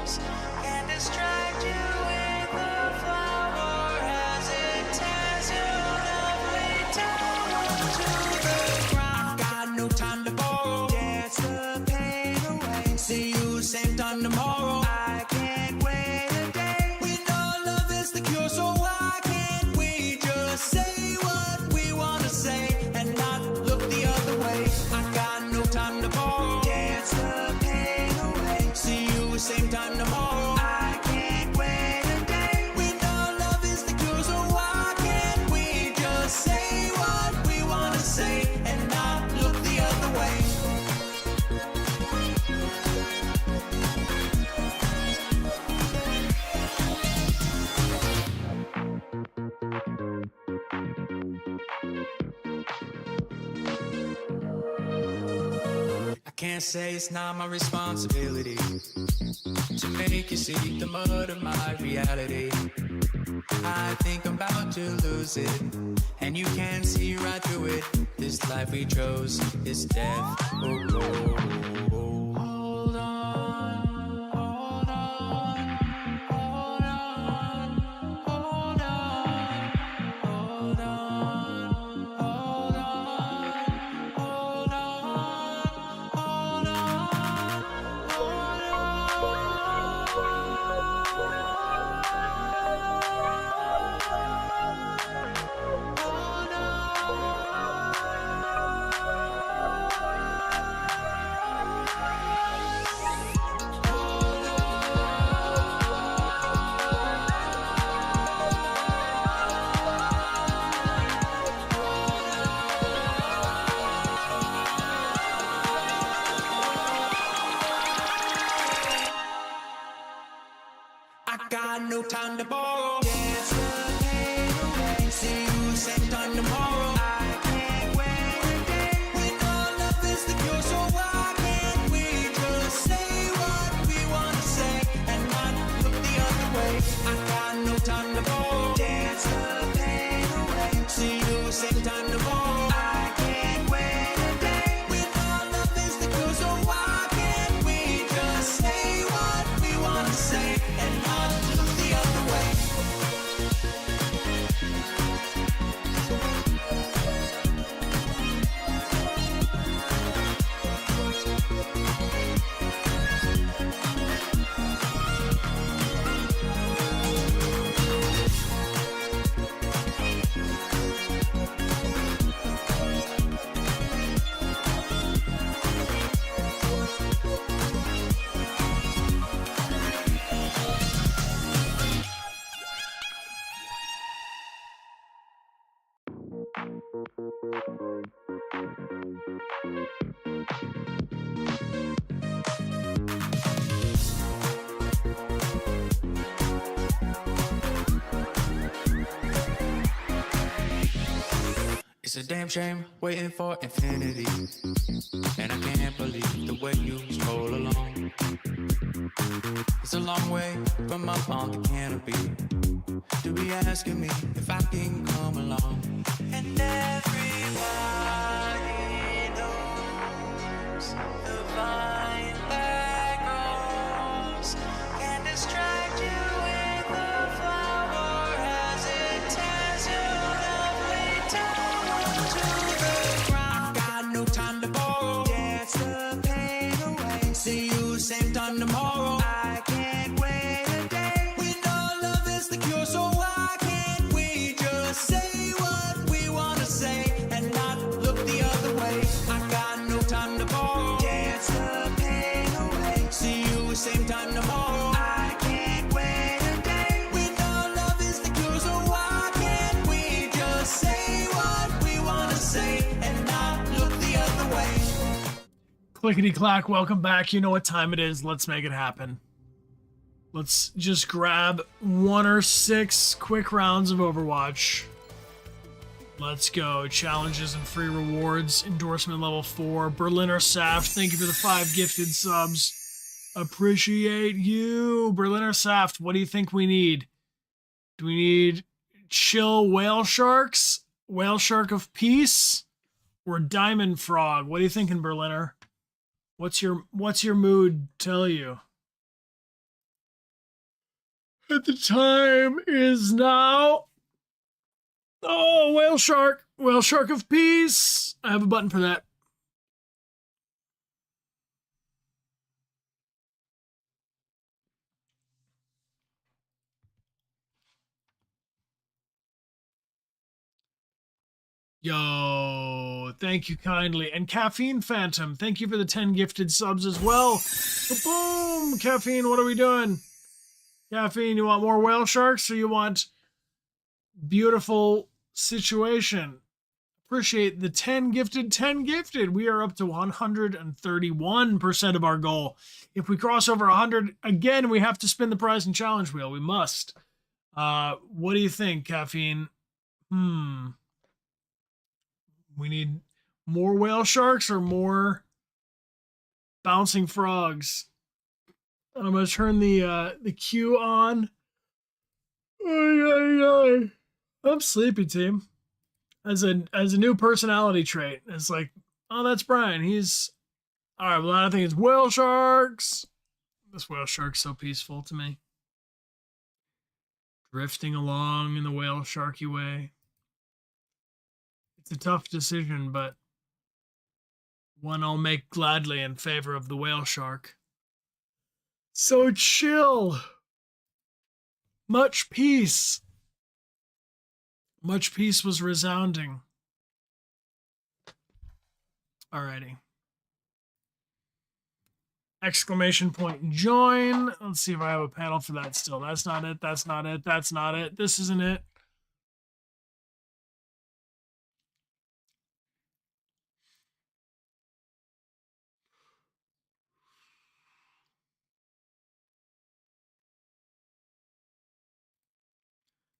grows can distract you with a flower as it tears you lovely down to the ground. Got no time to borrow, dance the pain away. See you same time tomorrow. I can't wait a day. We know love is the cure, so why can't we just say what we want to say and not look the other way? I got no time to borrow, dance the pain away. See you same time tomorrow. I can't wait a day. We know love is the cure, so why can't we just say what we want to say and not look the other way? I can't say it's not my responsibility to make you see the mud of my reality. I think I'm about to lose it, and you can't see right through it. This life we chose is death. Oh, oh, oh, oh. Hold on, hold on, hold on, hold on, hold on, hold on, hold I got no time to borrow. Dance the pain away. See you same time tomorrow. I can't wait a day. We know love is the cure, so why can't we just say what we want to say and not look the other way? I got no time to borrow. Dance the pain away. See you same time tomorrow. I can't wait a day. We know love is the cure, so why can't we just say what we want to say and not look the other way? It's a damn shame waiting for infinity. And I can't believe the way you stroll along. It's a long way from up on the canopy to be asking me if I can come along. And everybody knows the vine that grows can distract you with a flower as it tears your lovely tower to the ground. Got no time to borrow. Dance the pain away. See you same time tomorrow. I can't wait a day. We know love is the cure, so why can't we just say what we want to say and not look the other way? I got no time to borrow. Dance the pain away. See you same time tomorrow. I can't wait a day. We know love is the cure, so why can't we just say what we want to say and not look the other way? Clickety clack, welcome back. You know what time it is. Let's make it happen. Let's just grab 1 or 6 quick rounds of Overwatch. Let's go. Challenges and free rewards. Endorsement level 4. Berliner Saft, thank you for the 5 gifted subs. Appreciate you. Berliner Saft, what do you think we need? Do we need chill whale sharks? Whale shark of peace? Or diamond frog? What are you thinking, Berliner? What's your mood tell you? And the time is now. Oh, whale shark of peace. I have a button for that. Yo, thank you kindly. And Caffeine Phantom, thank you for the 10 gifted subs as well. Boom! Caffeine, what are we doing? Caffeine, you want more whale sharks or you want beautiful situation? Appreciate the 10 gifted, 10 gifted. We are up to 131% of our goal. If we cross over 100, again, we have to spin the prize and challenge wheel. We must. What do you think, Caffeine? We need more whale sharks or more bouncing frogs? I'm gonna turn the queue on. I'm sleepy, team. As a new personality trait, it's like, oh, that's Brian. He's all right. Well, I think it's whale sharks. This whale shark's so peaceful to me, drifting along in the whale sharky way. It's a tough decision, but one I'll make gladly in favor of the whale shark. So chill. Much peace. Much peace was resounding. Alrighty. Exclamation point join. Let's see if I have a panel for that still. That's not it. That's not it. That's not it. This isn't it.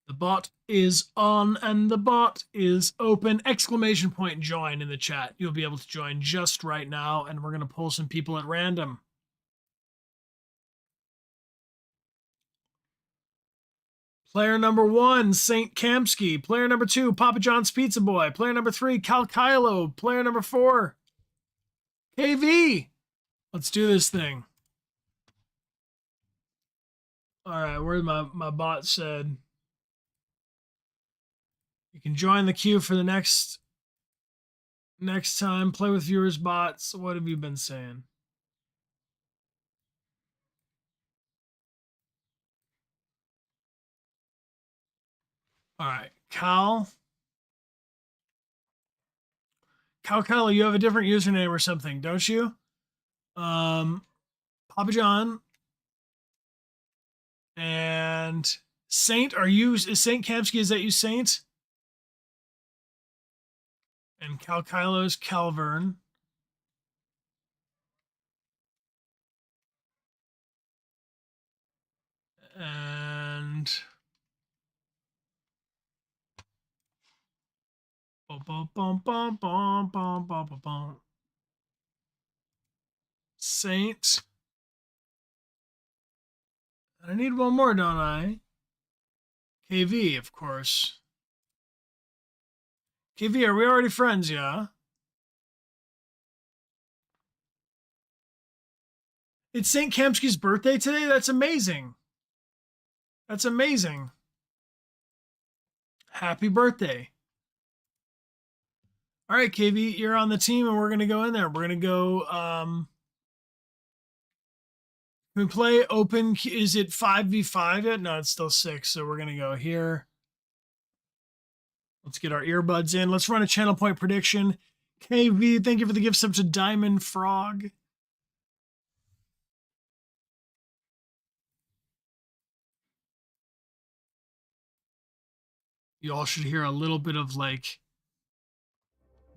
The bot is on and the bot is open. Exclamation point join in the chat. You'll be able to join just right now, and we're going to pull some people at random. Player number 1, Saint Kamsky. Player number 2, Papa John's Pizza Boy. Player number 3, Cal Kylo. Player number 4, KV. Let's do this thing. All right, where's my bot said? You can join the queue for the next time. Play with viewers bots. What have you been saying? All right, Cal Kylo, you have a different username or something, don't you? Papa John and Saint. Is Saint Kamsky? Is that you, Saint? And Cal Kylo's Calvern. And Bum, bum, bum, bum, bum, bum, bum, bum, bum. Saint. I need one more, don't I? KV, of course. KV, are we already friends, yeah? It's St. Kemsky's birthday today? That's amazing. That's amazing. Happy birthday. All right, KV, you're on the team, and we're going to go in there. We're going to go... Can we play open? Is it 5v5 yet? No, it's still 6, so we're going to go here. Let's get our earbuds in. Let's run a channel point prediction. KV, thank you for the gift sub to Diamond Frog. You all should hear a little bit of like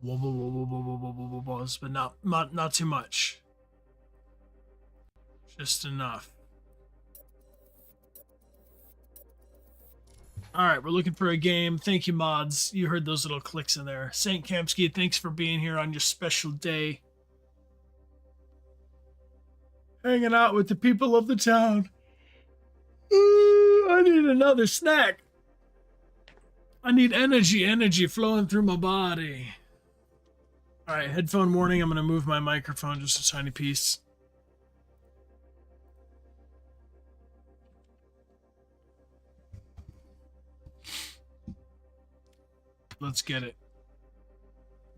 wobbles, but not too much. Just enough. All right, we're looking for a game. Thank you, mods. You heard those little clicks in there. St. Kamsky, thanks for being here on your special day. Hanging out with the people of the town. Ooh, I need another snack. I need energy flowing through my body. All right, headphone warning. I'm going to move my microphone just a tiny piece. Let's get it.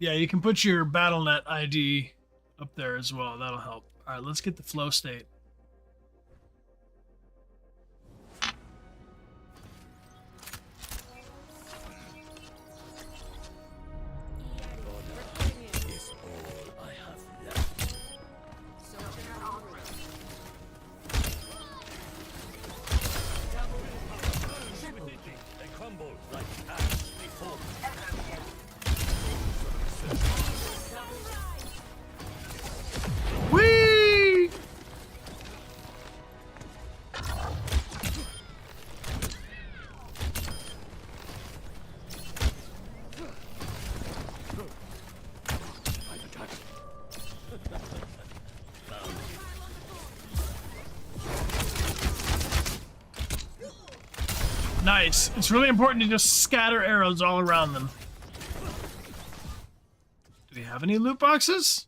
Yeah, you can put your BattleNet ID up there as well. That'll help. All right, let's get the flow state. Nice. It's really important to just scatter arrows all around them. Do we have any loot boxes?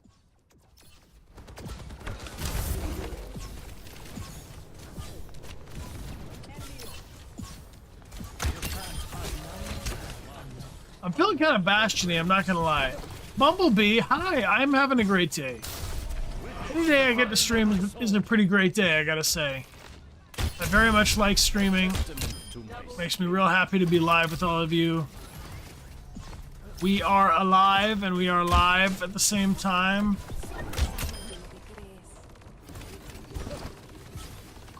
I'm feeling kind of Bastion-y, I'm not gonna lie. Bumblebee, hi, I'm having a great day. Any day I get to stream is a pretty great day, I gotta say. I very much like streaming. Makes me real happy to be live with all of you. We are alive and we are live at the same time.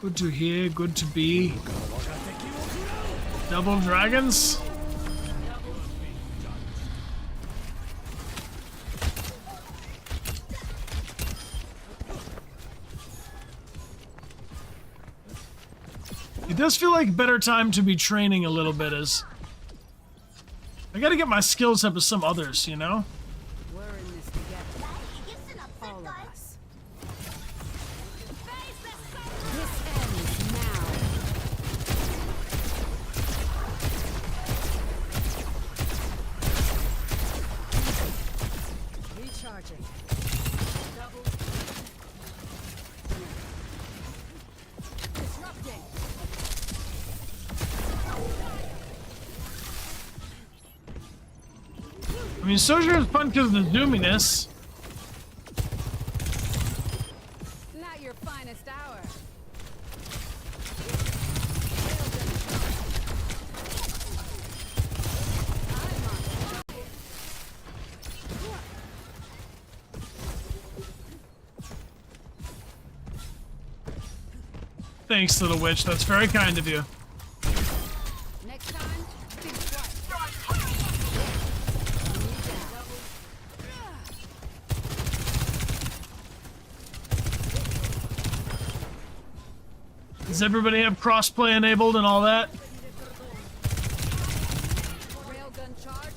Good to hear, good to be. Double dragons? It does feel like a better time to be training a little bit as I gotta get my skills up as some others, you know? We're in this together. All of us. This ends now. Recharging. Disrupting. I mean, Sojourn is fun because of the zoominess. Not your finest hour. Thanks, little witch. That's very kind of you. Next time, think twice. Does everybody have crossplay enabled and all that? Railgun charge.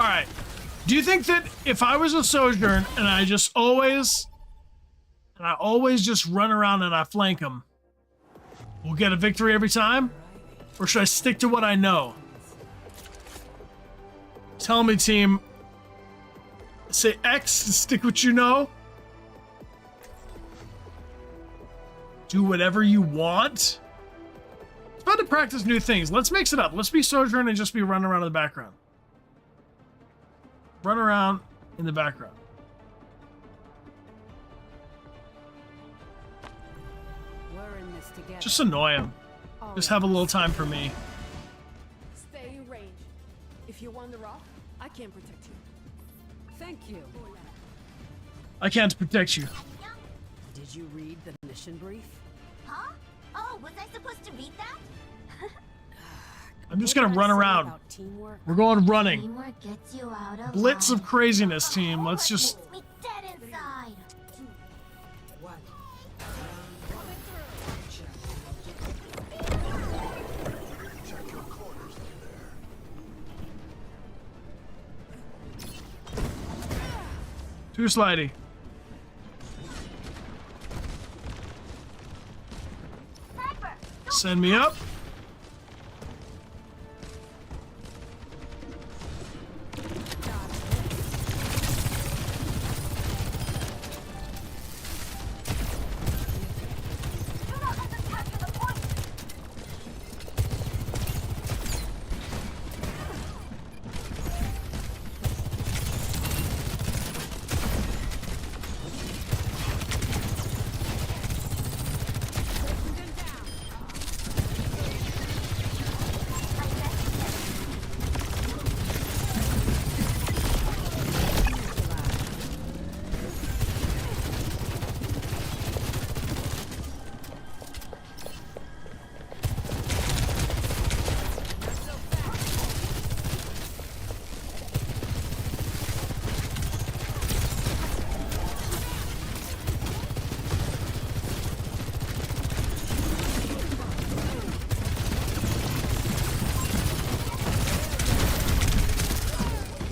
All right. Do you think that if I was a Sojourn and I always just run around and I flank them, we'll get a victory every time? Or should I stick to what I know? Tell me, team. Say X, stick what you know. Do whatever you want. It's fun to practice new things. Let's mix it up. Let's be Sojourn and just be running around in the background. Run around in the background. We're in this together. Just annoy him. Just have a little time for me. Stay in range. If you want the rock, I can protect you. Thank you. I can't protect you. Did you read the mission brief? Huh? Oh, was I supposed to read that? I'm just gonna run around. We're going running. Teamwork gets you out of Blitz of craziness, team. Let's just... Makes me dead inside. Too slidey. Send me up.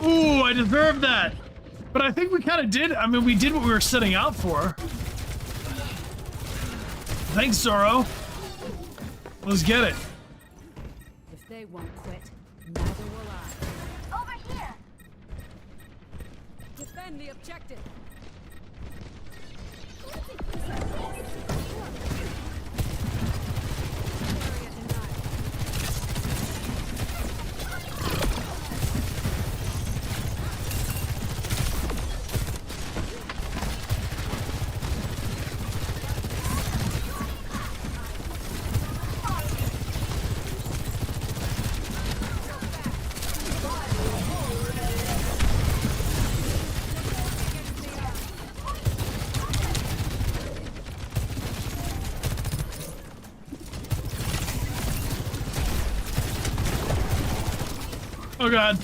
Ooh, I deserve that. But I think we kind of did. I mean, we did what we were setting out for. Thanks, Zoro. Let's get it. If they won't quit, neither will I. Over here. Defend the objective. Oh god.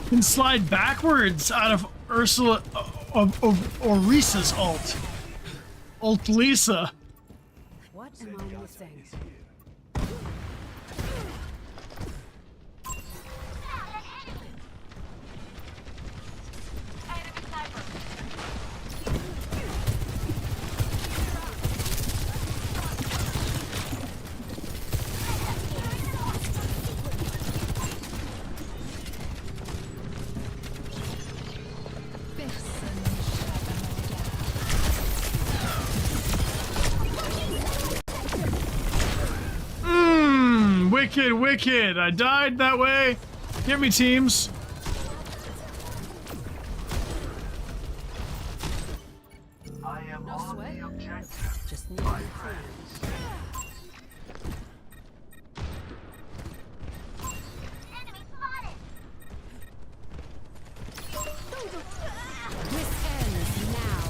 Can slide backwards out of Ursula or Risa's ult. Ult Lisa. What am I missing? Wicked, wicked. I died that way. Get me, teams. I am no on sweat. The objective. Just need my friends. This ends now.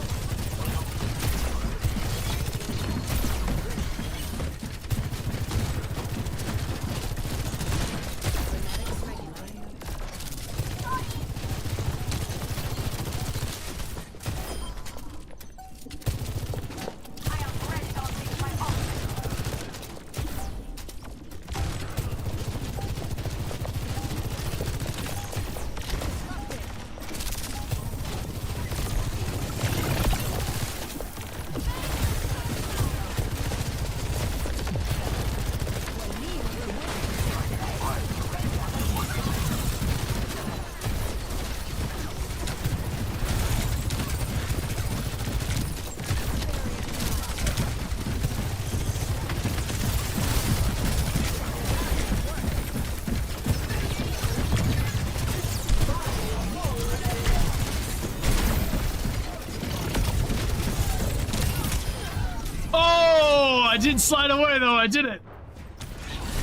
I did slide away though. I did it.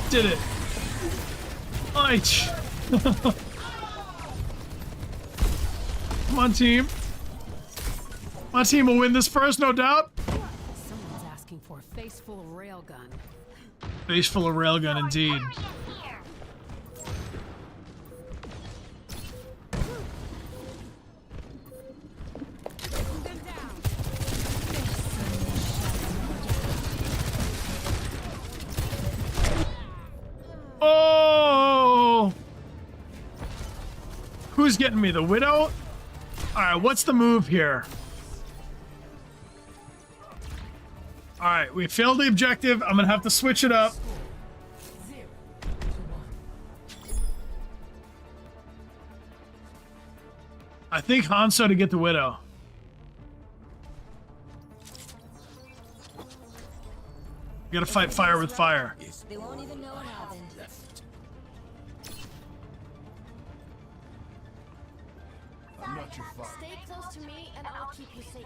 Did it. Ouch. Come on, team. My team will win this first, no doubt. Someone's asking for a face full of railgun. Face full of railgun, indeed. Oh! Who's getting me? The Widow? Alright, what's the move here? Alright, we failed the objective. I'm gonna have to switch it up. I think Hanzo to get the Widow. You gotta fight fire with fire. They won't even know what happened. I'm not your father. Stay close to me and I'll keep you safe.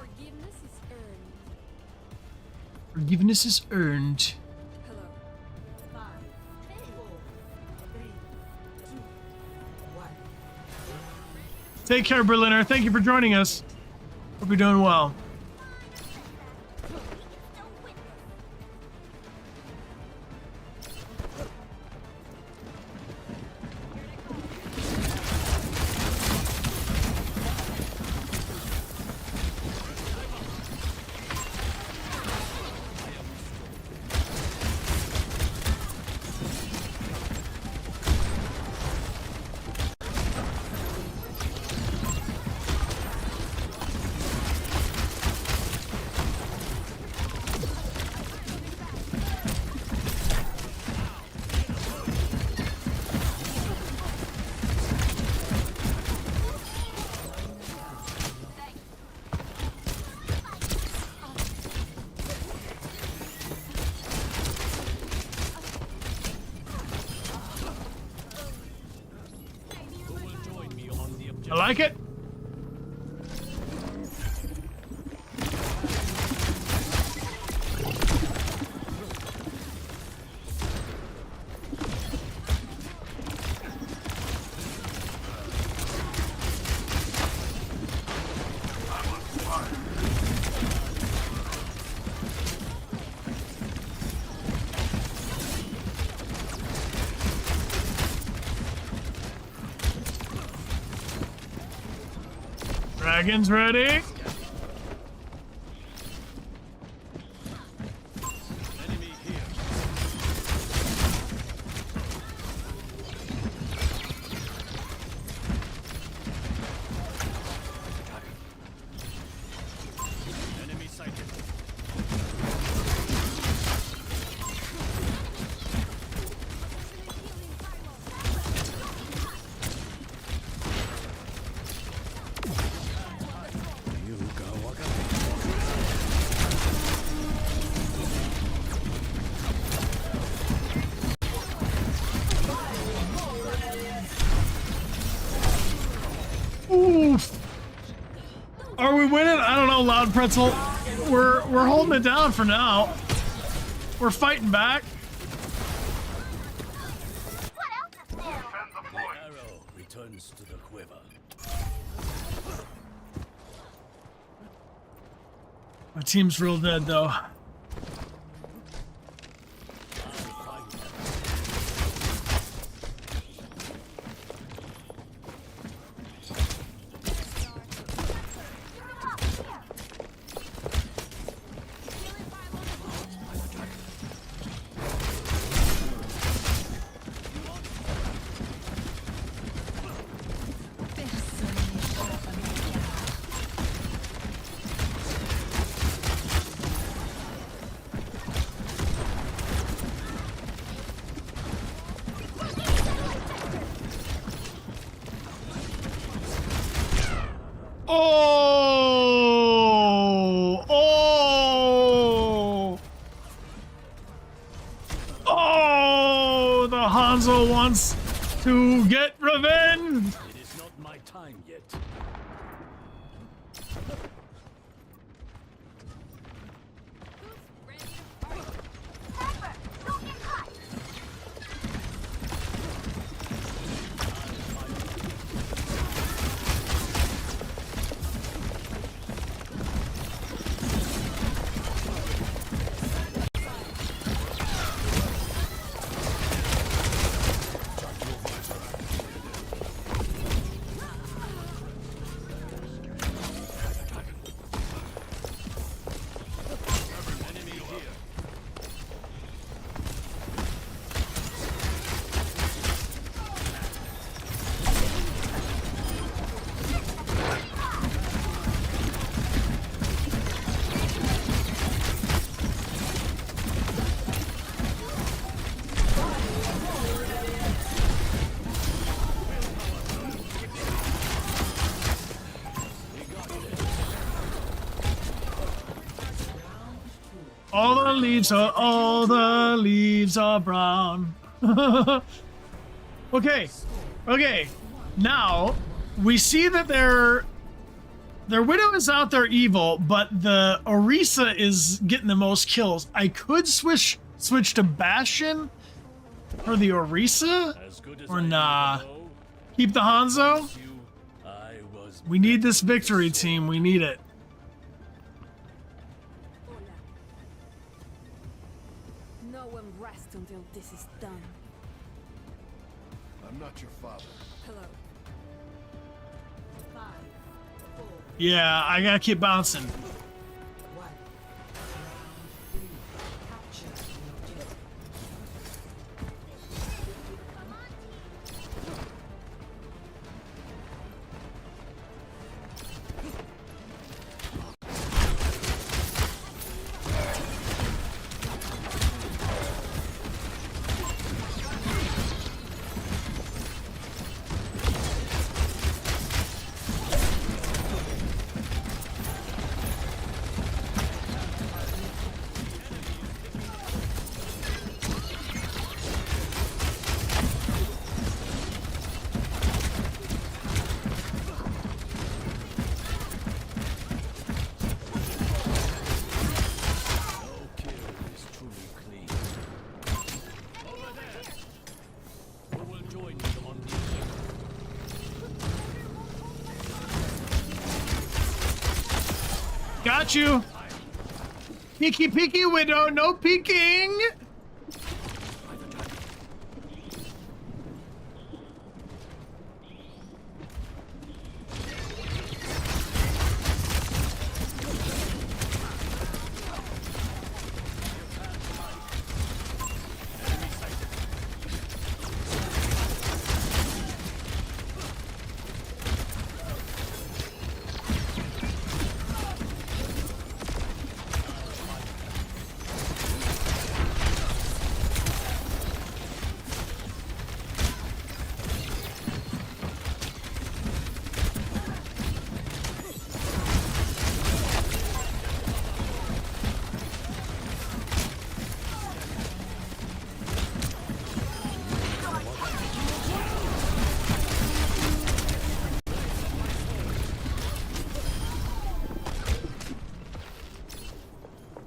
Forgiveness is earned. Forgiveness is earned. Hello. 5, 4, 3, 2, 1. Take care, Berliner. Thank you for joining us. Hope you're doing well. I like it. Dragons ready? Oof. Are we winning? I don't know, Loud Pretzel. We're holding it down for now. We're fighting back. Arrow returns to the quiver. My team's real dead though. Oh! Oh! Oh! The Hanzo wants to get revenge! It is not my time yet. All the leaves are brown. Okay. Now we see that their widow is out there evil, but the Orisa is getting the most kills. I could switch to Bastion for the Orisa, or nah. Keep the Hanzo. We need this victory, team. We need it. No one rests until this is done. I'm not your father. Hello. 5, 4. Yeah, I gotta keep bouncing. Got you. Peeky widow, no peeking.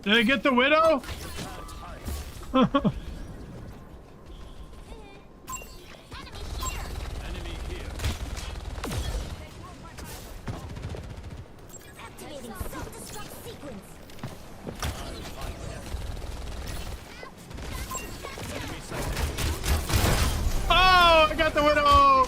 Did I get the widow? Oh, I got the widow!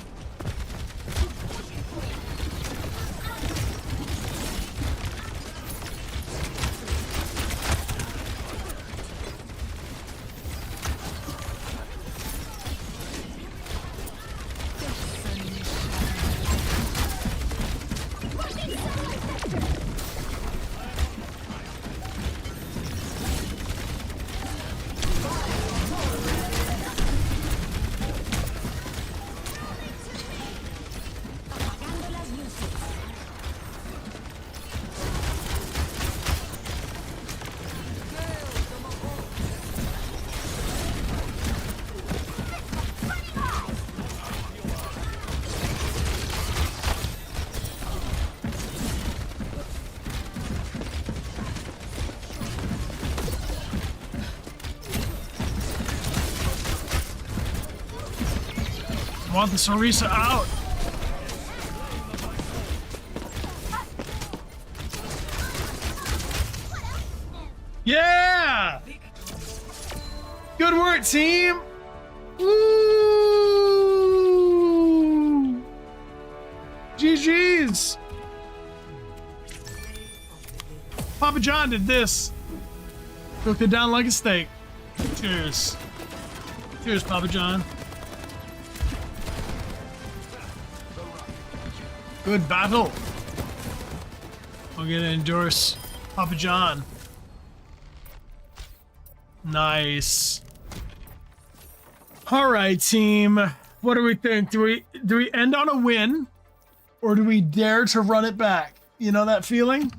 I want the Orisa out. Yeah! Good work, team! Woo! GG's! Papa John did this. Cooked it down like a steak. Cheers. Cheers, Papa John. Good battle. I'm gonna endorse Papa John. Nice. All right, team. What do we think? Do we end on a win, or do we dare to run it back? You know that feeling?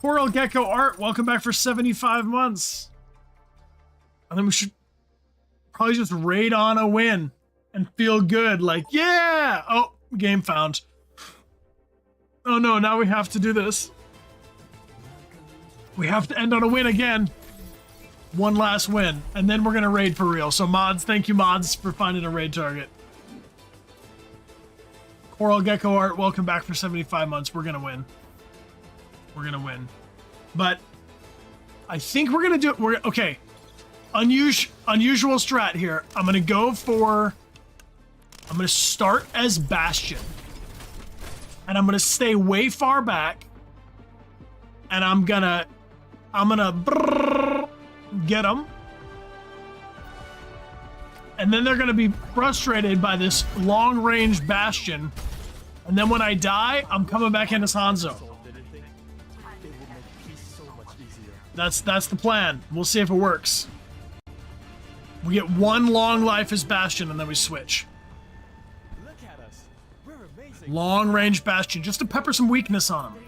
Coral Gecko Art, welcome back for 75 months. I think we should probably just raid on a win and feel good. Like, yeah! Oh, game found. Oh no, now we have to do this. We have to end on a win again. One last win, and then we're gonna raid for real. So mods, thank you mods for finding a raid target. Coral Gecko Art, welcome back for 75 months. We're gonna win. We're gonna win. But I think we're gonna do it. Okay. Unusual strat here. I'm gonna start as Bastion. And I'm gonna stay way far back. And I'm gonna get them. And then they're gonna be frustrated by this long-range Bastion. And then when I die, I'm coming back in as Hanzo. That's the plan. We'll see if it works. We get one long life as Bastion and then we switch. Look at us. We're amazing. Long range Bastion, just to pepper some weakness on him.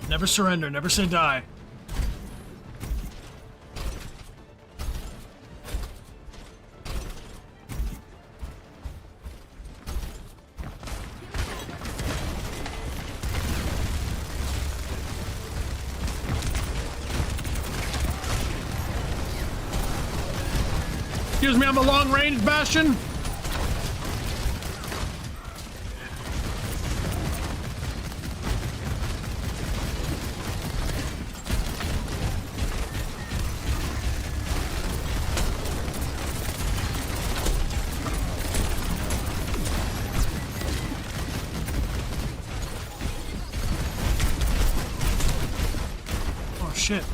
Never surrender, never say die. Excuse me, I'm a long-range Bastion. Oh, shit.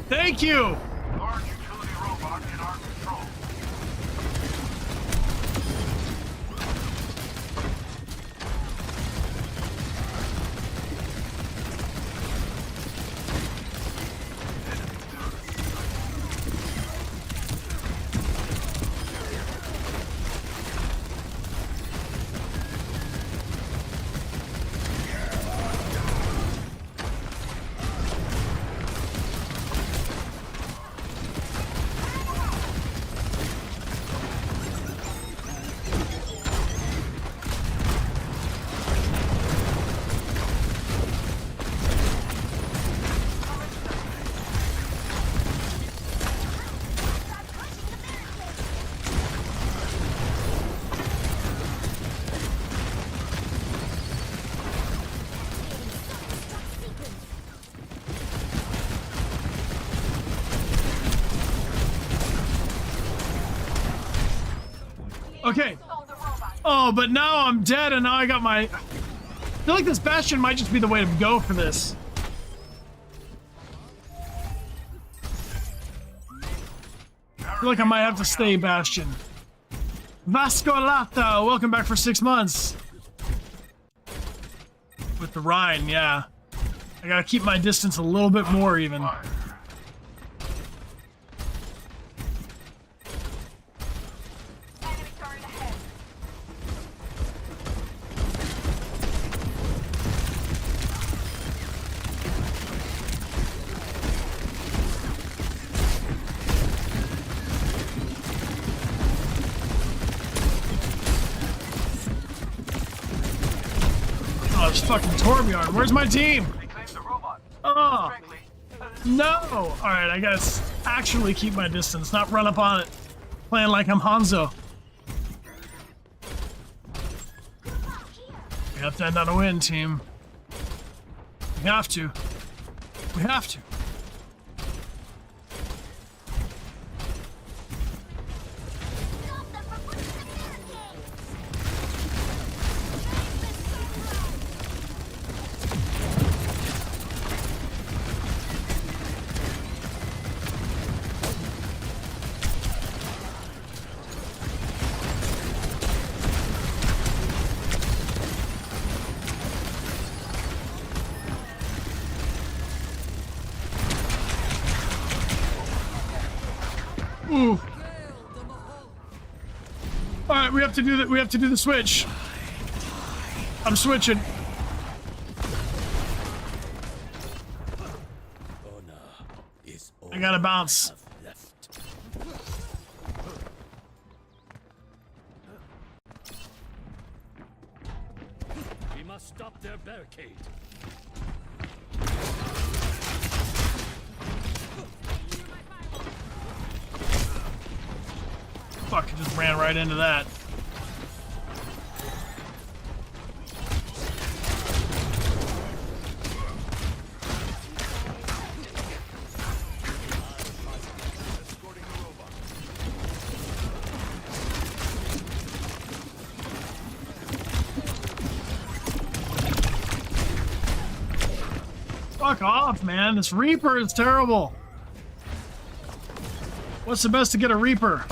Thank you! Large utility robot in our control. Okay. Oh, but now I'm dead and now I got my... I feel like this Bastion might just be the way to go for this. I feel like I might have to stay Bastion. Vascolata, welcome back for 6 months. With the Rhine, yeah. I gotta keep my distance a little bit more even. Oh, it's fucking Torbjorn. Where's my team? Oh! No! Alright, I gotta actually keep my distance, not run up on it. Playing like I'm Hanzo. We have to end on a win, team. We have to. We have to. Ooh. All right, we have to do that. We have to do the switch. I'm switching. I gotta bounce. We must stop their barricade. Fuck, I just ran right into that. Fuck off, man. This Reaper is terrible. What's the best to get a Reaper?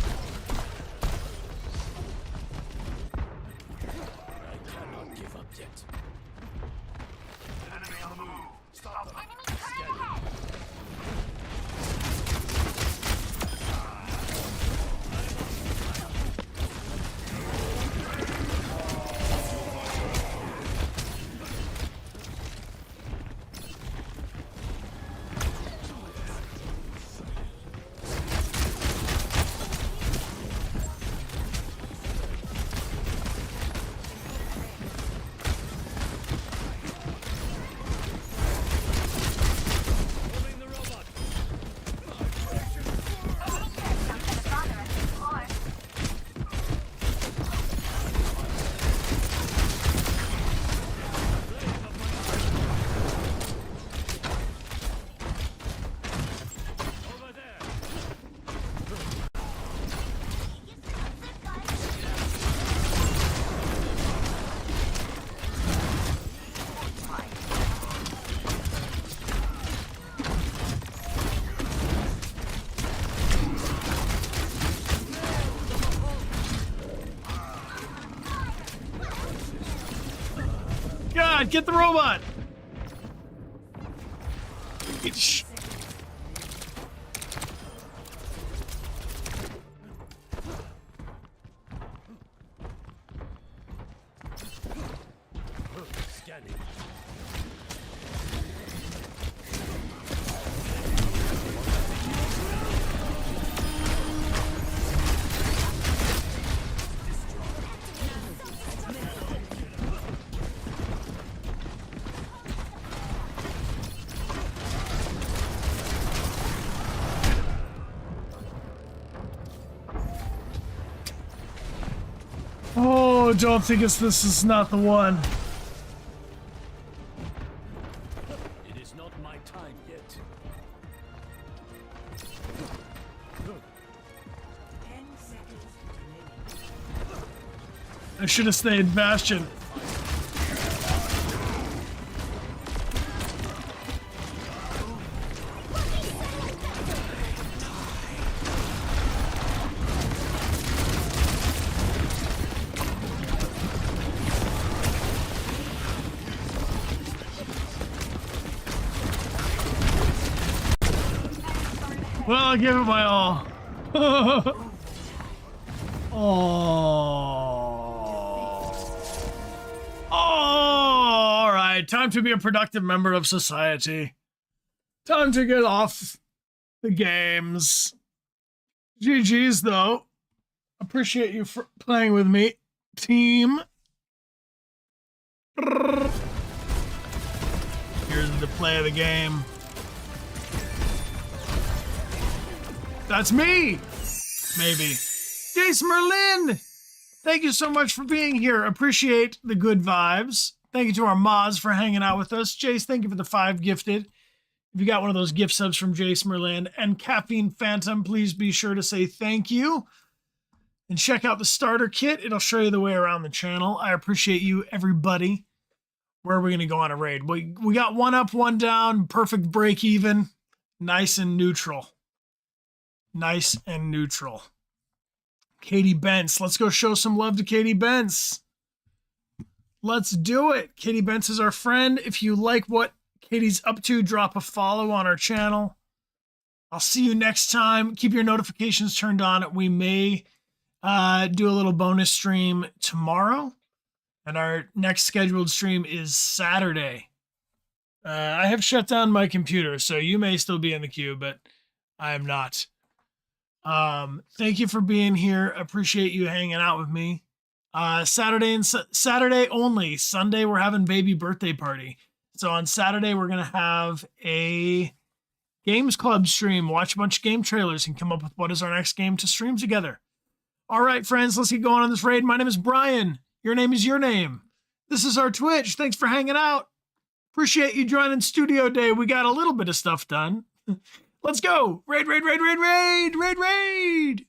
God, get the robot! Scanning. Oh, don't think this is not the one. It is not my time yet. I should have stayed Bastion. Well, I'll give it my all. All right, time to be a productive member of society. Time to get off the games. GG's though. Appreciate you for playing with me, team. Here's Here's the play of the game. That's me! Maybe. Jace Merlin! Thank you so much for being here. Appreciate the good vibes. Thank you to our mods for hanging out with us. Jace, thank you for the 5 gifted. If you got one of those gift subs from Jace Merlin and Caffeine Phantom, please be sure to say thank you. And check out the starter kit. It'll show you the way around the channel. I appreciate you, everybody. Where are we going to go on a raid? We got 1 up, 1 down. Perfect break even. Nice and neutral. Nice and neutral. Katie Bentz. Let's go show some love to Katie Bentz. Let's do it. Katie Bentz is our friend. If you like what Katie's up to, drop a follow on our channel. I'll see you next time. Keep your notifications turned on. We may do a little bonus stream tomorrow. And our next scheduled stream is Saturday. I have shut down my computer, so you may still be in the queue, but I am not. Thank you for being here. Appreciate you hanging out with me. Saturday only. Sunday we're having baby birthday party. So on Saturday we're gonna have a games club stream. Watch a bunch of game trailers and come up with what is our next game to stream together. All right, friends, let's get going on this raid. My name is Brian. Your name is your name. This is our Twitch. Thanks for hanging out. Appreciate you joining Studio Day. We got a little bit of stuff done. Let's go. Raid, raid, raid, raid, raid, raid, raid.